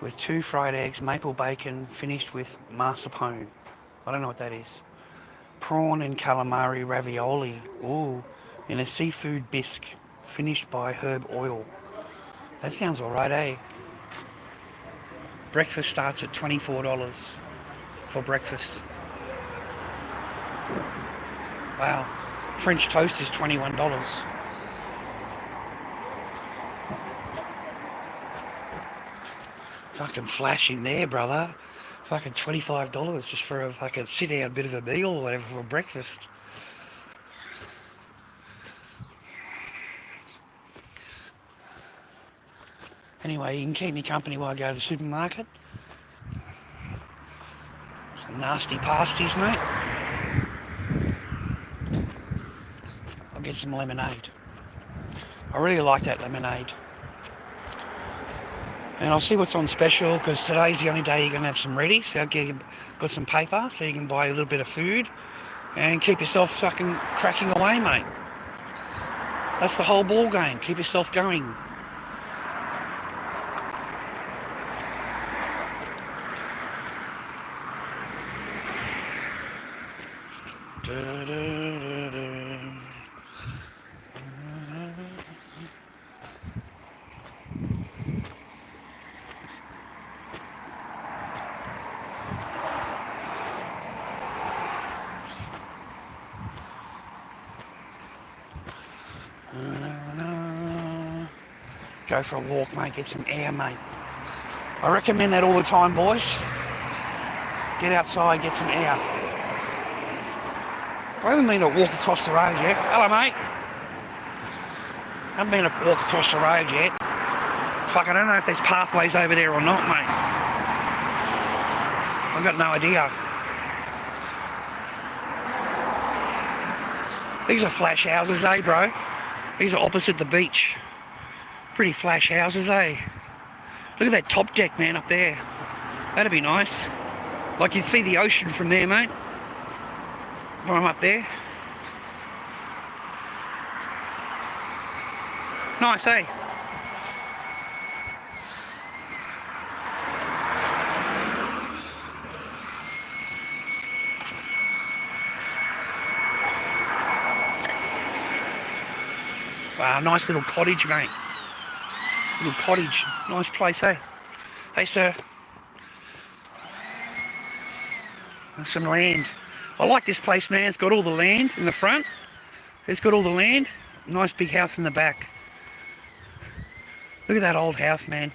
with 2 fried eggs, maple bacon, finished with mascarpone. I don't know what that is. Prawn and calamari ravioli, ooh, in a seafood bisque, finished by herb oil. That sounds alright, eh? Breakfast starts at $24 for breakfast. Wow. French toast is $21. Fucking flashing there, brother. Fucking $25 just for a fucking sit down bit of a meal or whatever for breakfast. Anyway, you can keep me company while I go to the supermarket. Some nasty pasties, mate. I'll get some lemonade. I really like that lemonade. And I'll see what's on special, because today's the only day you're going to have some ready. So I've got some paper so you can buy a little bit of food and keep yourself fucking cracking away, mate. That's the whole ball game. Keep yourself going. Go for a walk, mate. Get some air, mate. I recommend that all the time, boys. Get outside, get some air. I haven't been to walk across the road yet. Hello, mate. I haven't been to walk across the road yet. Fuck, I don't know if there's pathways over there or not, mate. I've got no idea. These are flash houses, eh, bro? These are opposite the beach. Pretty flash houses, eh? Look at that top deck, man, up there. That'd be nice. Like you'd see the ocean from there, mate. From up there. Nice, eh? Wow, nice little cottage, mate. Little cottage. Nice place, eh? Hey, sir. There's some land. I like this place, man. It's got all the land in the front. It's got all the land. Nice big house in the back. Look at that old house, man.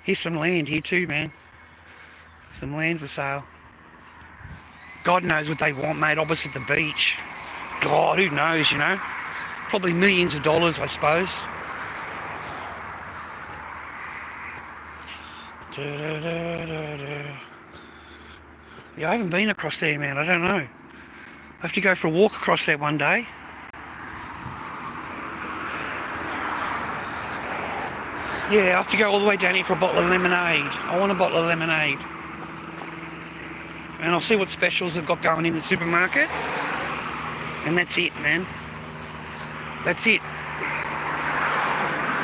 Here's some land here too, man. Some land for sale. God knows what they want, mate, opposite the beach. God, who knows, you know? Probably millions of dollars, I suppose. Yeah, I haven't been across there, man. I don't know. I have to go for a walk across there one day. Yeah, I have to go all the way down here for a bottle of lemonade. I want a bottle of lemonade. And I'll see what specials they've got going in the supermarket. And that's it, man. That's it.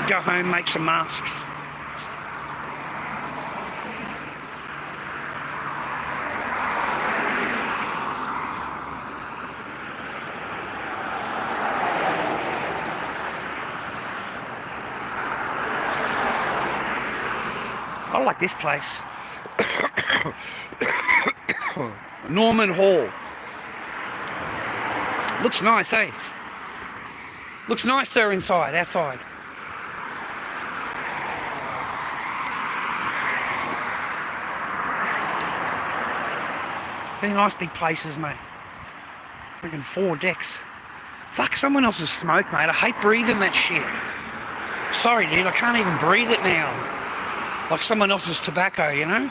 Go home, make some masks. I like this place. Norman Hall. Looks nice, eh? Looks nicer inside, outside. They're nice big places, mate. Freaking 4 decks. Fuck, someone else's smoke, mate. I hate breathing that shit. Sorry, dude, I can't even breathe it now. Like someone else's tobacco, you know?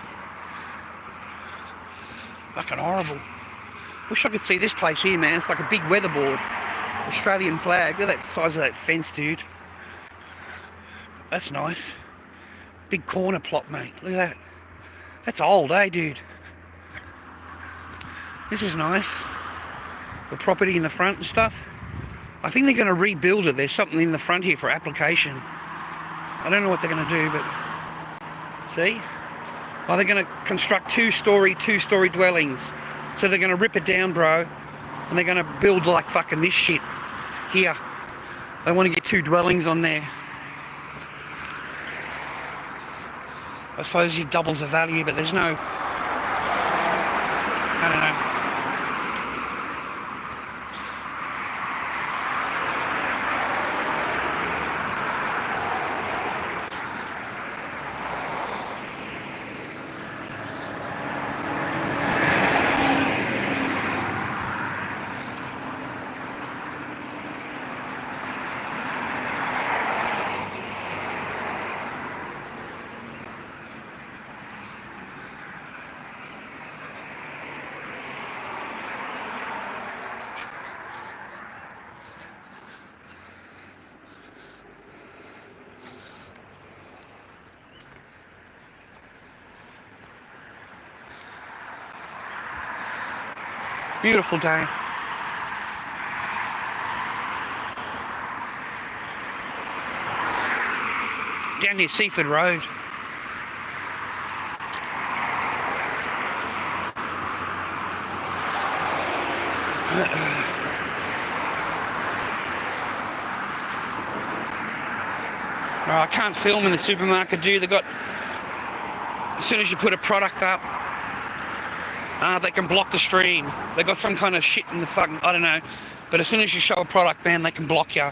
Fucking horrible. Wish I could see this place here, man. It's like a big weatherboard. Australian flag. Look at that size of that fence, dude. That's nice. Big corner plot, mate. Look at that. That's old, eh, dude? This is nice. The property in the front and stuff. I think they're going to rebuild it. There's something in the front here for application. I don't know what they're going to do, but... See? Oh, they're going to construct two-story dwellings. So they're going to rip it down, bro. And they're going to build like fucking this shit here. They want to get 2 dwellings on there. I suppose it doubles the value, but there's no... I don't know. Beautiful day. Down near Seaford Road. I can't film in the supermarket, do they got... As soon as you put a product up, they can block the stream. They got some kind of shit in the fucking... I don't know. But as soon as you show a product, man, they can block you.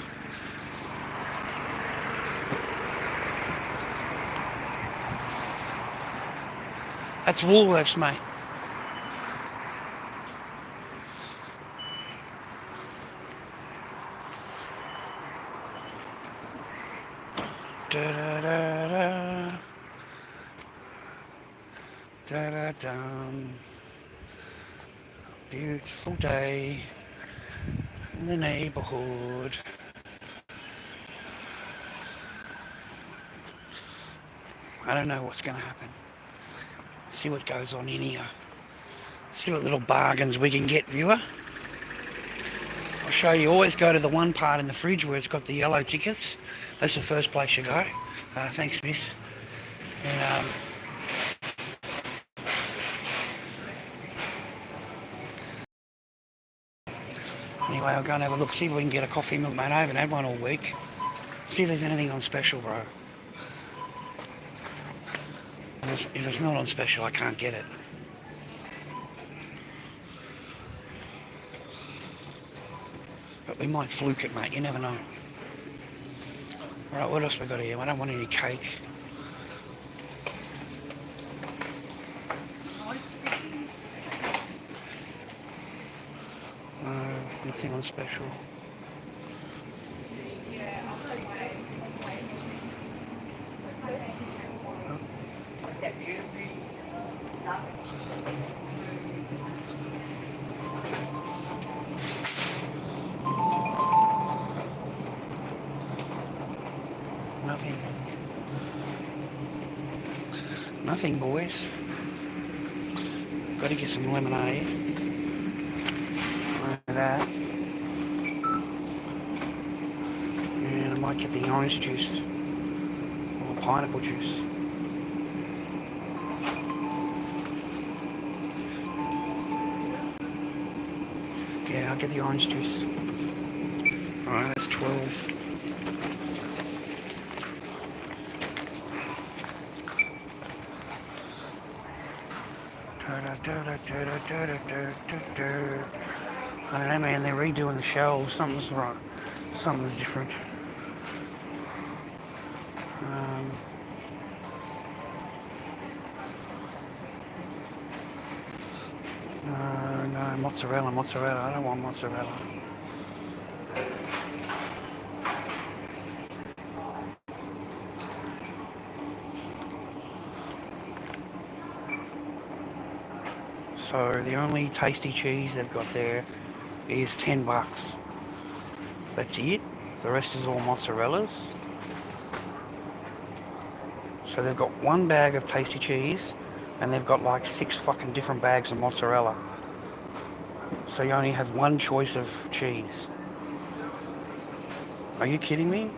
That's Woolworths, mate. Da da da da. Da da dum. Beautiful day in the neighborhood. I don't know what's going to happen. See what goes on in here. See what little bargains we can get, viewer. I'll show you. Always go to the one part in the fridge where it's got the yellow tickets. That's the first place you go. Thanks, miss. And anyway, I'll go and have a look, see if we can get a coffee milk, mate. I haven't had one all week. See if there's anything on special, bro. If it's not on special, I can't get it. But we might fluke it, mate. You never know. Right, what else we got here? I don't want any cake. No, nothing on special. Nothing. Nothing, boys. Got to get some lemonade. Like that. And I might get the orange juice. Or pineapple juice. Yeah, I'll get the orange juice. Alright, that's 12. I don't know, man, they're redoing the shelves. Something's wrong. Something's different. No, mozzarella. I don't want mozzarella. So the only tasty cheese they've got there is $10. That's it. The rest is all mozzarellas. So they've got one bag of tasty cheese and they've got like 6 fucking different bags of mozzarella. So you only have one choice of cheese. Are you kidding me?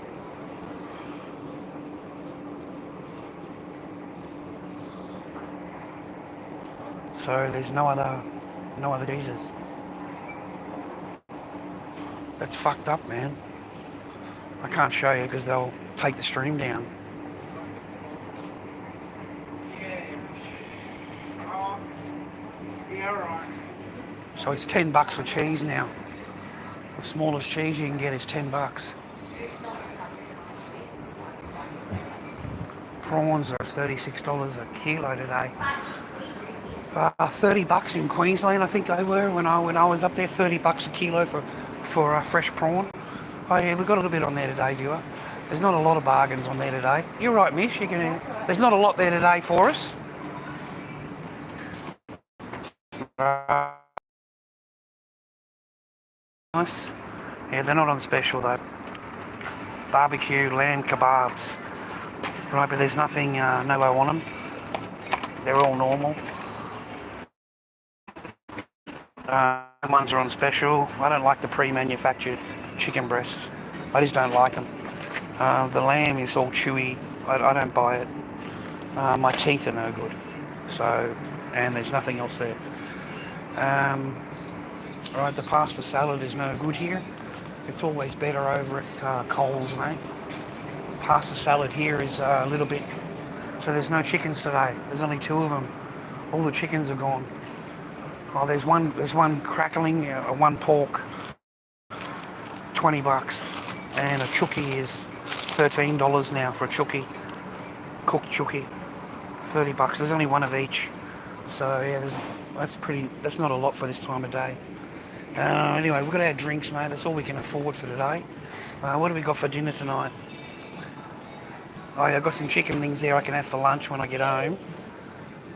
So there's no other cheeses. That's fucked up, man. I can't show you because they'll take the stream down. So it's $10 for cheese now. The smallest cheese you can get is $10. Prawns are $36 a kilo today. $30 in Queensland, I think they were when I was up there. $30 a kilo for fresh prawn. Oh yeah, we've got a little bit on there today, viewer. There's not a lot of bargains on there today. You're right, Mish. There's not a lot there today for us. Nice. Yeah, they're not on special though. Barbecue lamb kebabs. Right, but there's nothing no low on them. They're all normal. Ones are on special. I don't like the pre-manufactured chicken breasts. I just don't like them. The lamb is all chewy. I don't buy it. My teeth are no good. So, and there's nothing else there. Right, the pasta salad is no good here. It's always better over at Coles, mate. Pasta salad here is a little bit. So there's no chickens today. There's only 2 of them. All the chickens are gone. Oh, there's one crackling, one pork, $20, and a chookie is $13 now for a chookie, cooked chookie, $30. There's only one of each, so yeah, that's not a lot for this time of day. Anyway, we've got our drinks, mate. That's all we can afford for today. What do we got for dinner tonight? Oh, yeah, I've got some chicken things there I can have for lunch when I get home.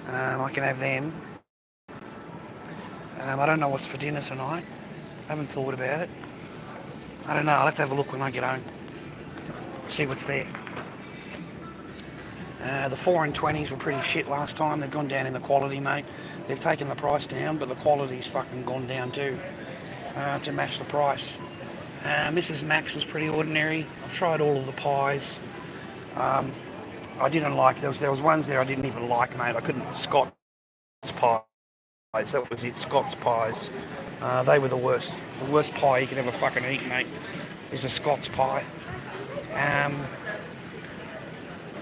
I can have them. I don't know what's for dinner tonight. I haven't thought about it. I don't know. I'll have to have a look when I get home. See what's there. The 4 and 20s were pretty shit last time. They've gone down in the quality, mate. They've taken the price down, but the quality's fucking gone down too to match the price. Mrs. Max was pretty ordinary. I've tried all of the pies. I didn't like. There was ones there I didn't even like, mate. I couldn't. Scott's pie. That was it, Scott's pies. They were the worst. The worst pie you could ever fucking eat, mate, is a Scott's pie.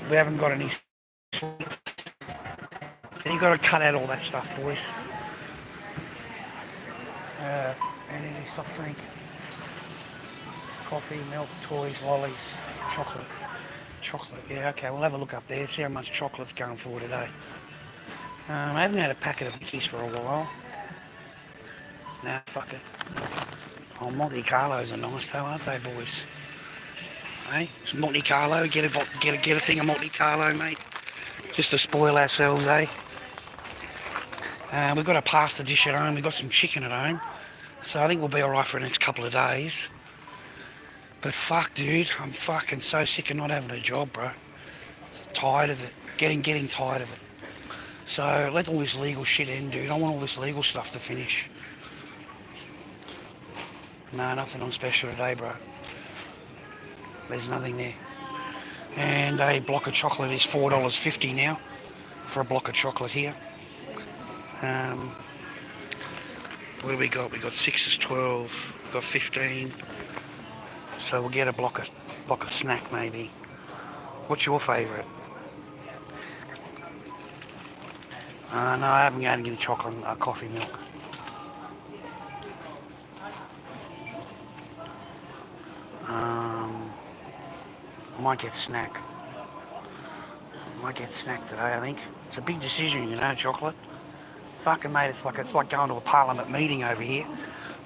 We haven't got any sweets. And you've got to cut out all that stuff, boys. Energy, soft drink, coffee, milk, toys, lollies, chocolate. Chocolate, yeah, okay, we'll have a look up there, see how much chocolate's going for today. I haven't had a packet of Mickey's for a while. Nah, fuck it. Oh, Monte Carlos are nice though, aren't they, boys? Hey, it's Monte Carlo. Get a thing of Monte Carlo, mate. Just to spoil ourselves, eh? We've got a pasta dish at home. We've got some chicken at home, so I think we'll be all right for the next couple of days. But fuck, dude, I'm fucking so sick of not having a job, bro. Tired of it. Getting tired of it. So let all this legal shit end, dude. I want all this legal stuff to finish. No, nothing on special today, bro. There's nothing there. And a block of chocolate is $4.50 now for a block of chocolate here. What do we got? We got 6 is 12. We got 15. So we'll get a block of snack maybe. What's your favourite? No, I haven't going to get a chocolate, coffee milk. I might get snack. Today, I think. It's a big decision, you know, chocolate. Fucking mate, it's like going to a parliament meeting over here.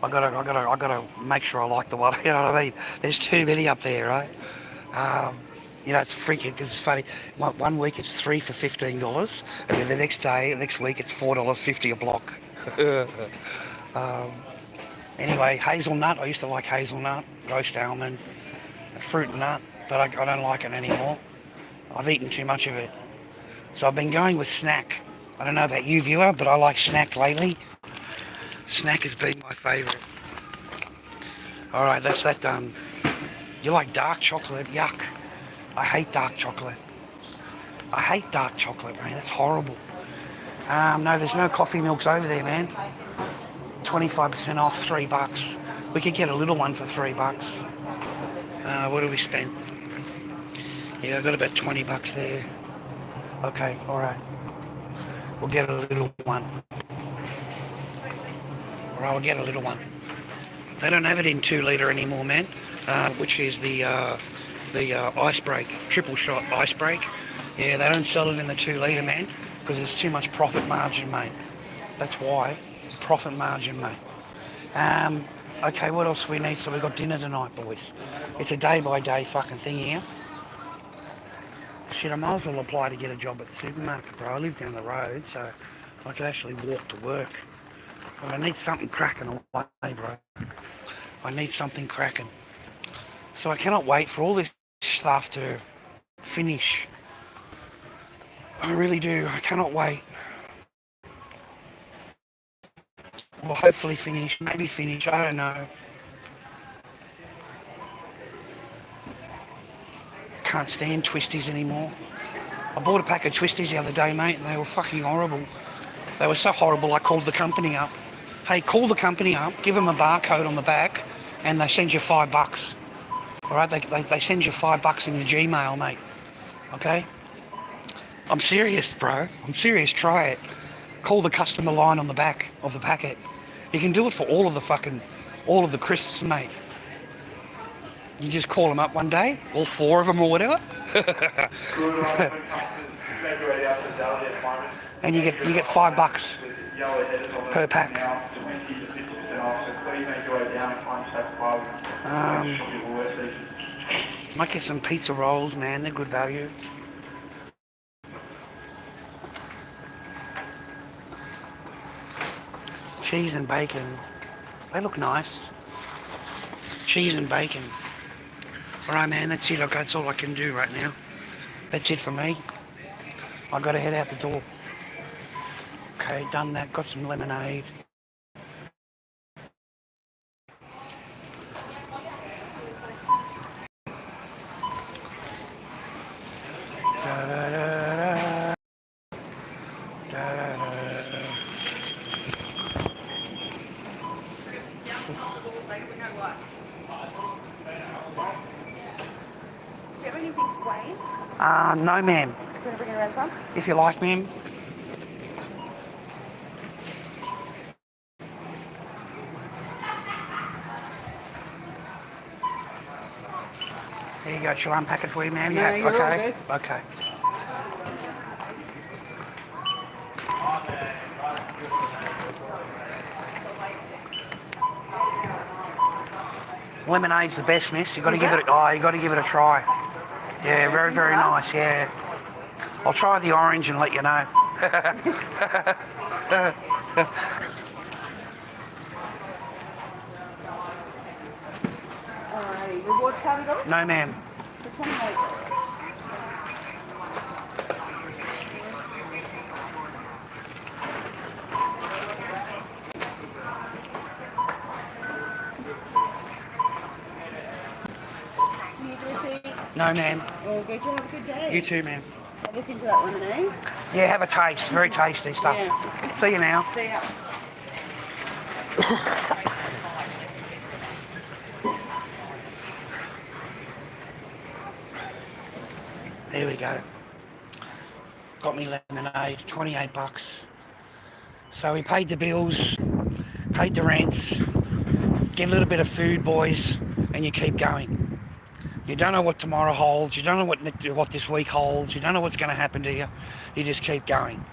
I gotta make sure I like the one. You know what I mean? There's too many up there, right? You know, it's freaking because it's funny. One week it's 3 for $15, and then the next week it's $4.50 a block. Anyway, hazelnut. I used to like hazelnut, roast almond, fruit nut, but I don't like it anymore. I've eaten too much of it. So I've been going with snack. I don't know about you, viewer, but I like snack lately. Snack has been my favourite. Alright, that's that done. You like dark chocolate? Yuck. I hate dark chocolate. Man. It's horrible. No, there's no coffee milks over there, man. 25% off, $3. We could get a little one for $3. What do we spend? Yeah, I've got about $20 there. Okay, alright. We'll get a little one. Alright, we'll get a little one. They don't have it in 2 litre anymore, man. Which is the ice break, triple shot ice break. Yeah, they don't sell it in the 2 litre, man, because there's too much profit margin, mate. That's why. Profit margin, mate. Okay, what else we need? So we've got dinner tonight, boys. It's a day-by-day fucking thing here. Shit, I might as well apply to get a job at the supermarket, bro. I live down the road, so I could actually walk to work. But I need something cracking away, bro. I need something cracking. So I cannot wait for all this stuff to finish. I really do. I cannot wait. Well, hopefully finish. Maybe finish. I don't know. Can't stand twisties anymore. I bought a pack of twisties the other day, mate, and they were fucking horrible. They were so horrible I called the company up. Hey, call the company up, give them a barcode on the back, and they send you $5. Alright, they send you $5 in your Gmail, mate. Okay? I'm serious, bro. I'm serious, try it. Call the customer line on the back of the packet. You can do it for all of the crisps, mate. You just call them up one day, all 4 of them or whatever. And you get $5 per pack. Might get some pizza rolls, man. They're good value. Cheese and bacon. They look nice. Cheese and bacon. Alright, man, that's it. Okay, that's all I can do right now. That's it for me. I gotta head out the door. Okay, done that. Got some lemonade. No, ma'am. Do you want to bring it around some? If you like, ma'am. There you go. Shall I unpack it for you, ma'am? No, Yeah. you're all good. Okay. Lemonade's the best, miss. You got to give it. You got to give it a try. Yeah, very, very nice. Yeah, I'll try the orange and let you know. Alrighty, rewards card at all? No, ma'am. For 28. No, ma'am. All good. You have a good day. You too, ma'am. I'll look into that lemonade. Yeah, have a taste. Very tasty stuff. Yeah. See you now. See ya. There we go. Got me lemonade, 28 bucks. So we paid the bills, paid the rents, get a little bit of food, boys, and you keep going. You don't know what tomorrow holds, you don't know what this week holds, you don't know what's going to happen to you. You just keep going.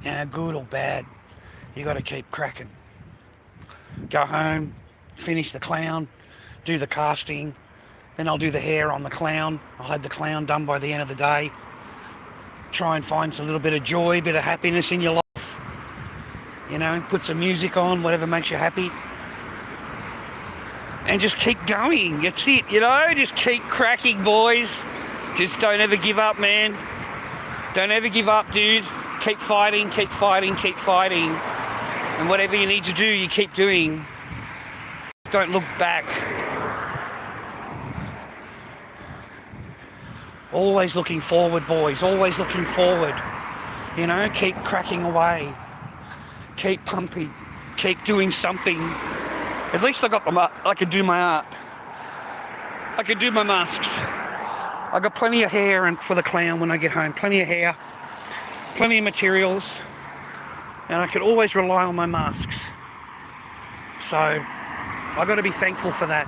Now, good or bad, you got to keep cracking. Go home, finish the clown, do the casting, then I'll do the hair on the clown. I'll have the clown done by the end of the day. Try and find a little bit of joy, a bit of happiness in your life. You know, put some music on, whatever makes you happy. And just keep going. That's it, you know? Just keep cracking, boys. Just don't ever give up, man. Don't ever give up, dude. Keep fighting, keep fighting, keep fighting. And whatever you need to do, you keep doing. Don't look back. Always looking forward, boys. Always looking forward. You know, keep cracking away. Keep pumping. Keep doing something. At least I got I could do my art. I could do my masks. I got plenty of hair and for the clown when I get home. Plenty of hair. Plenty of materials. And I could always rely on my masks. So, I got to be thankful for that.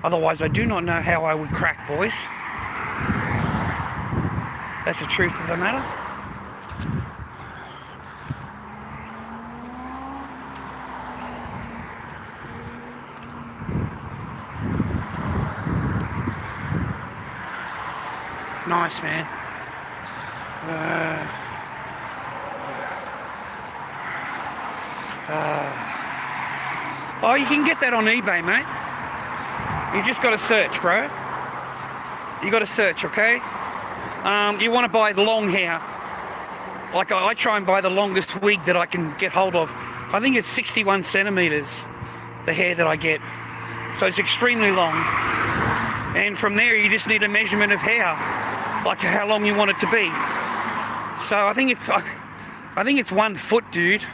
Otherwise, I do not know how I would crack, boys. That's the truth of the matter. Nice, man. Oh, you can get that on eBay, mate. You just got to search, bro. You got to search, okay? You want to buy the long hair. Like I try and buy the longest wig that I can get hold of. I think it's 61 centimeters, the hair that I get. So it's extremely long. And from there, you just need a measurement of hair, like how long you want it to be. So I think it's 1 foot, dude.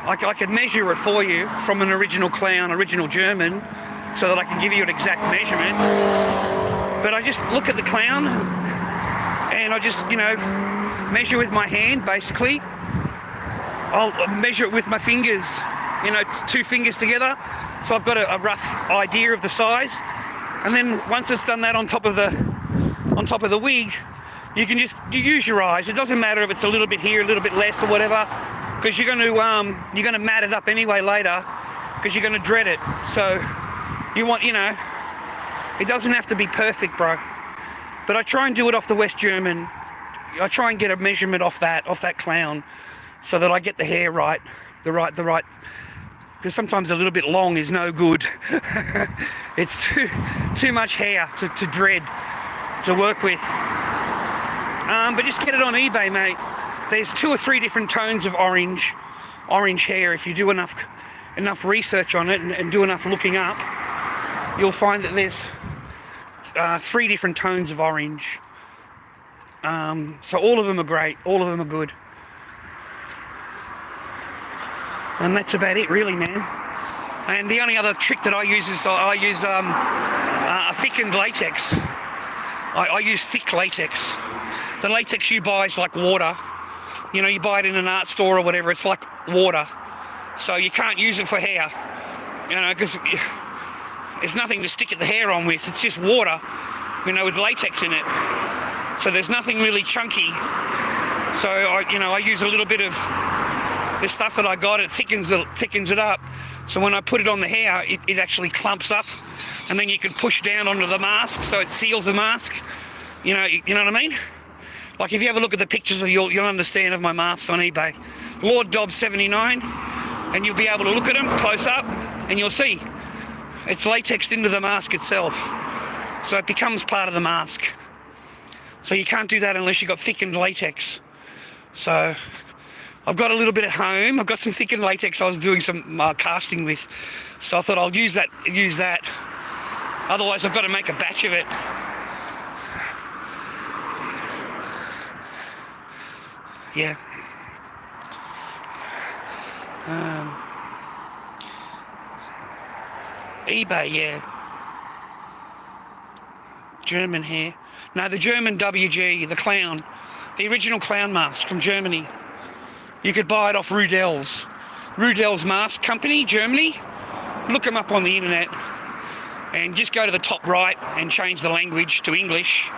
I could measure it for you from an original clown, original German, so that I can give you an exact measurement. But I just look at the clown and I just, you know, measure with my hand, basically. I'll measure it with my fingers, you know, 2 fingers together. So I've got a rough idea of the size. And then once it's done that on top of the wig, you can just use your eyes. It doesn't matter if it's a little bit here, a little bit less or whatever, because you're going to mat it up anyway later, because you're going to dread it. So you want, you know, it doesn't have to be perfect, bro. But I try and do it off the West German. I try and get a measurement off that clown, so that I get the hair right, the right. Because sometimes a little bit long is no good. It's too much hair to dread, to work with. But just get it on eBay, mate. There's 2 or 3 different tones of orange hair. If you do enough research on it and do enough looking up, you'll find that there's 3 different tones of orange. So all of them are great. All of them are good. And that's about it, really, man. And the only other trick that I use is I use a thickened latex. I use thick latex. The latex you buy is like water. You know, you buy it in an art store or whatever, it's like water. So you can't use it for hair, you know, because there's nothing to stick the hair on with. It's just water, you know, with latex in it. So there's nothing really chunky. So, I use a little bit of the stuff that I got. It thickens it up. So when I put it on the hair, it actually clumps up. And then you can push down onto the mask, so it seals the mask. You know what I mean? Like if you have a look at the pictures, you'll understand of my masks on eBay. lorddobby79, and you'll be able to look at them close up, and you'll see it's latexed into the mask itself. So it becomes part of the mask. So you can't do that unless you've got thickened latex. So I've got a little bit at home. I've got some thickened latex I was doing some casting with. So I thought I'll use that Otherwise, I've got to make a batch of it. Yeah. eBay, yeah. German hair. No, the German WG, the clown. The original clown mask from Germany. You could buy it off Rudel's. Rudel's Mask Company, Germany. Look them up on the internet. And just go to the top right and change the language to English.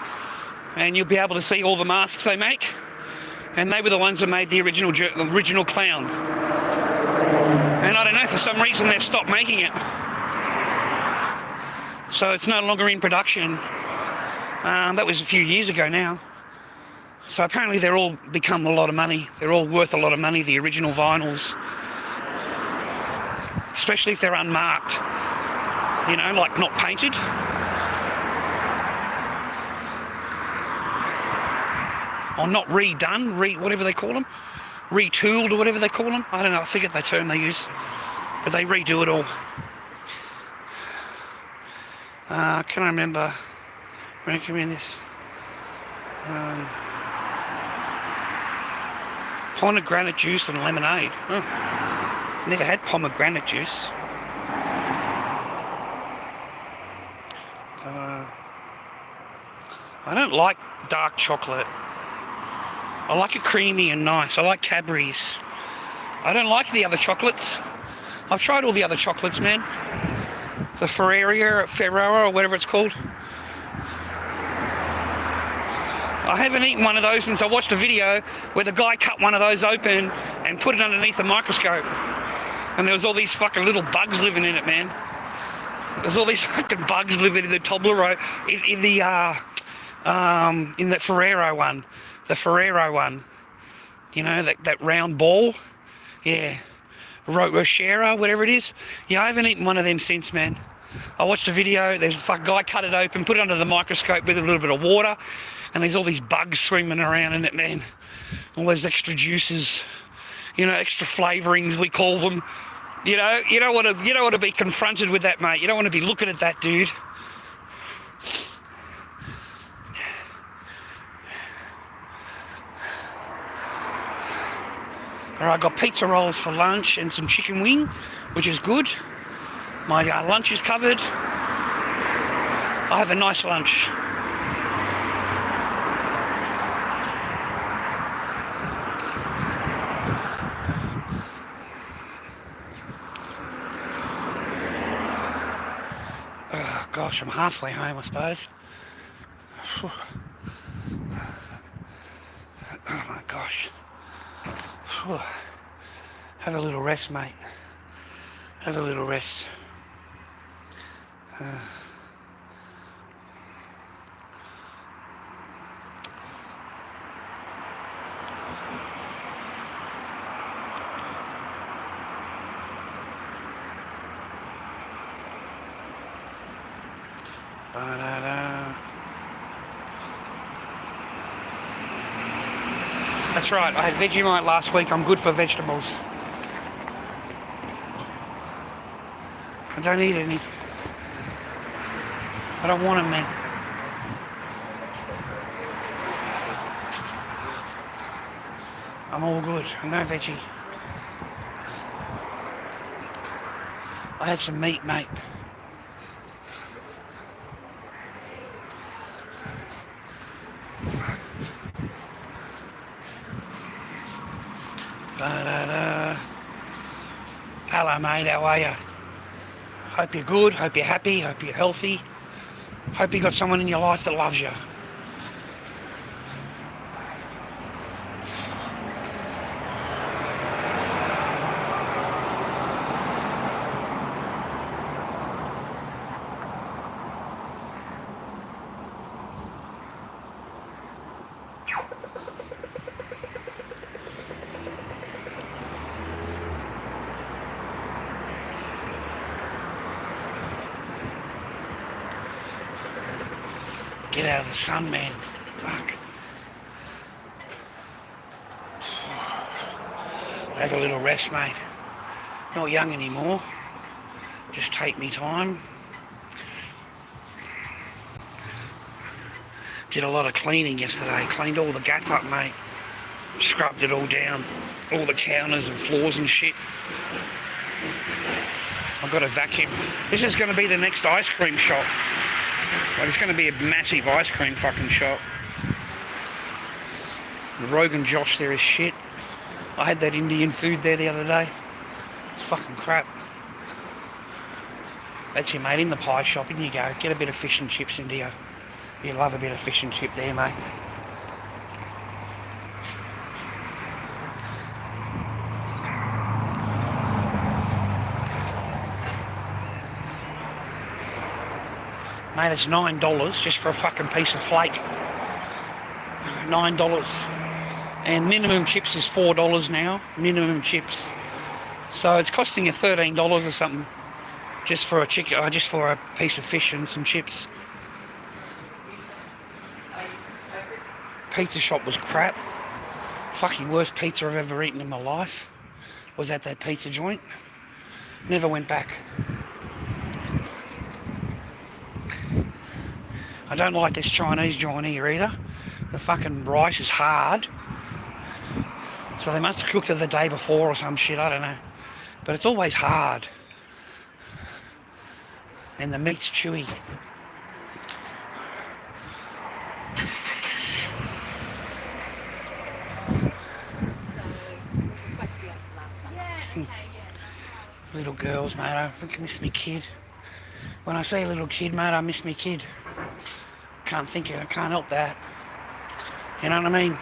And you'll be able to see all the masks they make. And they were the ones that made the original clown. And I don't know, for some reason they've stopped making it. So it's no longer in production. That was a few years ago now. So apparently they're all become a lot of money. They're all worth a lot of money, the original vinyls. Especially if they're unmarked. You know, like not painted. Or not redone, whatever they call them. Retooled or whatever they call them. I don't know, I forget the term they use. But they redo it all. Can I remember? Recommend this. Pomegranate juice and lemonade. Oh, never had pomegranate juice. I don't like dark chocolate. I like it creamy and nice. I like Cadbury's. I don't like the other chocolates. I've tried all the other chocolates, man. The Ferrero or whatever it's called. I haven't eaten one of those since I watched a video where the guy cut one of those open and put it underneath the microscope. And there was all these fucking little bugs living in it, man. There's all these fucking bugs living in the Toblerone, in the Ferrero one. The Ferrero one. You know, that round ball. Yeah. Rochera, whatever it is. Yeah, I haven't eaten one of them since, man. I watched a video, there's a fucking guy cut it open, put it under the microscope with a little bit of water, and there's all these bugs swimming around in it, man. All those extra juices, you know, extra flavourings, we call them. You know, you don't want to be confronted with that, mate. You don't want to be looking at that, dude. All right, I got pizza rolls for lunch and some chicken wing, which is good. My lunch is covered. I have a nice lunch. Oh, gosh, I'm halfway home, I suppose. Whew. Oh my gosh. Whew. Have a little rest, mate. Have a little rest. That's right, I had Vegemite last week. I'm good for vegetables. I don't eat any. I don't want them, man. I'm all good. I'm no veggie. I had some meat, mate. Hello, mate. How are you? Hope you're good. Hope you're happy. Hope you're healthy. Hope you got someone in your life that loves you. Get out of the sun, man. Fuck. Have a little rest, mate. Not young anymore. Just take me time. Did a lot of cleaning yesterday. Cleaned all the gaff up, mate. Scrubbed it all down. All the counters and floors and shit. I've got a vacuum. This is going to be the next ice cream shop. Like, it's going to be a massive ice cream fucking shop. The Rogan Josh there is shit. I had that Indian food there the other day. It's fucking crap. That's you, mate, in the pie shop. In you go. Get a bit of fish and chips into you. You love a bit of fish and chip there, mate. Mate, it's $9 just for a fucking piece of flake. $9. And minimum chips is $4 now. Minimum chips. So it's costing you $13 or something. Just for a chicken, just for a piece of fish and some chips. Pizza shop was crap. Fucking worst pizza I've ever eaten in my life was at that pizza joint. Never went back. I don't like this Chinese joint here either. The fucking rice is hard. So they must have cooked it the day before or some shit, I don't know. But it's always hard. And the meat's chewy. Little girls, mate, I think I miss me kid. When I say little kid, mate, I miss me kid. Can't help that. You know what I mean?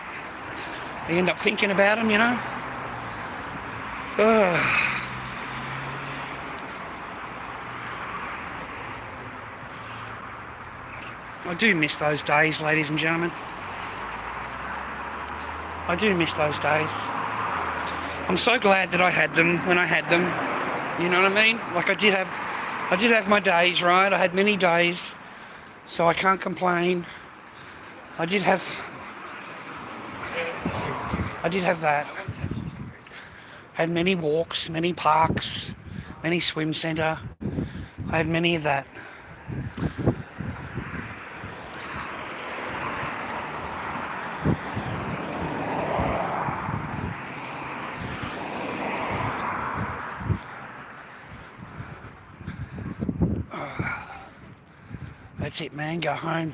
You end up thinking about them, you know? Ugh. I do miss those days, ladies and gentlemen. I do miss those days. I'm so glad that I had them when I had them. You know what I mean? Like I did have my days, right? I had many days, so I can't complain. I did have that. Had many walks, many parks, many swim centre. I had many of that. That's it, man. Go home.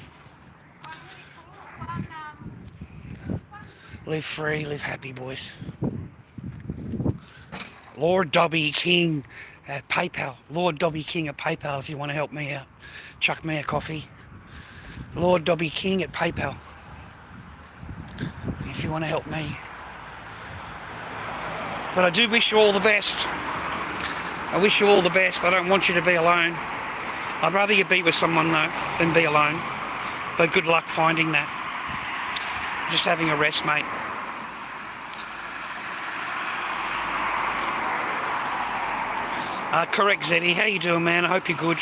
Live free, live happy, boys. Lord Dobby King at PayPal. Lord Dobby King at PayPal if you want to help me out. Chuck me a coffee. Lord Dobby King at PayPal if you want to help me. But I do wish you all the best. I wish you all the best. I don't want you to be alone. I'd rather you be with someone though than be alone. But good luck finding that. Just having a rest, mate. Correct, Zeddy. How you doing, man? I hope you're good.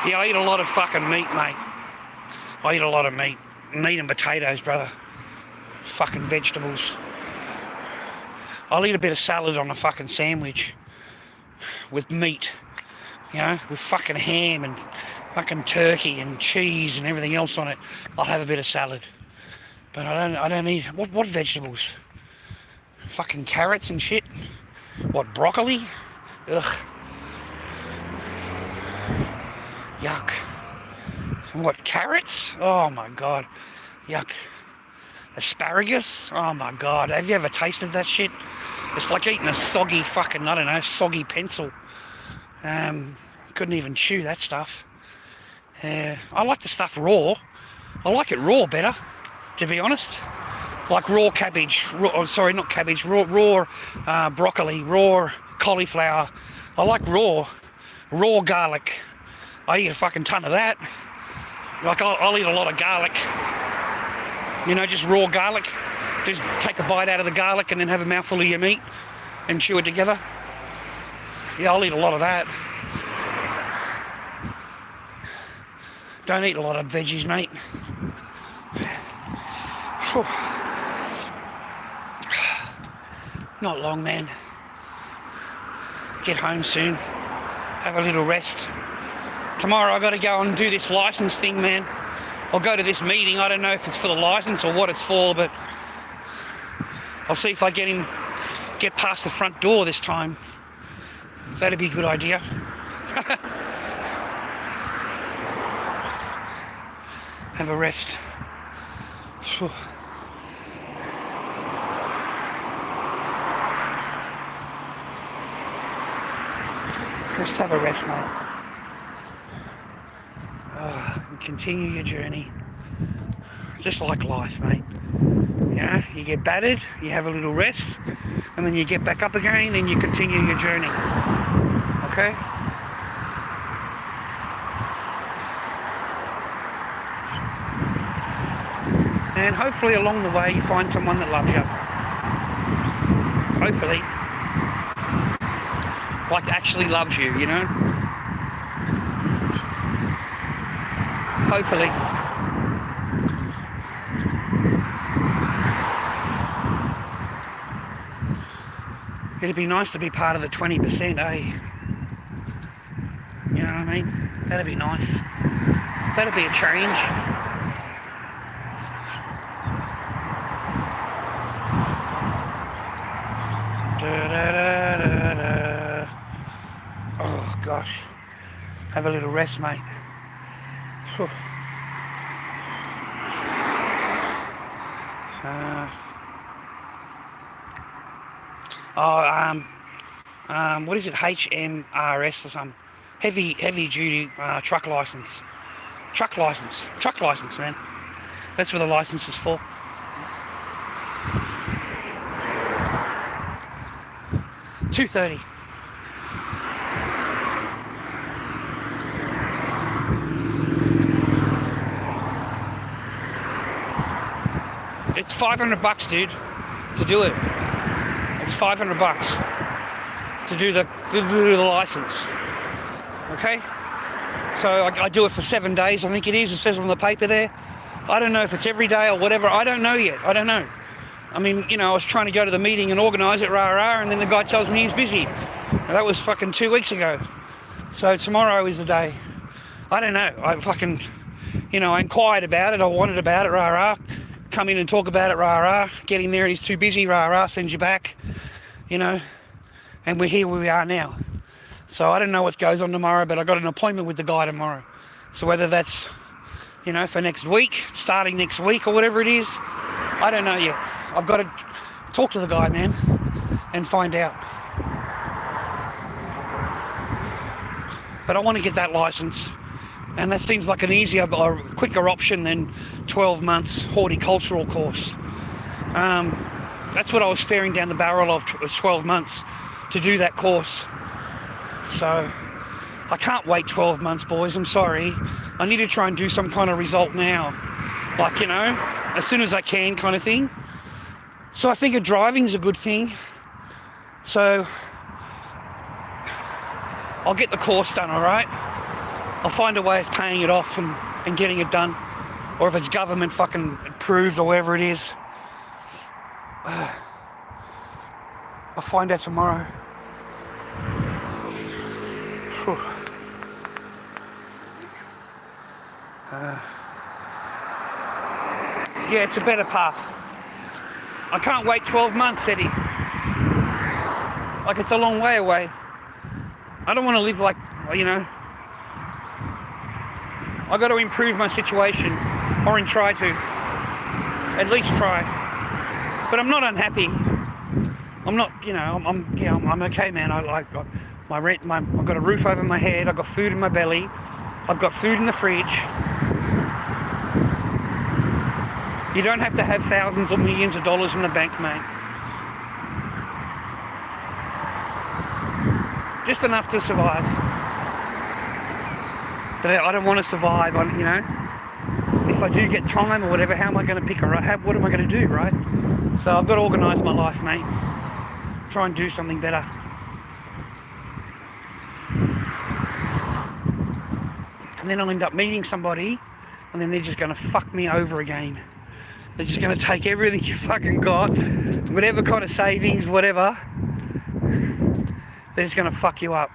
Yeah, I eat a lot of fucking meat, mate. I eat a lot of meat. Meat and potatoes, brother. Fucking vegetables. I'll eat a bit of salad on a fucking sandwich. With meat. You know, with fucking ham and fucking turkey and cheese and everything else on it. I'll have a bit of salad. But I don't eat... What vegetables? Fucking carrots and shit? What, broccoli? Ugh. Yuck. And what, carrots? Oh my god. Yuck. Asparagus? Oh my god. Have you ever tasted that shit? It's like eating a soggy fucking, I don't know, soggy pencil. Couldn't even chew that stuff. I like the stuff raw. I like it raw better, to be honest. Like raw cabbage, not cabbage, raw broccoli, raw cauliflower. I like raw garlic. I eat a fucking ton of that. Like I'll eat a lot of garlic. You know, just raw garlic. Just take a bite out of the garlic and then have a mouthful of your meat and chew it together. Yeah, I'll eat a lot of that. Don't eat a lot of veggies, mate. Whew. Not long, man. Get home soon. Have a little rest. Tomorrow I got to go and do this license thing, man. I'll go to this meeting. I don't know if it's for the license or what it's for, but I'll see if I get past the front door this time. That'd be a good idea. Have a rest. Phew. Just have a rest, mate. And continue your journey. Just like life, mate. You know, you get battered, you have a little rest, and then you get back up again and you continue your journey. Okay? And hopefully along the way you find someone that loves you. Hopefully. Like actually loves you, you know? Hopefully. It'd be nice to be part of the 20%, eh? You know what I mean? That'd be nice. That'd be a change. Oh gosh, have a little rest, mate. Whew. What is it? HMRS or some heavy duty truck license. Truck license, man. That's what the license is for. $2.30. It's $500, dude, to do it. It's $500 to do the license. Okay? So I do it for 7 days, I think it is. It says on the paper there. I don't know if it's every day or whatever. I don't know yet. I don't know. I mean, you know, I was trying to go to the meeting and organise it, and then the guy tells me he's busy. Now, that was fucking 2 weeks ago. So tomorrow is the day. I don't know. I fucking, you know, I inquired about it. I wanted about it, come in and talk about it, get him there and he's too busy, send you back, you know, and we're here where we are now. So I don't know what goes on tomorrow, but I got an appointment with the guy tomorrow. So whether that's, you know, for next week, starting next week or whatever it is, I don't know yet. I've got to talk to the guy, man, and find out. But I want to get that license. And that seems like an easier or quicker option than 12 months horticultural course. That's what I was staring down the barrel of, 12 months to do that course. So I can't wait 12 months, boys. I'm sorry. I need to try and do some kind of result now. Like, you know, as soon as I can kind of thing. So I think driving's a good thing. So I'll get the course done, all right? I'll find a way of paying it off and getting it done. Or if it's government fucking approved or whatever it is. I'll find out tomorrow. Whew. Yeah, it's a better path. I can't wait 12 months, Eddie. Like, it's a long way away. I don't want to live like, you know, I got to improve my situation, or try to, at least try. But I'm not unhappy. I'm not, you know, I'm okay, man. I got my rent, I've got a roof over my head. I've got food in my belly. I've got food in the fridge. You don't have to have thousands or millions of dollars in the bank, mate. Just enough to survive. But I don't want to survive, you know. If I do get time or whatever, how am I going to pick her up? What am I going to do, right? So I've got to organise my life, mate. Try and do something better. And then I'll end up meeting somebody, and then they're just going to fuck me over again. They're just going to take everything you fucking got, whatever kind of savings, whatever. They're just going to fuck you up.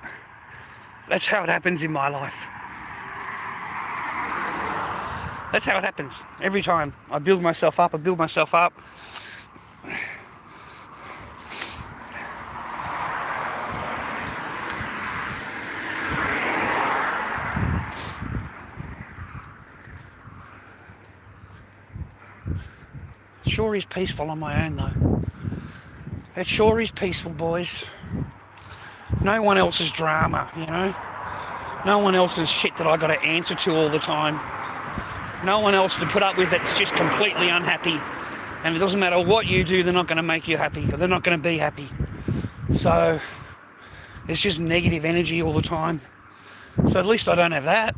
That's how it happens in my life. That's how it happens. Every time. I build myself up, Sure is peaceful on my own though. It sure is peaceful, boys. No one else's drama, you know? No one else's shit that I got to answer to all the time. No one else to put up with that's just completely unhappy. And it doesn't matter what you do, they're not going to make you happy, or they're not going to be happy. So it's just negative energy all the time. So at least I don't have that.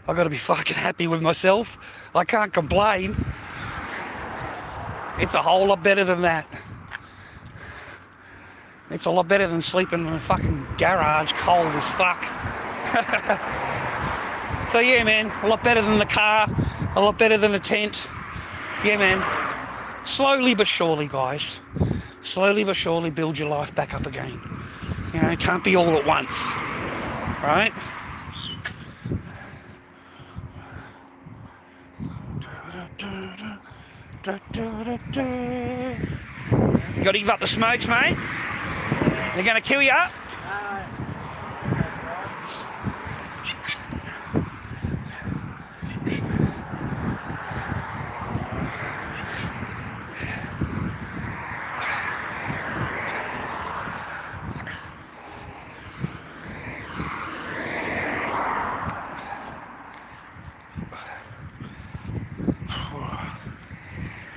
I've got to be fucking happy with myself. I can't complain. It's a whole lot better than that. It's a lot better than sleeping in a fucking garage cold as fuck. So yeah, man, a lot better than the car, a lot better than the tent. Yeah, man. Slowly but surely, guys. Slowly but surely build your life back up again. You know, it can't be all at once. Right? You gotta give up the smokes, mate. They're gonna kill you.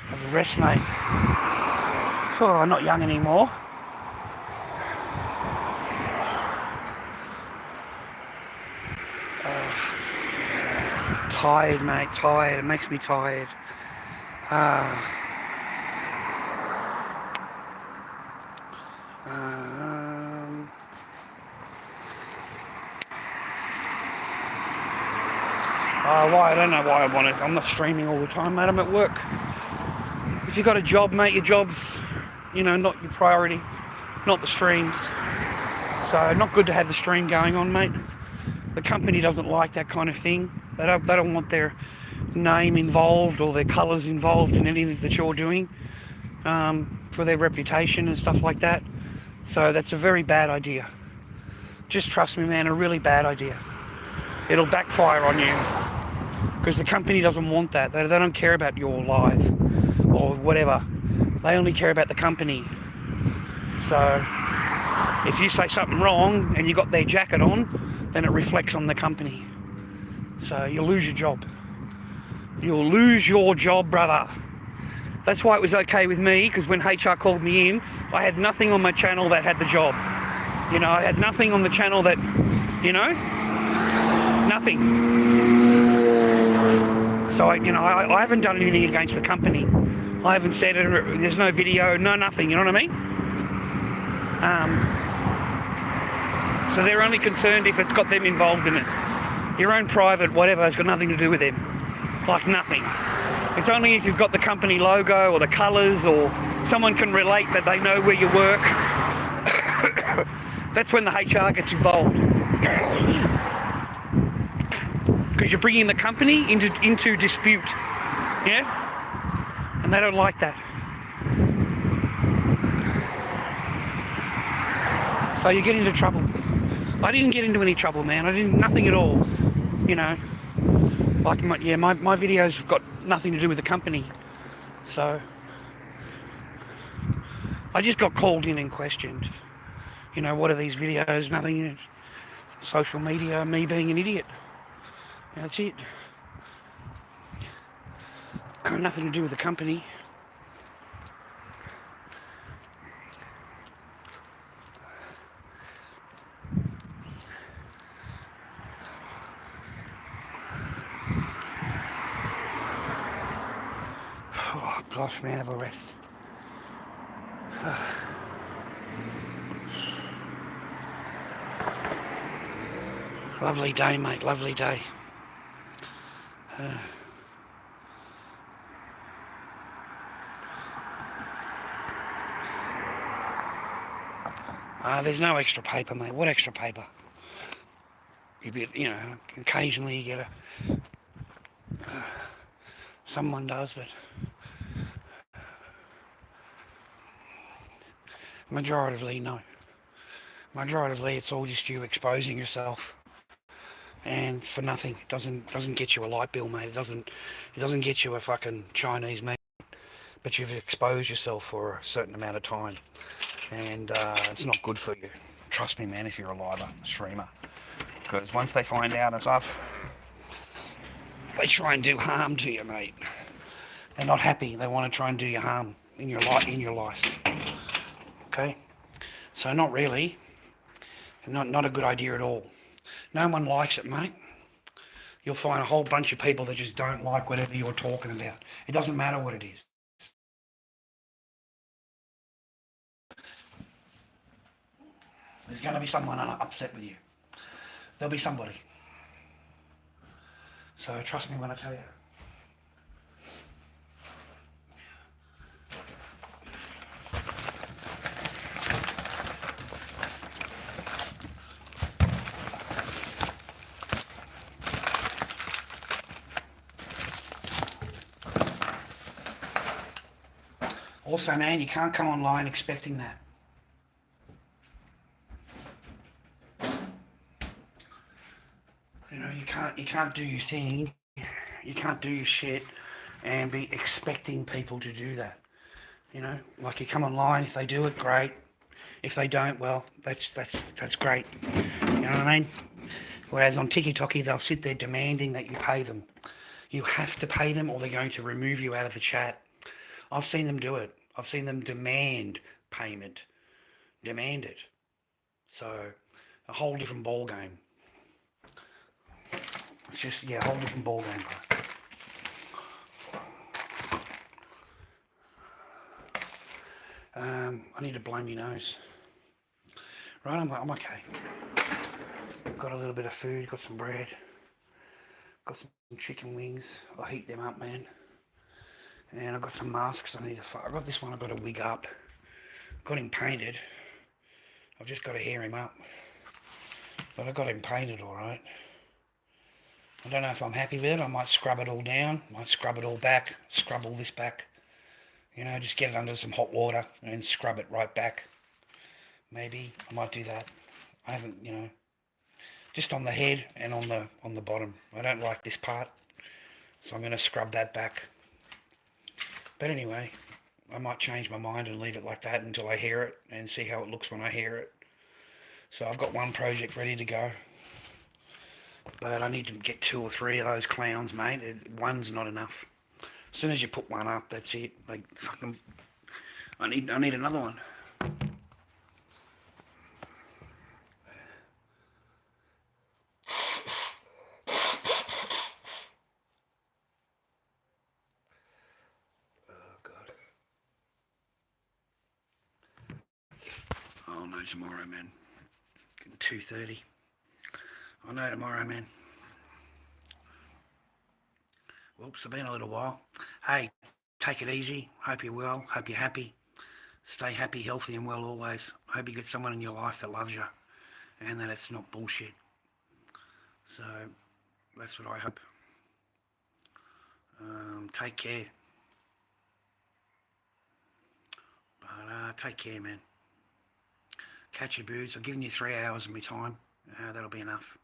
Have a rest, mate. Oh, I'm not young anymore. Tired, mate, tired. It makes me tired. Why? I don't know why I want it. I'm not streaming all the time, mate. I'm at work. If you've got a job, mate, your job's, you know, not your priority, not the streams. So not good to have the stream going on, mate. The company doesn't like that kind of thing. They don't want their name involved or their colours involved in anything that you're doing, for their reputation and stuff like that. So that's a very bad idea. Just trust me, man, a really bad idea. It'll backfire on you because the company doesn't want that. They don't care about your life or whatever. They only care about the company. So if you say something wrong and you got their jacket on, then it reflects on the company. So you'll lose your job. You'll lose your job, brother. That's why it was okay with me, because when HR called me in, I had nothing on my channel that had the job. You know, I had nothing on the channel that, you know, nothing. So, I haven't done anything against the company. I haven't said it, there's no video, no nothing, you know what I mean? So they're only concerned if it's got them involved in it. Your own private whatever has got nothing to do with them. Like nothing. It's only if you've got the company logo or the colours or someone can relate that they know where you work. That's when the HR gets involved. Because you're bringing the company into dispute. Yeah? And they don't like that. So you get into trouble. I didn't get into any trouble, man. Nothing at all. You know. Like, my videos have got nothing to do with the company. So I just got called in and questioned. You know, what are these videos? Nothing. Social media, me being an idiot. That's it. Nothing to do with the company. Oh gosh, man, have a rest. Lovely day, mate, lovely day. There's no extra paper, mate. What extra paper? You know, occasionally you get a Someone does, but majoritively, no. Majoritively, it's all just you exposing yourself, and for nothing. It doesn't get you a light bill, mate. It doesn't get you a fucking Chinese meat, but you've exposed yourself for a certain amount of time, and it's not good for you. Trust me, man. If you're a live streamer, because once they find out and stuff, they try and do harm to you, mate. They're not happy. They want to try and do you harm in your life. Okay, so not really. Not a good idea at all. No one likes it, mate. You'll find a whole bunch of people that just don't like whatever you're talking about. It doesn't matter what it is. There's going to be someone upset with you. There'll be somebody. So trust me when I tell you. Also, man, you can't come online expecting that. You know, you can't do your thing, you can't do your shit and be expecting people to do that. You know, like you come online, if they do it, great. If they don't, well, that's great. You know what I mean? Whereas on TikTok, they'll sit there demanding that you pay them. You have to pay them or they're going to remove you out of the chat. I've seen them do it. I've seen them demand payment. Demand it. So, a whole different ball game. It's just, yeah, a whole different ball game, bro. I need to blow my nose. Right, I'm okay. Got a little bit of food, got some bread. Got some chicken wings. I'll heat them up, man. And I've got some masks I need to... I got this one I've got to wig up. Got him painted. I've just got to hair him up. But I got him painted alright. I don't know if I'm happy with it. I might scrub it all down. Might scrub it all back. Scrub all this back. You know, just get it under some hot water and scrub it right back. Maybe I might do that. I haven't, you know... Just on the head and on the bottom. I don't like this part. So I'm going to scrub that back. But anyway, I might change my mind and leave it like that until I hear it and see how it looks when I hear it. So I've got one project ready to go. But I need to get 2 or 3 of those clowns, mate. One's not enough. As soon as you put one up, that's it. Like, fucking... I need another one. I'll know tomorrow, man. 2:30. I'll know tomorrow, man. Whoops, it's been a little while. Hey, take it easy. Hope you're well. Hope you're happy. Stay happy, healthy and well always. Hope you get someone in your life that loves you and that it's not bullshit. So, that's what I hope. Take care. But take care, man. Catch your birds. I've given you 3 hours of my time. That'll be enough.